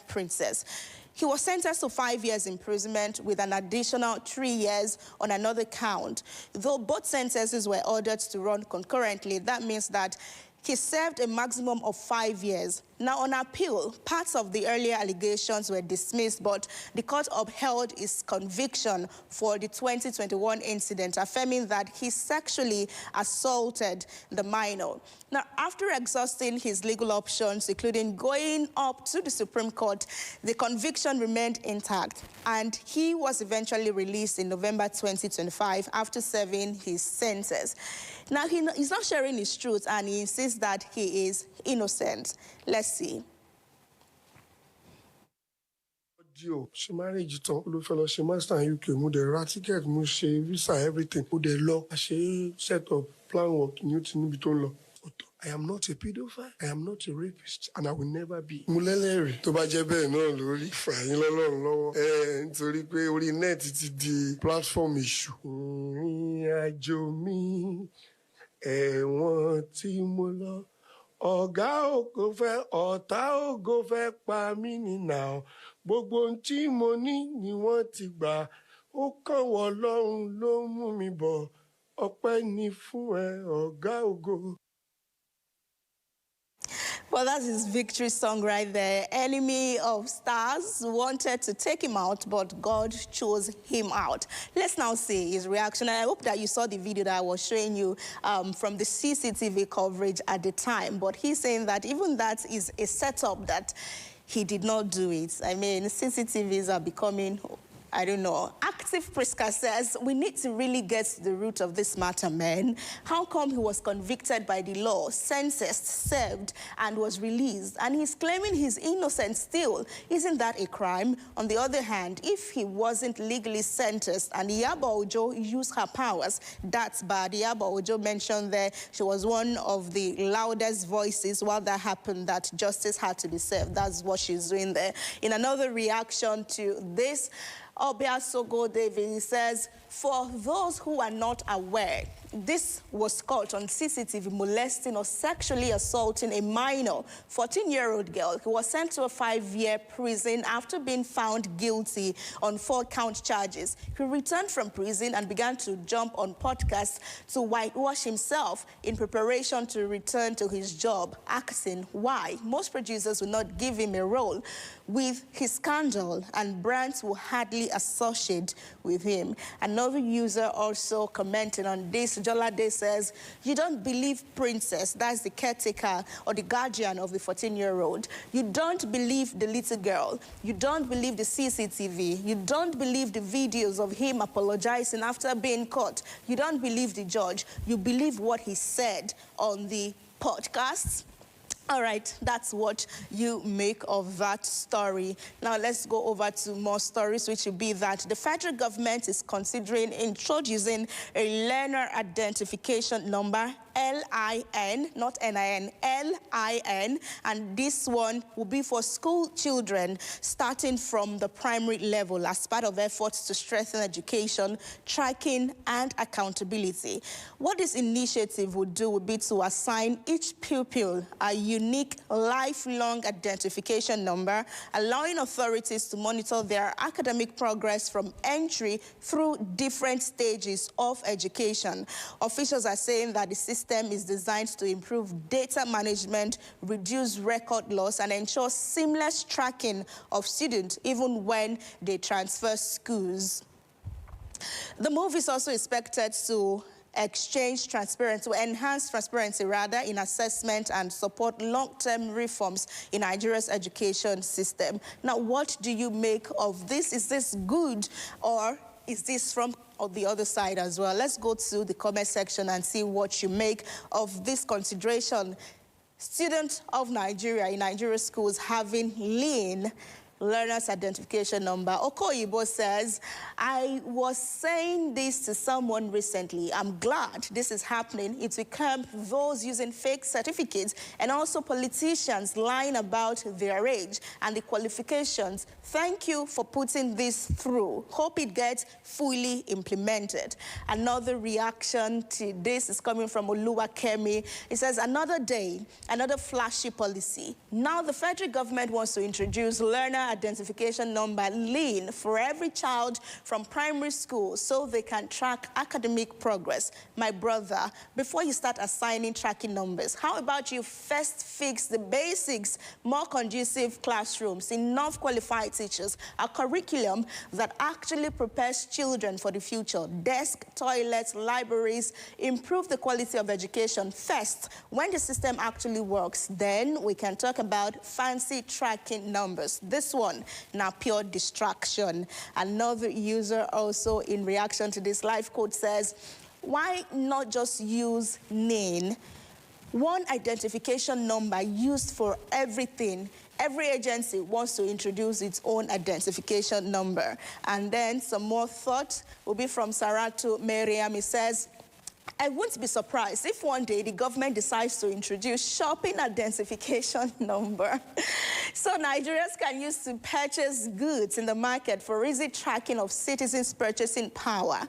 Princess. He was sentenced to 5 years imprisonment with an additional 3 years on another count. Though both sentences were ordered to run concurrently, that means that he served a maximum of 5 years. Now, on appeal, parts of the earlier allegations were dismissed, but the court upheld his conviction for the 2021 incident, affirming that he sexually assaulted the minor. Now, after exhausting his legal options, including going up to the Supreme Court, the conviction remained intact, and he was eventually released in November 2025 after serving his sentence. Now, he's not sharing his truth, and he insists that he is innocent. Let's see. She married to Olufelo, she master in UK, mo dey ra ticket, mo ṣe visa, everything. Mo dey lọ, she set up plan work, new thing níbi tó ń lọ. I am not a pedophile, I am not a rapist, and I will never be. Mo lẹ́lẹ́rìí tó bá jẹ́ bẹ́ẹ̀ náà lórí fàyín lọ́lọ́run lọ́wọ́. Nítorí pé orí net ti di platform issue. Ìrìn àjò mi, ẹ̀wọ̀n tí mo lọ. Ọ̀gá ògo fẹ́, ọ̀tá ògo fẹ́ pa mí ní now. Gbogbo ohun tí mo ní ni wọ́n ti gbà. Ó kàn wọ́n lọ́rùn ló mú mi bọ̀. Ọpẹ́ ni fún ẹ, ọ̀gá ògo. Well, that's his victory song right there. Enemy of stars wanted to take him out, but God chose him out. Let's now see his reaction. And I hope that you saw the video that I was showing you from the CCTV coverage at the time. But he's saying that even that is a setup, that he did not do it. I mean, CCTVs are becoming, I don't know. Active Priska says, we need to really get to the root of this matter, man. How come he was convicted by the law, sentenced, served, and was released? And he's claiming he's innocent still. Isn't that a crime? On the other hand, if he wasn't legally sentenced and Iyabo Ojo used her powers, that's bad. Iyabo Ojo mentioned there she was one of the loudest voices while that happened, that justice had to be served. That's what she's doing there. In another reaction to this, Obiasogo David says, for those who are not aware, this was caught on CCTV molesting or sexually assaulting a minor, 14-year-old girl who was sent to a 5-year prison after being found guilty on 4-count charges. He returned from prison and began to jump on podcasts to whitewash himself in preparation to return to his job, asking why most producers will not give him a role with his scandal and brands will hardly associate with him. Another user also commenting on this, Jolade says, you don't believe Princess, that's the caretaker or the guardian of the 14-year-old. You don't believe the little girl. You don't believe the CCTV. You don't believe the videos of him apologizing after being caught. You don't believe the judge. You believe what he said on the podcast. All right, that's what you make of that story. Now let's go over to more stories, which will be that the federal government is considering introducing a learner identification number, LIN, not NIN, LIN, and this one will be for school children starting from the primary level as part of efforts to strengthen education, tracking, and accountability. What this initiative would do would be to assign each pupil a unique lifelong identification number, allowing authorities to monitor their academic progress from entry through different stages of education. Officials are saying that the system is designed to improve data management, reduce record loss, and ensure seamless tracking of students even when they transfer schools. The move is also expected to enhance transparency in assessment and support long-term reforms in Nigeria's education system. Now, what do you make of this? Is this good, or is this from the other side as well? Let's go to the comment section and see what you make of this consideration. Students of Nigeria in Nigeria schools having LIN, learner's identification number. Okoyibo says, I was saying this to someone recently. I'm glad this is happening. It will curb those using fake certificates and also politicians lying about their age and the qualifications. Thank you for putting this through. Hope it gets fully implemented. Another reaction to this is coming from Oluwakemi. It says, another day, another flashy policy. Now the federal government wants to introduce learner identification number, LIN, for every child from primary school so they can track academic progress. My brother, before you start assigning tracking numbers, how about you first fix the basics, more conducive classrooms, enough qualified teachers, a curriculum that actually prepares children for the future, desk, toilets, libraries, improve the quality of education first. When the system actually works, then we can talk about fancy tracking numbers. This one, now pure distraction. Another user also in reaction to this live quote says, why not just use NIN? One identification number used for everything. Every agency wants to introduce its own identification number. And then some more thought will be from Saratu Miriam. He says, I wouldn't be surprised if one day the government decides to introduce shopping identification number. So Nigerians can use to purchase goods in the market for easy tracking of citizens' purchasing power.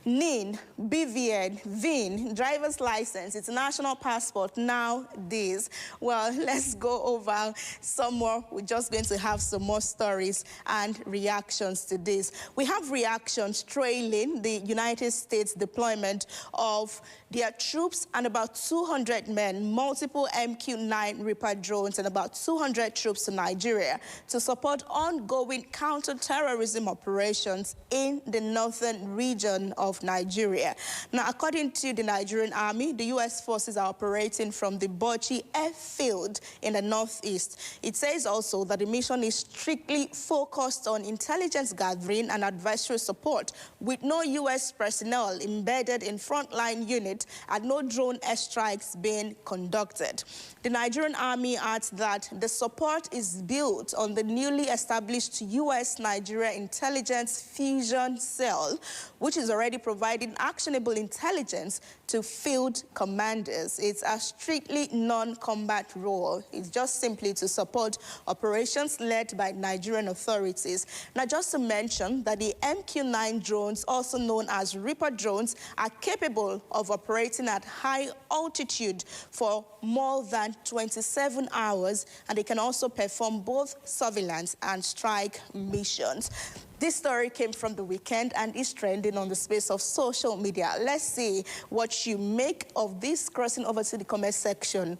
NIN, BVN, VIN, driver's license, international passport, now this. Well, let's go over some more. We're just going to have some more stories and reactions to this. We have reactions trailing the United States deployment of their troops and about 200 men, multiple MQ-9 Reaper drones, and about 200 troops to Nigeria to support ongoing counter-terrorism operations in the northern region of Nigeria. Now, according to the Nigerian Army, the U.S. forces are operating from the Bauchi airfield in the northeast. It says also that the mission is strictly focused on intelligence gathering and advisory support, with no U.S. personnel embedded in frontline units and no drone airstrikes being conducted. The Nigerian Army adds that the support is built on the newly established U.S.-Nigeria Intelligence Fusion Cell, which is already providing actionable intelligence to field commanders. It's a strictly non-combat role. It's just simply to support operations led by Nigerian authorities. Now, just to mention that the MQ-9 drones, also known as Reaper drones, are capable of operating at high altitude for more than 27 hours, and they can also perform both surveillance and strike missions. This story came from the weekend and is trending on the space of social media. Let's see what you make of this. Crossing over to the comment section.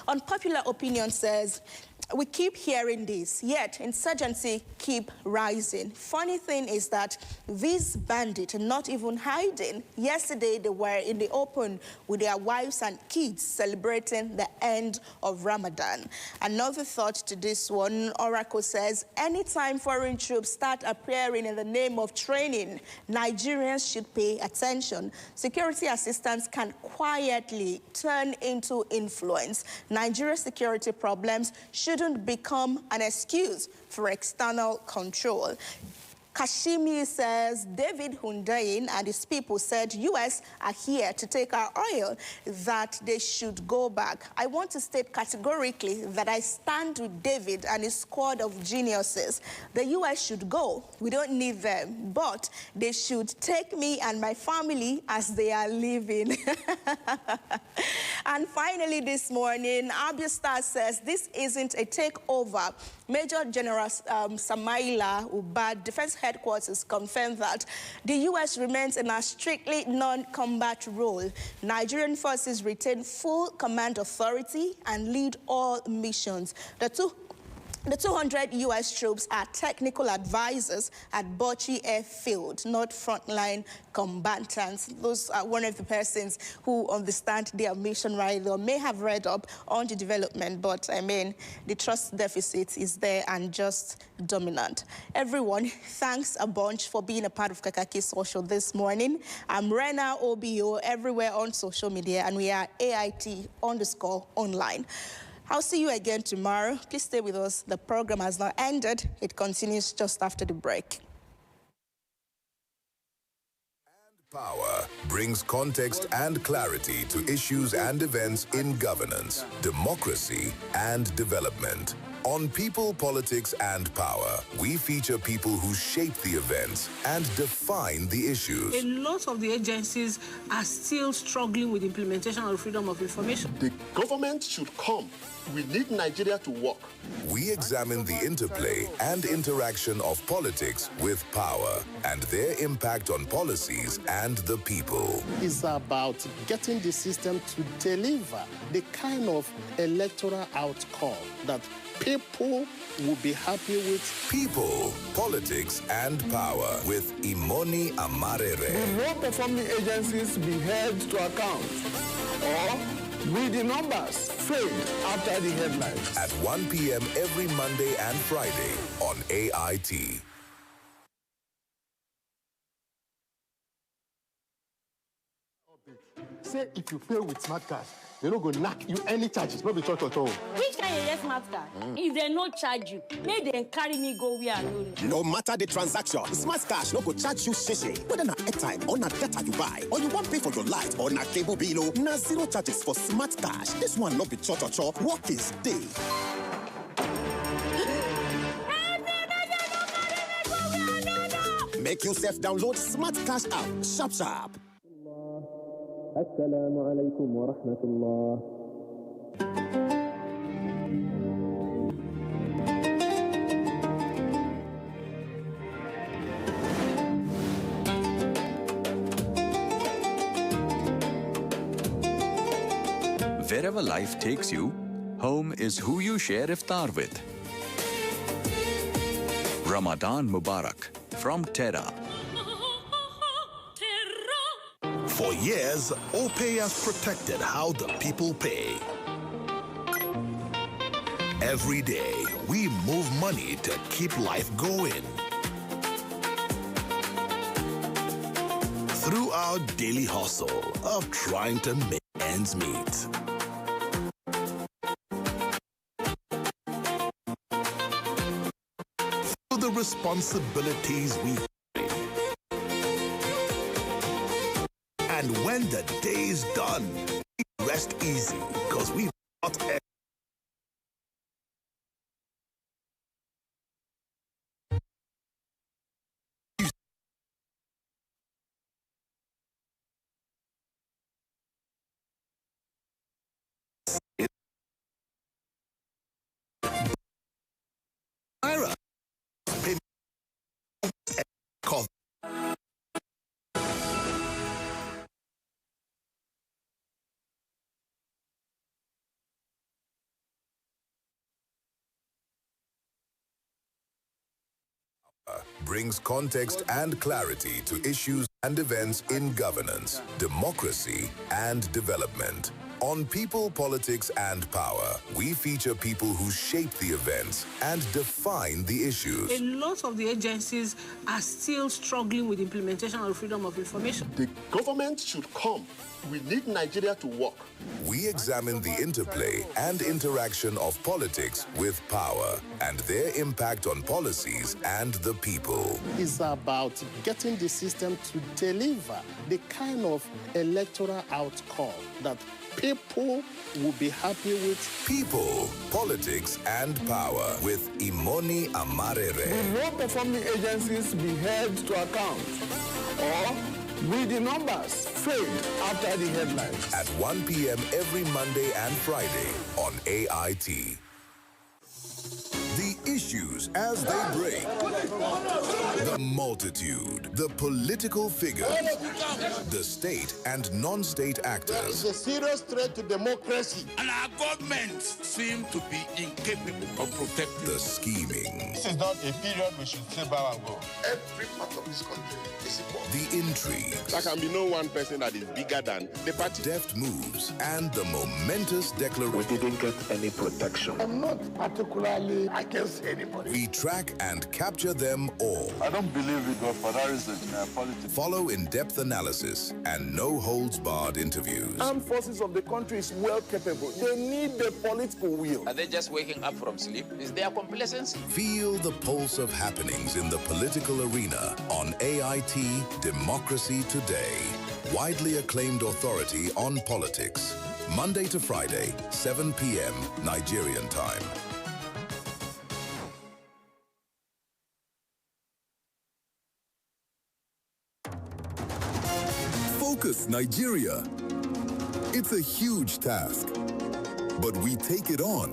Unpopular opinion says, we keep hearing this, yet insurgency keep rising. Funny thing is that these bandits are not even hiding. Yesterday, they were in the open with their wives and kids celebrating the end of Ramadan. Another thought to this one, Oracle says, anytime foreign troops start appearing in the name of training, Nigerians should pay attention. Security assistance can quietly turn into influence. Nigeria's security problems shouldn't become an excuse for external control. Kashimi says David Hundain and his people said U.S. are here to take our oil, that they should go back. I want to state categorically that I stand with David and his squad of geniuses. The U.S. should go. We don't need them, but they should take me and my family as they are leaving. And finally this morning, Abia says this isn't a takeover. Major General Samaila Ubad, Defense Headquarters, confirmed that the U.S. remains in a strictly non-combat role. Nigerian forces retain full command authority and lead all missions. The 200 U.S. troops are technical advisors at Bauchi Airfield, not frontline combatants. Those are one of the persons who understand their mission right there, may have read up on the development, but I mean, the trust deficit is there and just dominant. Everyone, thanks a bunch for being a part of Kakaaki Social this morning. I'm Rena OBO everywhere on social media, and we are AIT_online. I'll see you again tomorrow. Please stay with us. The program has not ended. It continues just after the break. Power brings context and clarity to issues and events in governance, democracy, and development. On People, Politics, and Power, we feature people who shape the events and define the issues. A lot of the agencies are still struggling with implementation of freedom of information. The government should come. We need Nigeria to work. We examine the interplay and interaction of politics with power and their impact on policies and the people. It's about getting the system to deliver the kind of electoral outcome that people will be happy with. People, Politics, and Power with Imoni Amarere. The low-performing agencies be held to account, or will the numbers fade after the headlines? At 1 p.m. every Monday and Friday on AIT. Say if you fail with smart cards, they don't go knock you any charges, not be church at all. Which kind of yes smart card? If they no charge you, make them carry me go where I know. No matter the transaction, Smart Cash no go charge you shishi. Whether na airtime or na data you buy, or you want pay for your light or na cable bill, na zero charges for Smart Cash. This one no be cho. Work is day. Make yourself download Smart Cash app. Sharp, sharp. Assalamu alaikum wa rahmatullah. Wherever life takes you, home is who you share iftar with. Ramadan Mubarak from Terra. For years, OPay has protected how the people pay. Every day, we move money to keep life going. Through our daily hustle of trying to make ends meet. Through the responsibilities we carry. And when the day's done, we rest easy because we've got Naira. Brings context and clarity to issues and events in governance, democracy, and development. On People, Politics, and Power, we feature people who shape the events and define the issues. A lot of the agencies are still struggling with implementation of freedom of information. The government should come. We need Nigeria to work. We examine the interplay and interaction of politics with power and their impact on policies and the people. It's about getting the system to deliver the kind of electoral outcome that people will be happy with. People, Politics, and Power with Imoni Amarere. Will low-performing agencies be held to account? Or will the numbers fade after the headlines? At 1 p.m. every Monday and Friday on AIT. The issues as they break. The multitude. The political figures. The state and non-state actors. It's a serious threat to democracy. And our government seem to be incapable of protecting. The scheming. This is not a period we should say bow and go. Every part of this country is equal. The intrigues. There can be no one person that is bigger than the party. Deft moves and the momentous declaration. We didn't get any protection. I'm not particularly against anybody. We track and capture them all. I don't believe in godfatherism in politics. Follow in-depth analysis and no-holds-barred interviews. Armed forces of the country is well capable. They need the political will. Are they just waking up from sleep? Is there complacency? Feel the pulse of happenings in the political arena on AIT Democracy Today. Widely acclaimed authority on politics. Monday to Friday, 7 p.m. Nigerian time. Focus Nigeria. It's a huge task, but we take it on.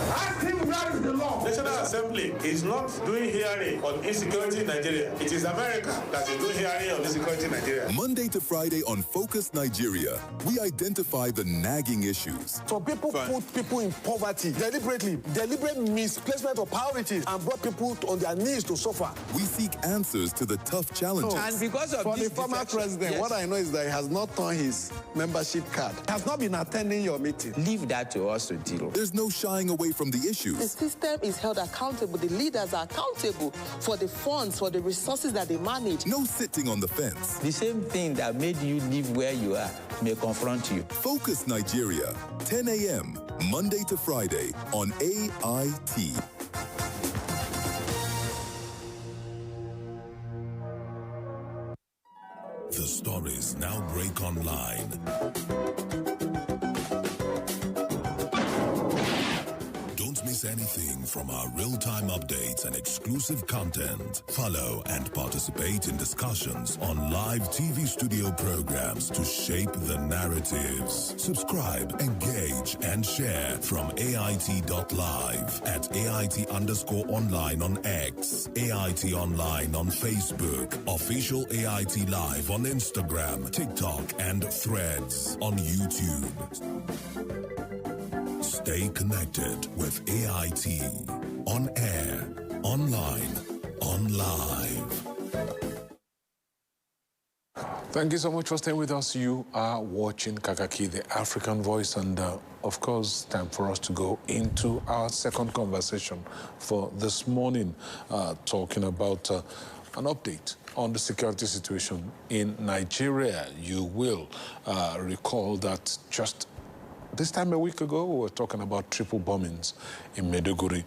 Ask him where is the law. National Assembly is not doing hearing on insecurity in Nigeria. It is America that is doing hearing on insecurity in Nigeria. Monday to Friday on Focus Nigeria, we identify the nagging issues. So people put people in poverty deliberately, deliberate misplacement of priorities, and brought people on their knees to suffer. We seek answers to the tough challenges. And because of For this the former president, yes. what I know is that he has not turned his membership card. He has not been attending your meeting. Leave that to us to deal. There's no shying away from the The issues. system is held accountable. The leaders are accountable for the funds, for the resources that they manage. No sitting on the fence. The same thing that made you live where you are may confront you. Focus Nigeria, 10 a.m., Monday to Friday on AIT. The stories now break online. Don't miss anything from our real-time updates and exclusive content, follow and participate in discussions on live TV studio programs to shape the narratives. Subscribe, engage, and share from AIT.live at AIT_online on X, AIT Online on Facebook, official AIT Live on Instagram, TikTok, and Threads on YouTube. Stay connected with AIT. On air, online, on live. Thank you so much for staying with us. You are watching Kakaaki, the African Voice, and of course, time for us to go into our second conversation for this morning, talking about an update on the security situation in Nigeria. You will recall that just this time a week ago, we were talking about triple bombings in Maiduguri,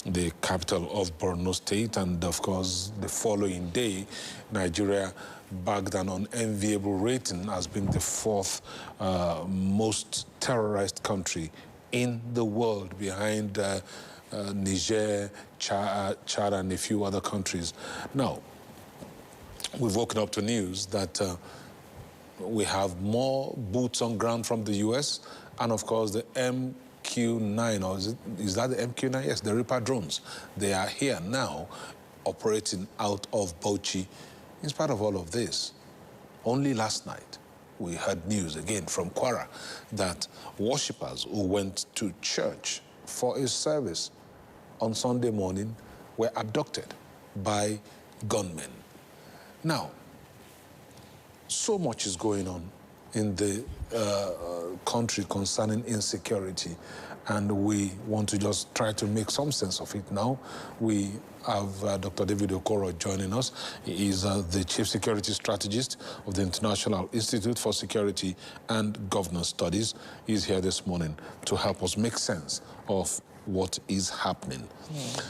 the capital of Borno State, and of course, the following day, Nigeria bagged an unenviable rating as being the fourth most terrorized country in the world, behind Niger, Chad, and a few other countries. Now, we've woken up to news that we have more boots on ground from the U.S., and of course the MQ-9, or is that the MQ-9? Yes, the Reaper drones. They are here now, operating out of Bauchi. In spite of all of this, only last night we heard news again from Kwara that worshippers who went to church for a service on Sunday morning were abducted by gunmen. Now, so much is going on in the country concerning insecurity, and we want to just try to make some sense of it now. We have Dr. David Okoro joining us. He is the Chief Security Strategist of the International Institute for Security and Governance Studies. He's here this morning to help us make sense of what is happening.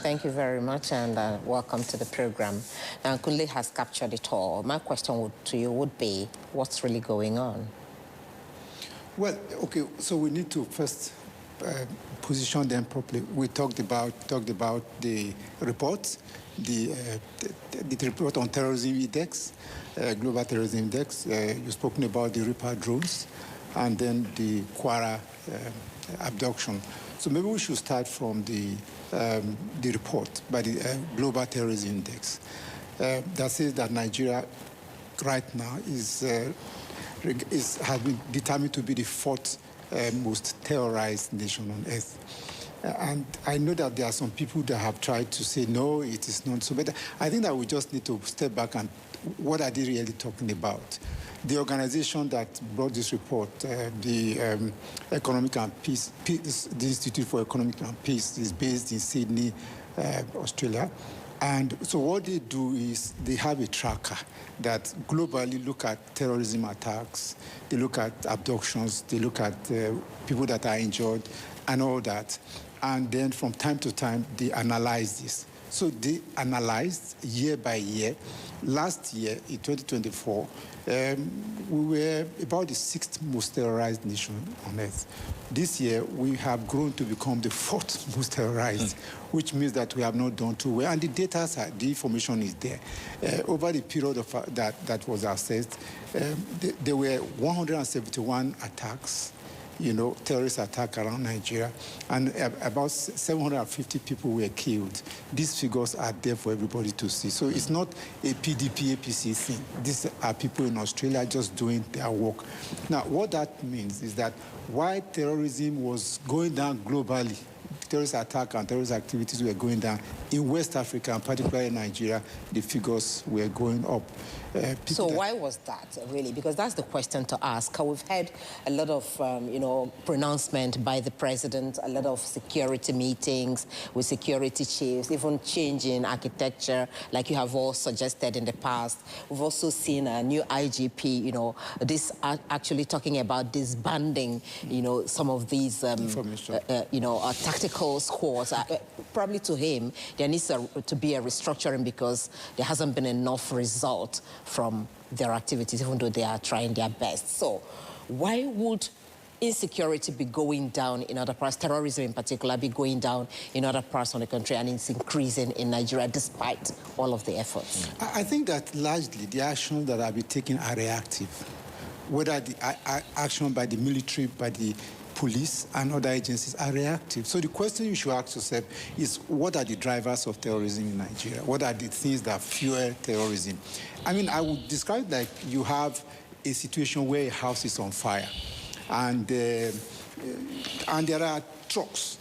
Thank you very much, and welcome to the program. Kunle has captured it all. My question to you would be, what's really going on? Well, okay, so we need to first position them properly. We talked about the report, the report on terrorism index, global terrorism index. You've spoken about the Reaper drones, and then the Kwara abduction. So maybe we should start from the report by the global terrorism index that says that Nigeria right now has been determined to be the fourth most terrorized nation on earth. And I know that there are some people that have tried to say, no, it is not so. But I think that we just need to step back and what are they really talking about? The organization that brought this report, the Economic and Peace, the Institute for Economic and Peace, is based in Sydney, Australia. And so what they do is they have a tracker that globally look at terrorism attacks, they look at abductions, they look at people that are injured and all that. And then from time to time, they analyze this. So they analyzed year by year. Last year, in 2024, we were about the sixth most terrorized nation on earth. This year, we have grown to become the fourth most terrorized, which means that we have not done too well. And the data, the information is there. Over the period of that was assessed, there were 171 attacks, terrorist attack around Nigeria, and about 750 people were killed. These figures are there for everybody to see. So it's not a PDP, APC thing. These are people in Australia just doing their work. Now, what that means is that while terrorism was going down globally, terrorist attack and terrorist activities were going down, in West Africa, and particularly in Nigeria, the figures were going up. So why was that, really? Because that's the question to ask. We've had a lot of, pronouncement by the president, a lot of security meetings with security chiefs, even changing architecture, like you have all suggested in the past. We've also seen a new IGP, this actually talking about disbanding, some of these, tactical squads. Probably to him, there needs to be a restructuring because there hasn't been enough result from their activities, even though they are trying their best. So why would insecurity be going down in other parts, terrorism in particular be going down in other parts of the country, and it's increasing in Nigeria despite all of the efforts? I think that largely the actions that are being taken are reactive, whether the action by the military, by the police and other agencies are reactive. So the question you should ask yourself is, what are the drivers of terrorism in Nigeria? What are the things that fuel terrorism? I mean, I would describe like you have a situation where a house is on fire, and there are trucks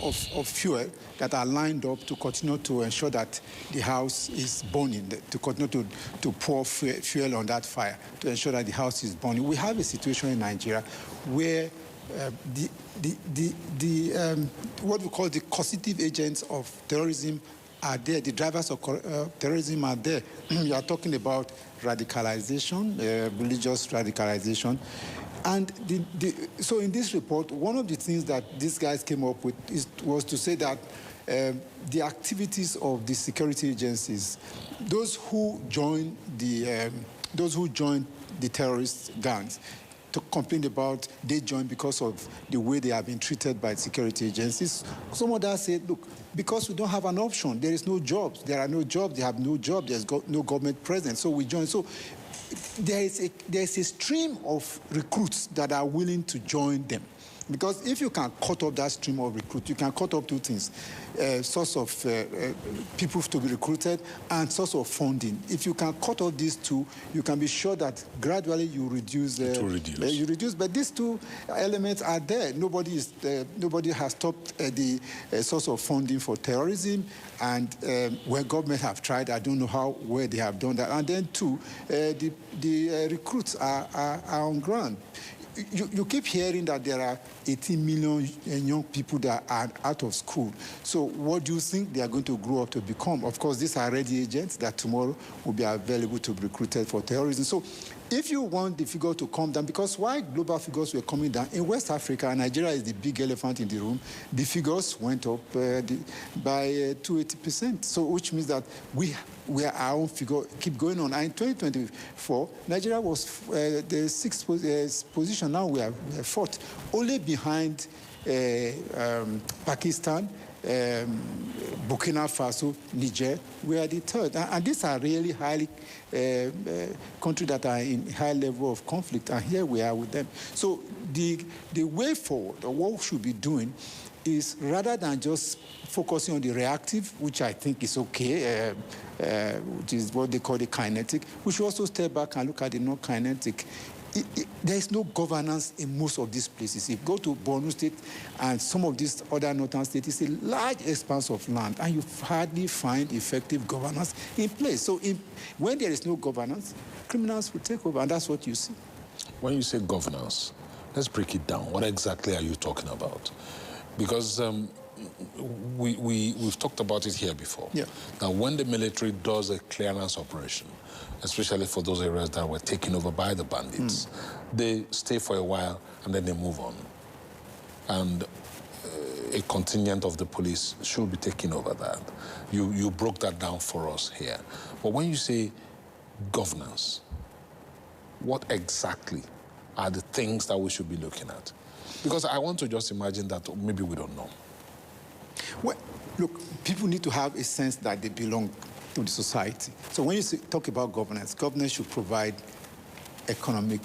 of fuel that are lined up to continue to ensure that the house is burning, to continue to pour fuel on that fire, to ensure that the house is burning. We have a situation in Nigeria where what we call the causative agents of terrorism are there. The drivers of terrorism are there. You are talking about radicalization, religious radicalization. And so in this report, one of the things that these guys came up with was to say that the activities of the security agencies, those who join the terrorist gangs, to complain about they join because of the way they have been treated by security agencies. Some others say, look, because we don't have an option, there is no jobs. There are no jobs, they have no job, there's no government presence, so we join. So there is a stream of recruits that are willing to join them. Because if you can cut off that stream of recruits, you can cut off two things, source of people to be recruited and source of funding. If you can cut off these two, you can be sure that gradually you reduce. You reduce, but these two elements are there. Nobody has stopped the source of funding for terrorism, and where government have tried, I don't know how well they have done that. And then two, the recruits are on ground. You keep hearing that there are 18 million young people that are out of school. So what do you think they are going to grow up to become? Of course, these are ready agents that tomorrow will be available to be recruited for terrorism. So if you want the figure to come down, because why global figures were coming down, in West Africa, Nigeria is the big elephant in the room, the figures went up by 280%. So which means that where our own figure keep going on. And in 2024, Nigeria was the sixth position. Now we are fourth, only behind Pakistan, Burkina Faso, Niger. We are the third. And these are really highly countries that are in high level of conflict, and here we are with them. So the way forward, or what we should be doing, is rather than just focusing on the reactive, which I think is okay, which is what they call the kinetic, we should also step back and look at the non-kinetic. There is no governance in most of these places. If you go to Borno State and some of these other northern states, it's a large expanse of land, and you hardly find effective governance in place. So when there is no governance, criminals will take over, and that's what you see. When you say governance, let's break it down. What exactly are you talking about? Because we've talked about it here before. Yeah. Now, when the military does a clearance operation, especially for those areas that were taken over by the bandits, they stay for a while and then they move on. And a contingent of the police should be taking over that. You broke that down for us here. But when you say governance, what exactly are the things that we should be looking at? Because I want to just imagine that maybe we don't know. Well, look, people need to have a sense that they belong to the society. So when you talk about governance, governance should provide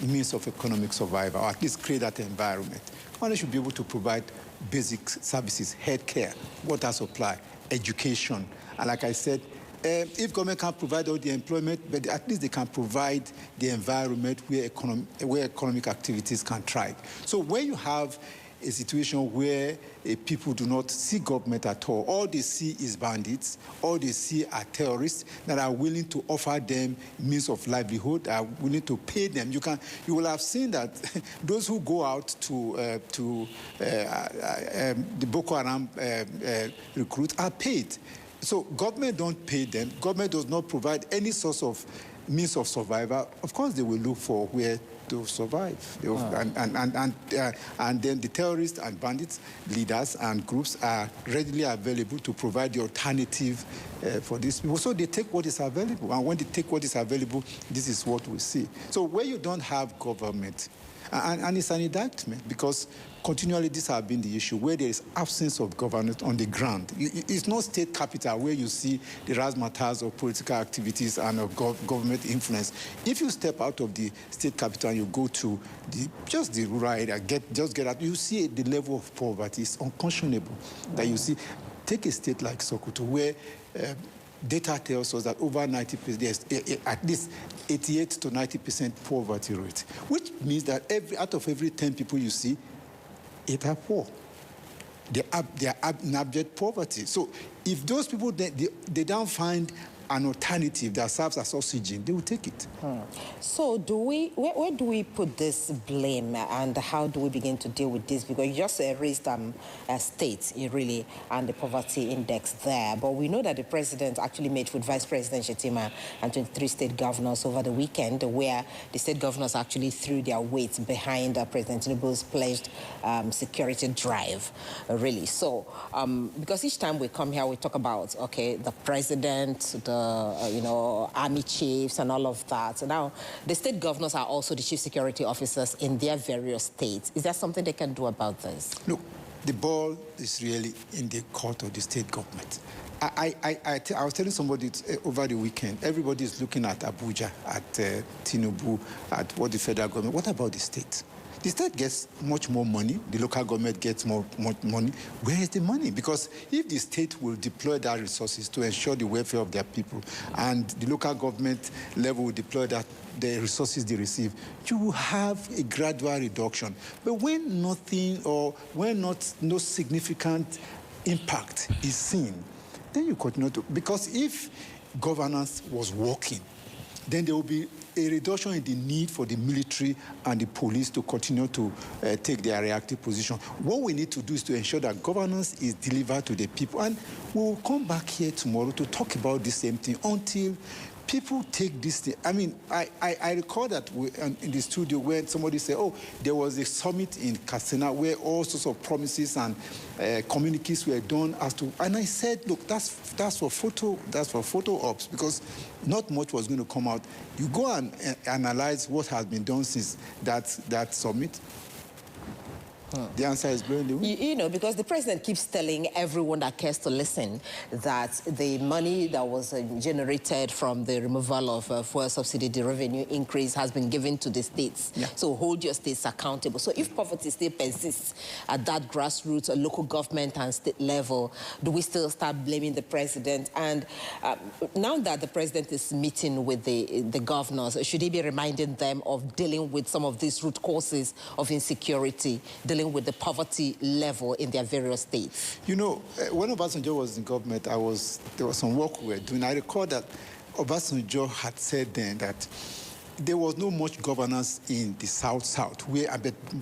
means of economic survival, or at least create that environment. Governance should be able to provide basic services, healthcare, water supply, education. And like I said, if government can't provide all the employment, but at least they can provide the environment where economic activities can thrive. So when you have a situation where people do not see government at all they see is bandits, all they see are terrorists that are willing to offer them means of livelihood, are willing to pay them. You will have seen that those who go out to the Boko Haram recruits are paid. So government don't pay them. Government does not provide any source of means of survival. Of course, they will look for where to survive. And then the terrorists and bandits, leaders and groups are readily available to provide the alternative for these people. So they take what is available. And when they take what is available, this is what we see. So where you don't have government, And it's an indictment because continually this has been the issue where there is absence of governance on the ground. It's not state capital where you see the razzmatazz of political activities and of government influence. If you step out of the state capital and you go to just the rural area, get out, you see the level of poverty is unconscionable. That you see, take a state like Sokoto where data tells us that over 90%, there's at least 88 to 90% poverty rate, which means that out of every 10 people you see, 8 are poor. They are in abject poverty. So if those people, they don't find an alternative that serves as oxygen, they will take it. So where do we put this blame and how do we begin to deal with this? Because you just raised states really and the poverty index there. But we know that the president actually met with Vice President Shetima and 23 state governors over the weekend where the state governors actually threw their weight behind President Tinubu's pledged security drive, really. So because each time we come here, we talk about, okay, the president, the army chiefs and all of that. So now the state governors are also the chief security officers in their various states. Is there something they can do about this? Look, the ball is really in the court of the state government. I was telling somebody over the weekend, everybody is looking at Abuja, at Tinubu, at what the federal government. What about the state? The state gets much more money. The local government gets more money. Where is the money? Because if the state will deploy their resources to ensure the welfare of their people, and the local government level will deploy the resources they receive, you will have a gradual reduction. But when nothing or when no significant impact is seen, then you continue to, because if governance was working, then there will be a reduction in the need for the military and the police to continue to take their reactive position. What we need to do is to ensure that governance is delivered to the people. And we'll come back here tomorrow to talk about the same thing until people take this thing. I mean, I recall that in the studio when somebody said, oh, there was a summit in Katsina where all sorts of promises and communiques were done as to, and I said, look, that's for photo ops, because not much was going to come out. You go and analyze what has been done since that summit. The answer is very low. You know, because the president keeps telling everyone that cares to listen that the money that was generated from the removal of fuel subsidy, the revenue increase, has been given to the states. Yeah. So hold your states accountable. So if poverty still persists at that grassroots, local government and state level, do we still start blaming the president? And now that the president is meeting with the governors, should he be reminding them of dealing with some of these root causes of insecurity, dealing with the poverty level in their various states? You know, when Obasanjo was in government, there was some work we were doing. I recall that Obasanjo had said then that there was no much governance in the South, where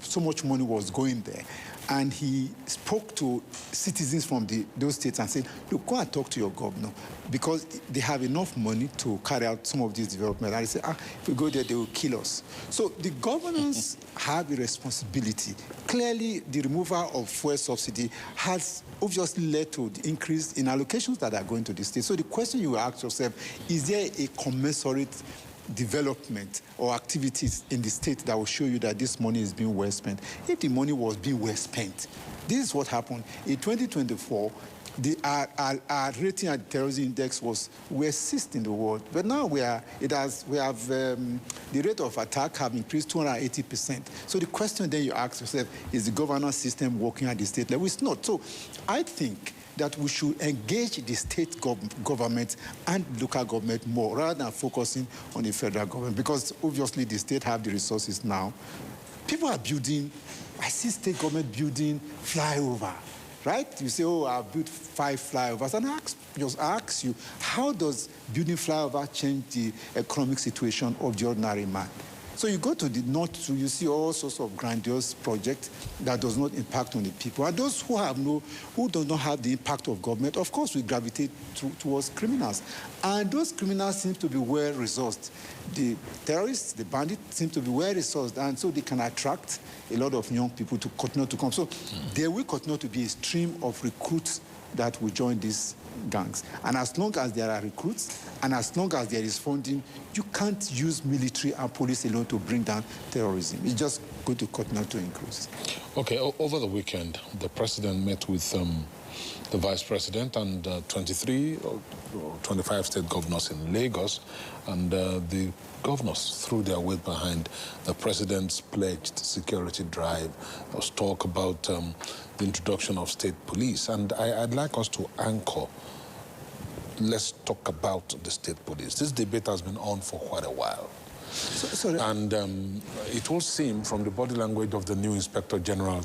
so much money was going there. And he spoke to citizens from those states and said, look, go and talk to your governor, because they have enough money to carry out some of these developments. And he said, if we go there, they will kill us. So the governors have a responsibility. Clearly, the removal of fuel subsidy has obviously led to the increase in allocations that are going to the state. So the question you ask yourself, is there a commensurate development or activities in the state that will show you that this money is being well spent? If the money was being well spent, this is what happened. In 2024, our rating at the terrorism index we're 6th in the world, but now the rate of attack have increased 280%. So the question then you ask yourself, is the governance system working at the state level? It's not. So I think that we should engage the state government and local government more rather than focusing on the federal government, because obviously the state have the resources now. People are building, I see state government building flyover, right? You say, oh, I've built 5 flyovers, and I ask you, how does building flyover change the economic situation of the ordinary man? So you go to the north, you see all sorts of grandiose projects that does not impact on the people. And those who do not have the impact of government, of course, we gravitate towards criminals. And those criminals seem to be well-resourced. The terrorists, the bandits, seem to be well-resourced, and so they can attract a lot of young people to continue to come. So there will continue to be a stream of recruits that will join these gangs. And as long as there are recruits and as long as there is funding, you can't use military and police alone to bring down terrorism. It's just going to continue to increase. Okay, over the weekend, the president met with the vice president and 23 or 25 state governors in Lagos, and the governors threw their weight behind the president's pledged security drive. There was talk about the introduction of state police, and I'd like us to anchor. Let's talk about the state police. This debate has been on for quite a while. And it will seem from the body language of the new Inspector General,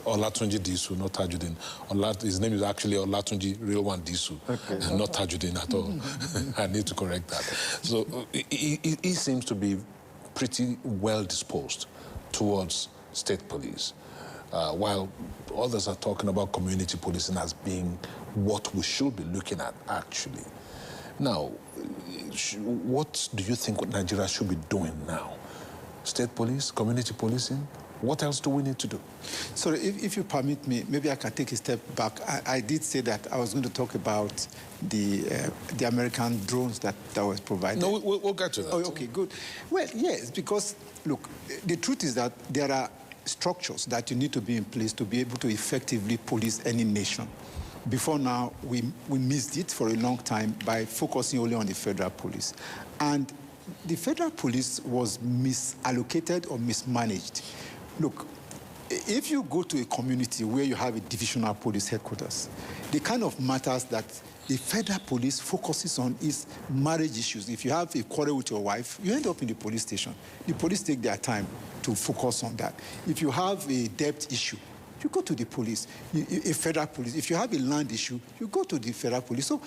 Olatunji Disu, not Tajuddin. His name is actually Olatunji Real One Disu, not Tajuddin at all. I need to correct that. So he seems to be pretty well disposed towards state police, while others are talking about community policing as being what we should be looking at, actually. Now, what do you think Nigeria should be doing now? State police, community policing? What else do we need to do? Sorry, if you permit me, maybe I can take a step back. I did say that I was going to talk about the American drones that was provided. No, we'll get to that. Oh, okay, good. Well, yes, because, look, the truth is that there are structures that you need to be in place to be able to effectively police any nation. Before now, we missed it for a long time by focusing only on the federal police. And the federal police was misallocated or mismanaged. Look, if you go to a community where you have a divisional police headquarters, the kind of matters that the federal police focuses on is marriage issues. If you have a quarrel with your wife, you end up in the police station. The police take their time to focus on that. If you have a debt issue, you go to the police, a federal police. If you have a land issue, you go to the federal police. So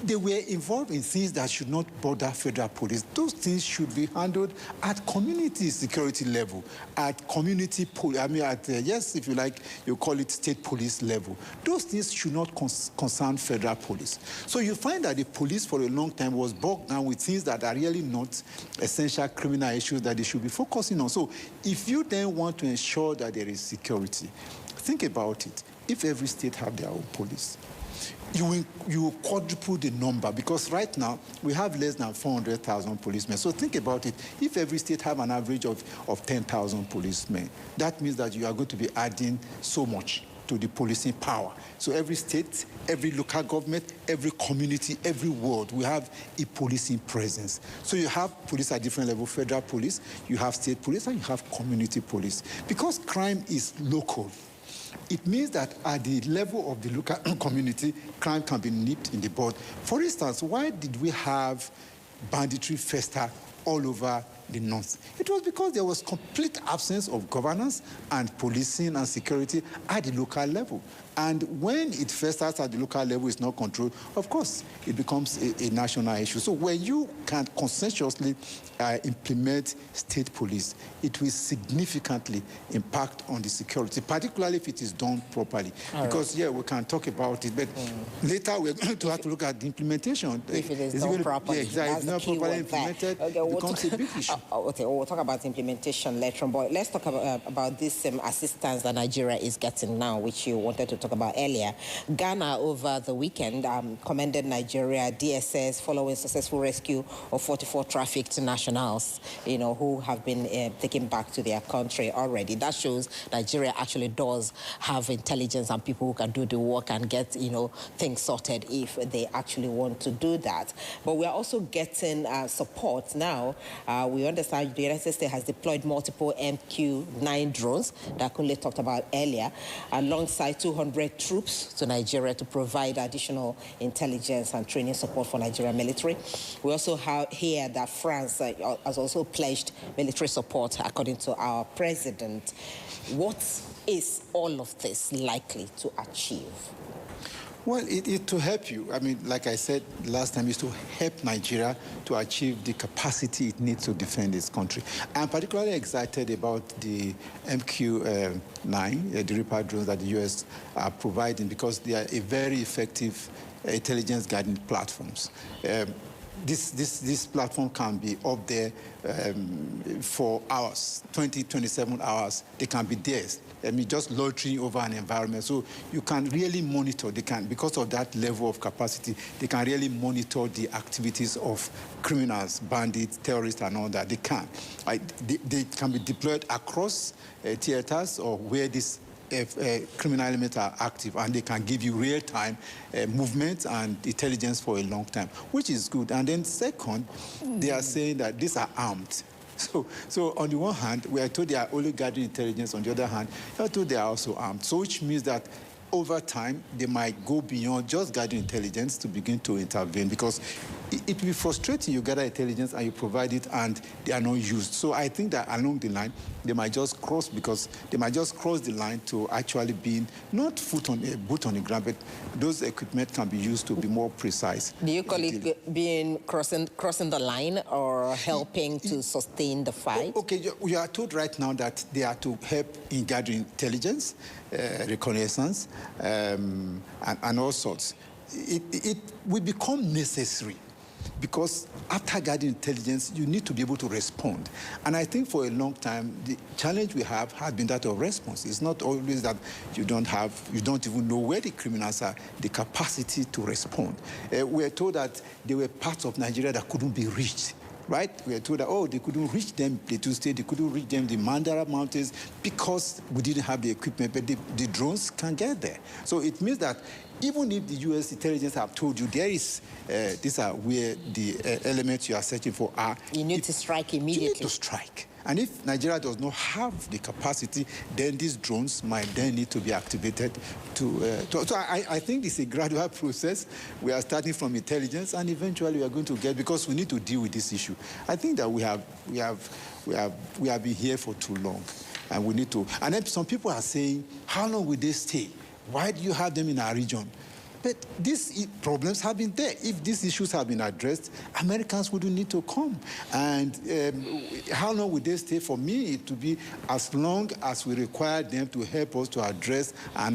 they were involved in things that should not bother federal police. Those things should be handled at community security level, at community yes, if you like, you call it state police level. Those things should not concern federal police. So you find that the police for a long time was bogged down with things that are really not essential criminal issues that they should be focusing on. So if you then want to ensure that there is security, think about it. If every state have their own police, you will quadruple the number, because right now we have less than 400,000 policemen. So think about it. If every state have an average of 10,000 policemen, that means that you are going to be adding so much to the policing power. So every state, every local government, every community, every ward, we have a policing presence. So you have police at different levels, federal police, you have state police, and you have community police. Because crime is local, it means that at the level of the local community, crime can be nipped in the bud. For instance, why did we have banditry fester all over the north? It was because there was complete absence of governance and policing and security at the local level. And when it festers at the local level, is not controlled, of course, it becomes a national issue. So when you can consensuously implement state police, it will significantly impact on the security, particularly if it is done properly. Because, yeah, we can talk about it, but later we're going to have to look at the implementation. If it is done properly. Yeah, exactly. If not properly implemented, it becomes a big issue. Okay, we'll talk about implementation later on, but let's talk about this assistance that Nigeria is getting now, which you wanted to talk about earlier. Ghana, over the weekend, commended Nigeria DSS following successful rescue of 44 trafficked nationals, who have been taken back to their country already. That shows Nigeria actually does have intelligence and people who can do the work and get, things sorted if they actually want to do that. But we're also getting support now. We understand the United States has deployed multiple MQ-9 drones that Kunle talked about earlier, alongside 200 troops to Nigeria to provide additional intelligence and training support for Nigerian military. We also hear that France has also pledged military support, according to our president. What is all of this likely to achieve? Well, it to help you. I mean, like I said last time, is to help Nigeria to achieve the capacity it needs to defend its country. I'm particularly excited about the MQ-9, the Reaper drones that the U.S. are providing, because they are a very effective intelligence guiding platforms. this platform can be up there for hours, 20, 27 hours. They can be there. I mean, just loitering over an environment. So you can really monitor. They can, because of that level of capacity, they can really monitor the activities of criminals, bandits, terrorists, and all that. They can. They can be deployed across theaters or where these criminal elements are active, and they can give you real-time movement and intelligence for a long time, which is good. And then second, they are saying that these are armed. So on the one hand, we are told they are only gathering intelligence. On the other hand, we are told they are also armed. So which means that over time, they might go beyond just gathering intelligence to begin to intervene, because it will be frustrating. You gather intelligence and you provide it and they are not used. So I think that along the line, they might just cross, because they might just cross the line to actually being not boot on the ground, but those equipment can be used to be more precise. Do you call it being crossing the line or helping to sustain the fight? Okay, we are told right now that they are to help in gathering intelligence, reconnaissance, and all sorts. It will become necessary, because after gathering intelligence, you need to be able to respond. And I think for a long time, the challenge we have has been that of response. It's not always that you don't even know where the criminals are, the capacity to respond. We are told that there were parts of Nigeria that couldn't be reached. Right? We are told that, they couldn't reach them, Plateau State, they couldn't reach them, the Mandara Mountains, because we didn't have the equipment, but the drones can get there. So it means that even if the U.S. intelligence have told you these are where the elements you are searching for are, you need to strike immediately. You need to strike. And if Nigeria does not have the capacity, then these drones might then need to be activated so I think it's a gradual process. We are starting from intelligence, and eventually we are going to get, because we need to deal with this issue. I think that we have been here for too long, and we need to. And then some people are saying, how long will they stay? Why do you have them in our region? But these problems have been there. If these issues have been addressed, Americans wouldn't need to come. And how long would they stay? For me, it would be as long as we require them to help us to address our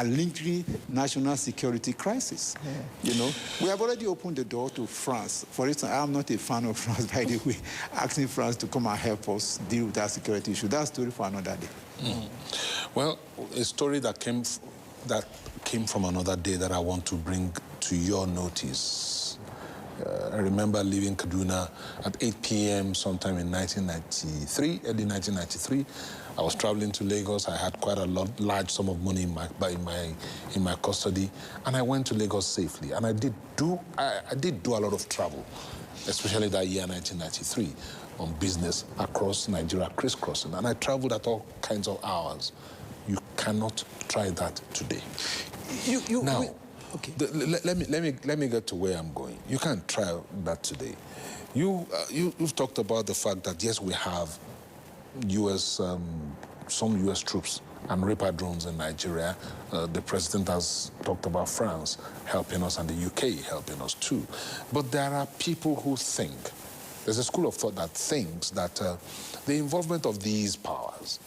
lingering national security crisis. Yeah. You know, we have already opened the door to France. For instance, I'm not a fan of France, by the way, asking France to come and help us deal with that security issue. That's a story for another day. Mm. Well, a story that came from another day that I want to bring to your notice. I remember leaving Kaduna at 8 p.m. sometime in 1993, early 1993. I was traveling to Lagos. I had quite a large sum of money in my custody, and I went to Lagos safely. And I did do a lot of travel, especially that year, 1993, on business across Nigeria, crisscrossing. And I traveled at all kinds of hours. You cannot try that today. Let me get to where I'm going. You can't try that today. You've talked about the fact that, yes, we have some U.S. troops and Reaper drones in Nigeria. The president has talked about France helping us and the UK helping us too. But there are people who think, there's a school of thought that thinks that the involvement of these powers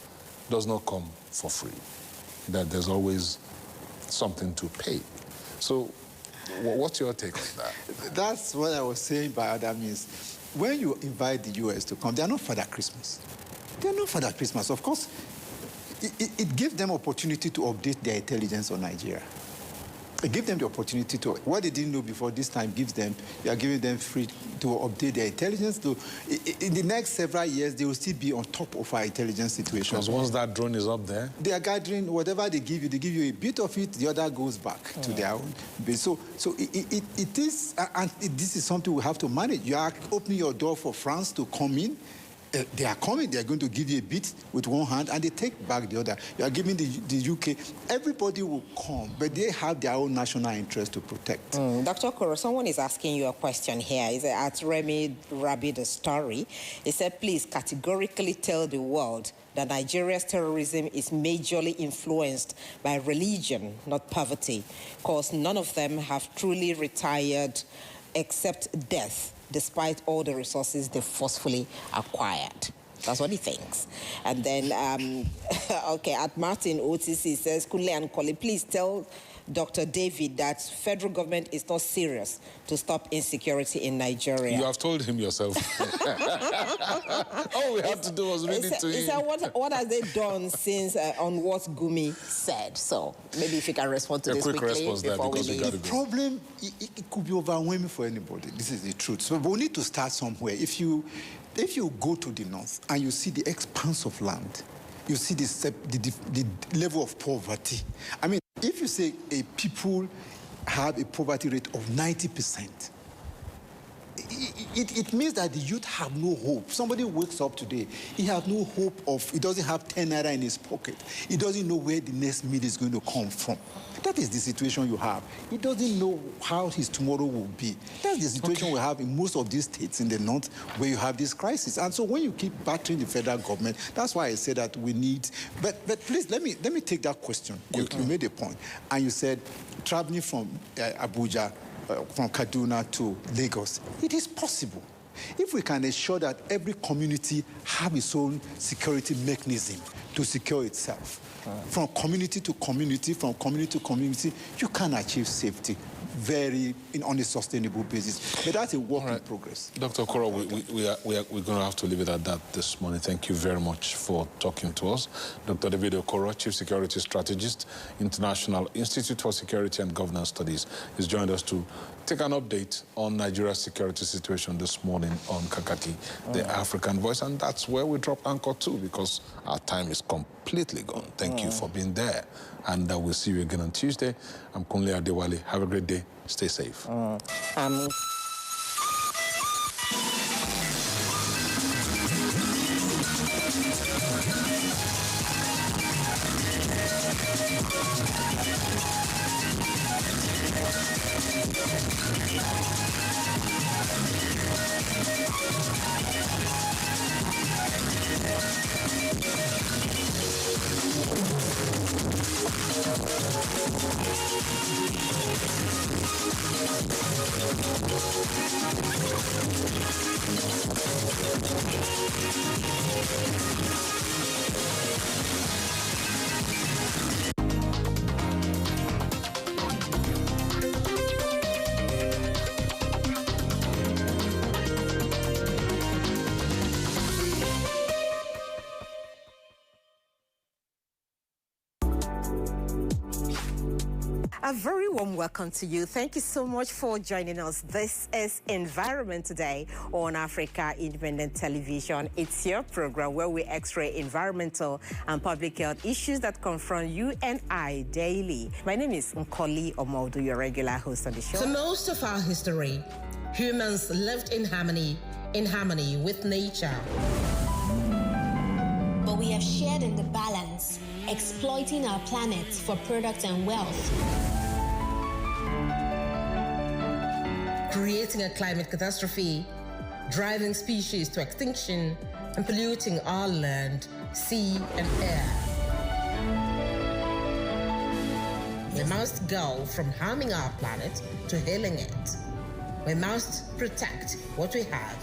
does not come for free, that there's always something to pay. So what's your take on that? That's what I was saying by other means. When you invite the U.S. to come, they are not Father Christmas. They are not Father Christmas. Of course, it gives them opportunity to update their intelligence on Nigeria. It gives them the opportunity to, what they didn't know before this time gives them, you are giving them free to update their intelligence. In the next several years, they will still be on top of our intelligence situation. Because once that drone is up there? They are gathering whatever they give you a bit of it, the other goes back to their own base. So it is, and this is something we have to manage. You are opening your door for France to come in. They are coming, they are going to give you a bit with one hand, and they take back the other. You are giving the UK, everybody will come, but they have their own national interest to protect. Dr. Okoro, someone is asking you a question here. It's at Remy Rabi's story. He said, please categorically tell the world that Nigeria's terrorism is majorly influenced by religion, not poverty, because none of them have truly retired except death, despite all the resources they forcefully acquired. That's what he thinks. And then, okay, at Martin OTC says, Kunle and Koli, please tell Dr. David that federal government is not serious to stop insecurity in Nigeria. You have told him yourself. All we had to do was read it to him. He said, what have they done since on what Gumi said? So maybe if you can respond to this quickly response before we leave. The problem, it could be overwhelming for anybody. This is the truth. So we need to start somewhere. If you go to the north and you see the expanse of land, you see the level of poverty. I mean, if you say a people have a poverty rate of 90%, it means that the youth have no hope. Somebody wakes up today, he has no hope he doesn't have 10 naira in his pocket. He doesn't know where the next meal is going to come from. That is the situation you have. He doesn't know how his tomorrow will be. That's the situation we have in most of these states in the north where you have this crisis. And so when you keep battering the federal government, that's why I say that we need... But please, let me take that question. You made a point. And you said traveling from Abuja, from Kaduna to Lagos, it is possible. If we can ensure that every community have its own security mechanism to secure itself, from community to community, from community to community, you can achieve safety on a sustainable basis. But that's a work in progress. Dr. Okoro, we're going to have to leave it at that this morning. Thank you very much for talking to us. Dr. David Okoro, Chief Security Strategist, International Institute for Security and Governance Studies, has joined us to take an update on Nigeria's security situation this morning on Kakaaki, the African Voice. And that's where we drop anchor too, because our time is completely gone. Thank you for being there. And we'll see you again on Tuesday. I'm Kunle Adewale. Have a great day. Stay safe. A very warm welcome to you. Thank you so much for joining us. This is Environment Today on Africa Independent Television. It's your program where we x-ray environmental and public health issues that confront you and I daily. My name is Nkoli Omodu, your regular host on the show. For most of our history, humans lived in harmony with nature. But we have shared in the balance, exploiting our planet for product and wealth. Creating a climate catastrophe, driving species to extinction, and polluting our land, sea, and air. We must go from harming our planet to healing it. We must protect what we have.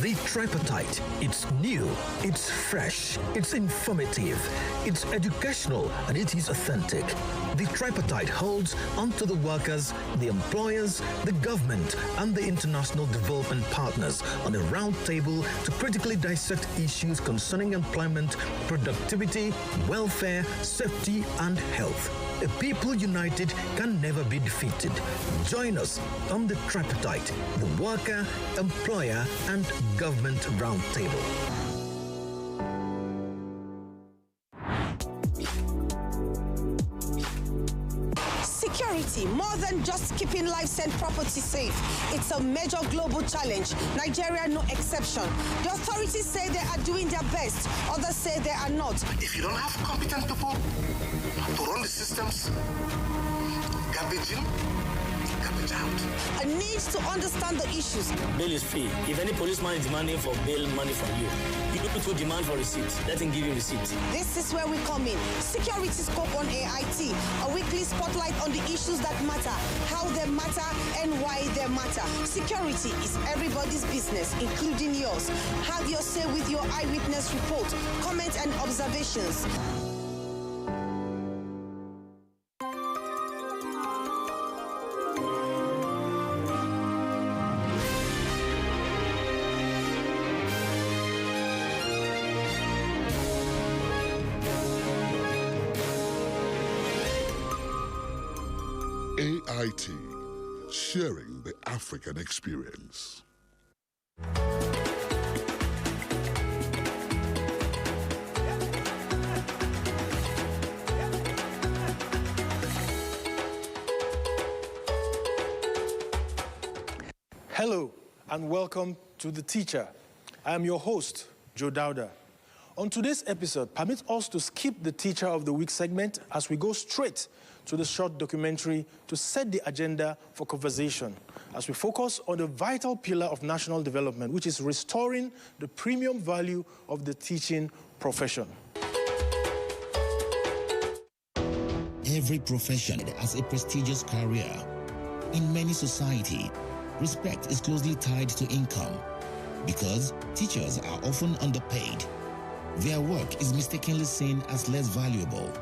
The tripartite. It's new, it's fresh, it's informative, it's educational, and it is authentic. The tripartite holds onto the workers, the employers, the government, and the international development partners on a round table to critically dissect issues concerning employment, productivity, welfare, safety, and health. A people united can never be defeated. Join us on the tripartite, the worker, employer, and government roundtable. Security, more than just keeping lives and property safe. It's a major global challenge. Nigeria, no exception. The authorities say they are doing their best. Others say they are not. If you don't have competent people to run the systems, garbage in, garbage it out. A need to understand the issues. Bail is free. If any policeman is demanding for bail money from you, you need to demand for receipt. Let him give you receipt. This is where we come in. Security Scope on AIT, a weekly spotlight on the issues that matter, how they matter, and why they matter. Security is everybody's business, including yours. Have your say with your eyewitness report, comments, and observations. AIT, sharing the African experience. Hello and welcome to The Teacher. I am your host, Joe Dowda. On today's episode, permit us to skip the Teacher of the Week segment as we go straight to the short documentary to set the agenda for conversation as we focus on the vital pillar of national development, which is restoring the premium value of the teaching profession. Every profession has a prestigious career. In many societies, respect is closely tied to income because teachers are often underpaid. Their work is mistakenly seen as less valuable.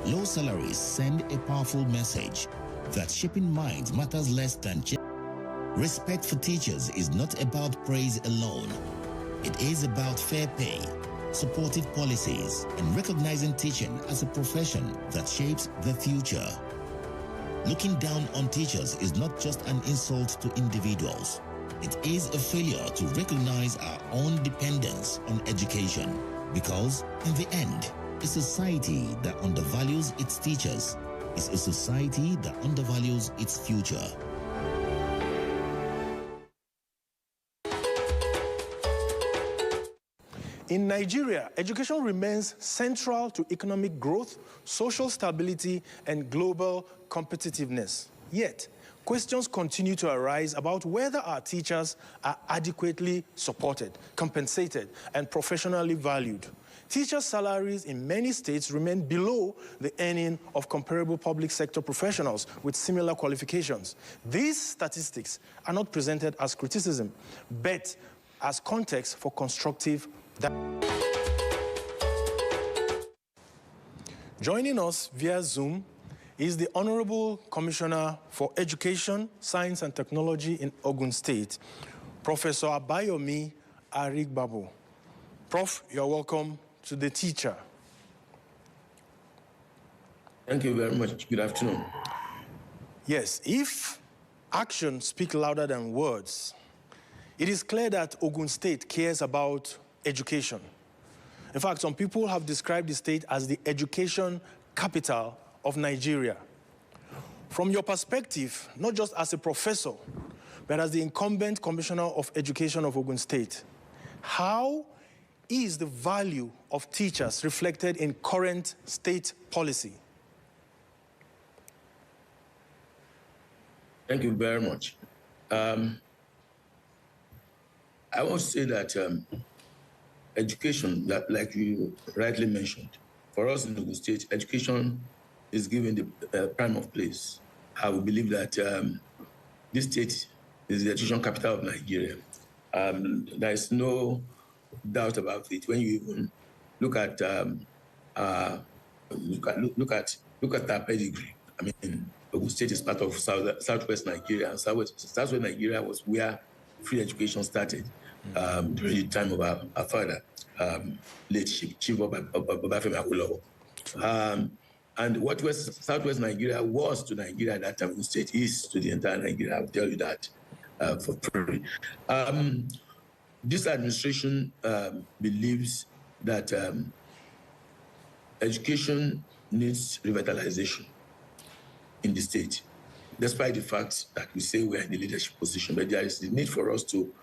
Low salaries send a powerful message that shaping minds matters less than respect for teachers is not about praise alone. It is about fair pay, supportive policies, and recognizing teaching as a profession that shapes the future. Looking down on teachers is not just an insult to individuals. It is a failure to recognize our own dependence on education. Because, in the end, a society that undervalues its teachers is a society that undervalues its future. In Nigeria, education remains central to economic growth, social stability, and global competitiveness. Yet, questions continue to arise about whether our teachers are adequately supported, compensated, and professionally valued. Teachers' salaries in many states remain below the earning of comparable public sector professionals with similar qualifications. These statistics are not presented as criticism, but as context for constructive dialogue. Joining us via Zoom is the Honorable Commissioner for Education, Science and Technology in Ogun State, Professor Abayomi Arigbabu. Prof, you're welcome to The Teacher. Thank you very much. Good afternoon. Yes, if actions speak louder than words, it is clear that Ogun State cares about education. In fact, some people have described the state as the education capital of Nigeria. From your perspective, not just as a professor, but as the incumbent Commissioner of Education of Ogun State, how is the value of teachers reflected in current state policy? Thank you very much. I want to say that education, like you rightly mentioned, for us in Ogun State, education is given the prime of place. I would believe that this state is the education capital of Nigeria. There is no doubt about it. When you even look at our pedigree, I mean, Ogun State is part of southwest Nigeria, and southwest Nigeria was where free education started during the time of our father, late Chief Obafemi Awolowo. And what southwest Nigeria was to Nigeria at that time, Ogun State is to the entire Nigeria. I'll tell you that for free. This administration believes that education needs revitalization in the state, despite the fact that we say we are in the leadership position. But there is the need for us to,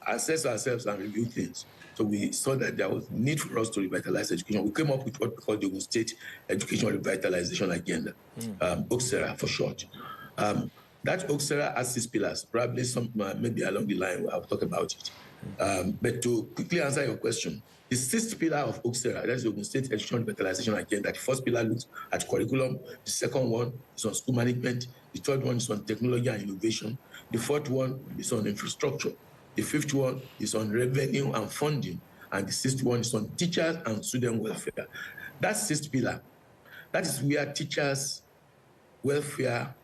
assess ourselves and review things. So we saw that there was need for us to revitalize education. We came up with what we call the Ogun State Education Revitalization Agenda, OCSERA for short. That Oxera has 6 pillars. Probably some maybe along the line I'll talk about it. But to quickly answer your question, the 6th pillar of Oxera, that is the Ogun State Education Revitalization Agenda. The 1st pillar looks at curriculum. The 2nd one is on school management. The 3rd one is on technology and innovation. The 4th one is on infrastructure. The 5th one is on revenue and funding. And the 6th one is on teachers and student welfare. That 6th pillar, that is where teachers' welfare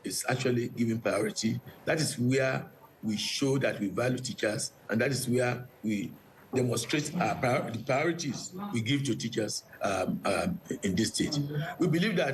is actually given priority. That is where we show that we value teachers, and that is where we demonstrate the priorities we give to teachers in this state. We believe that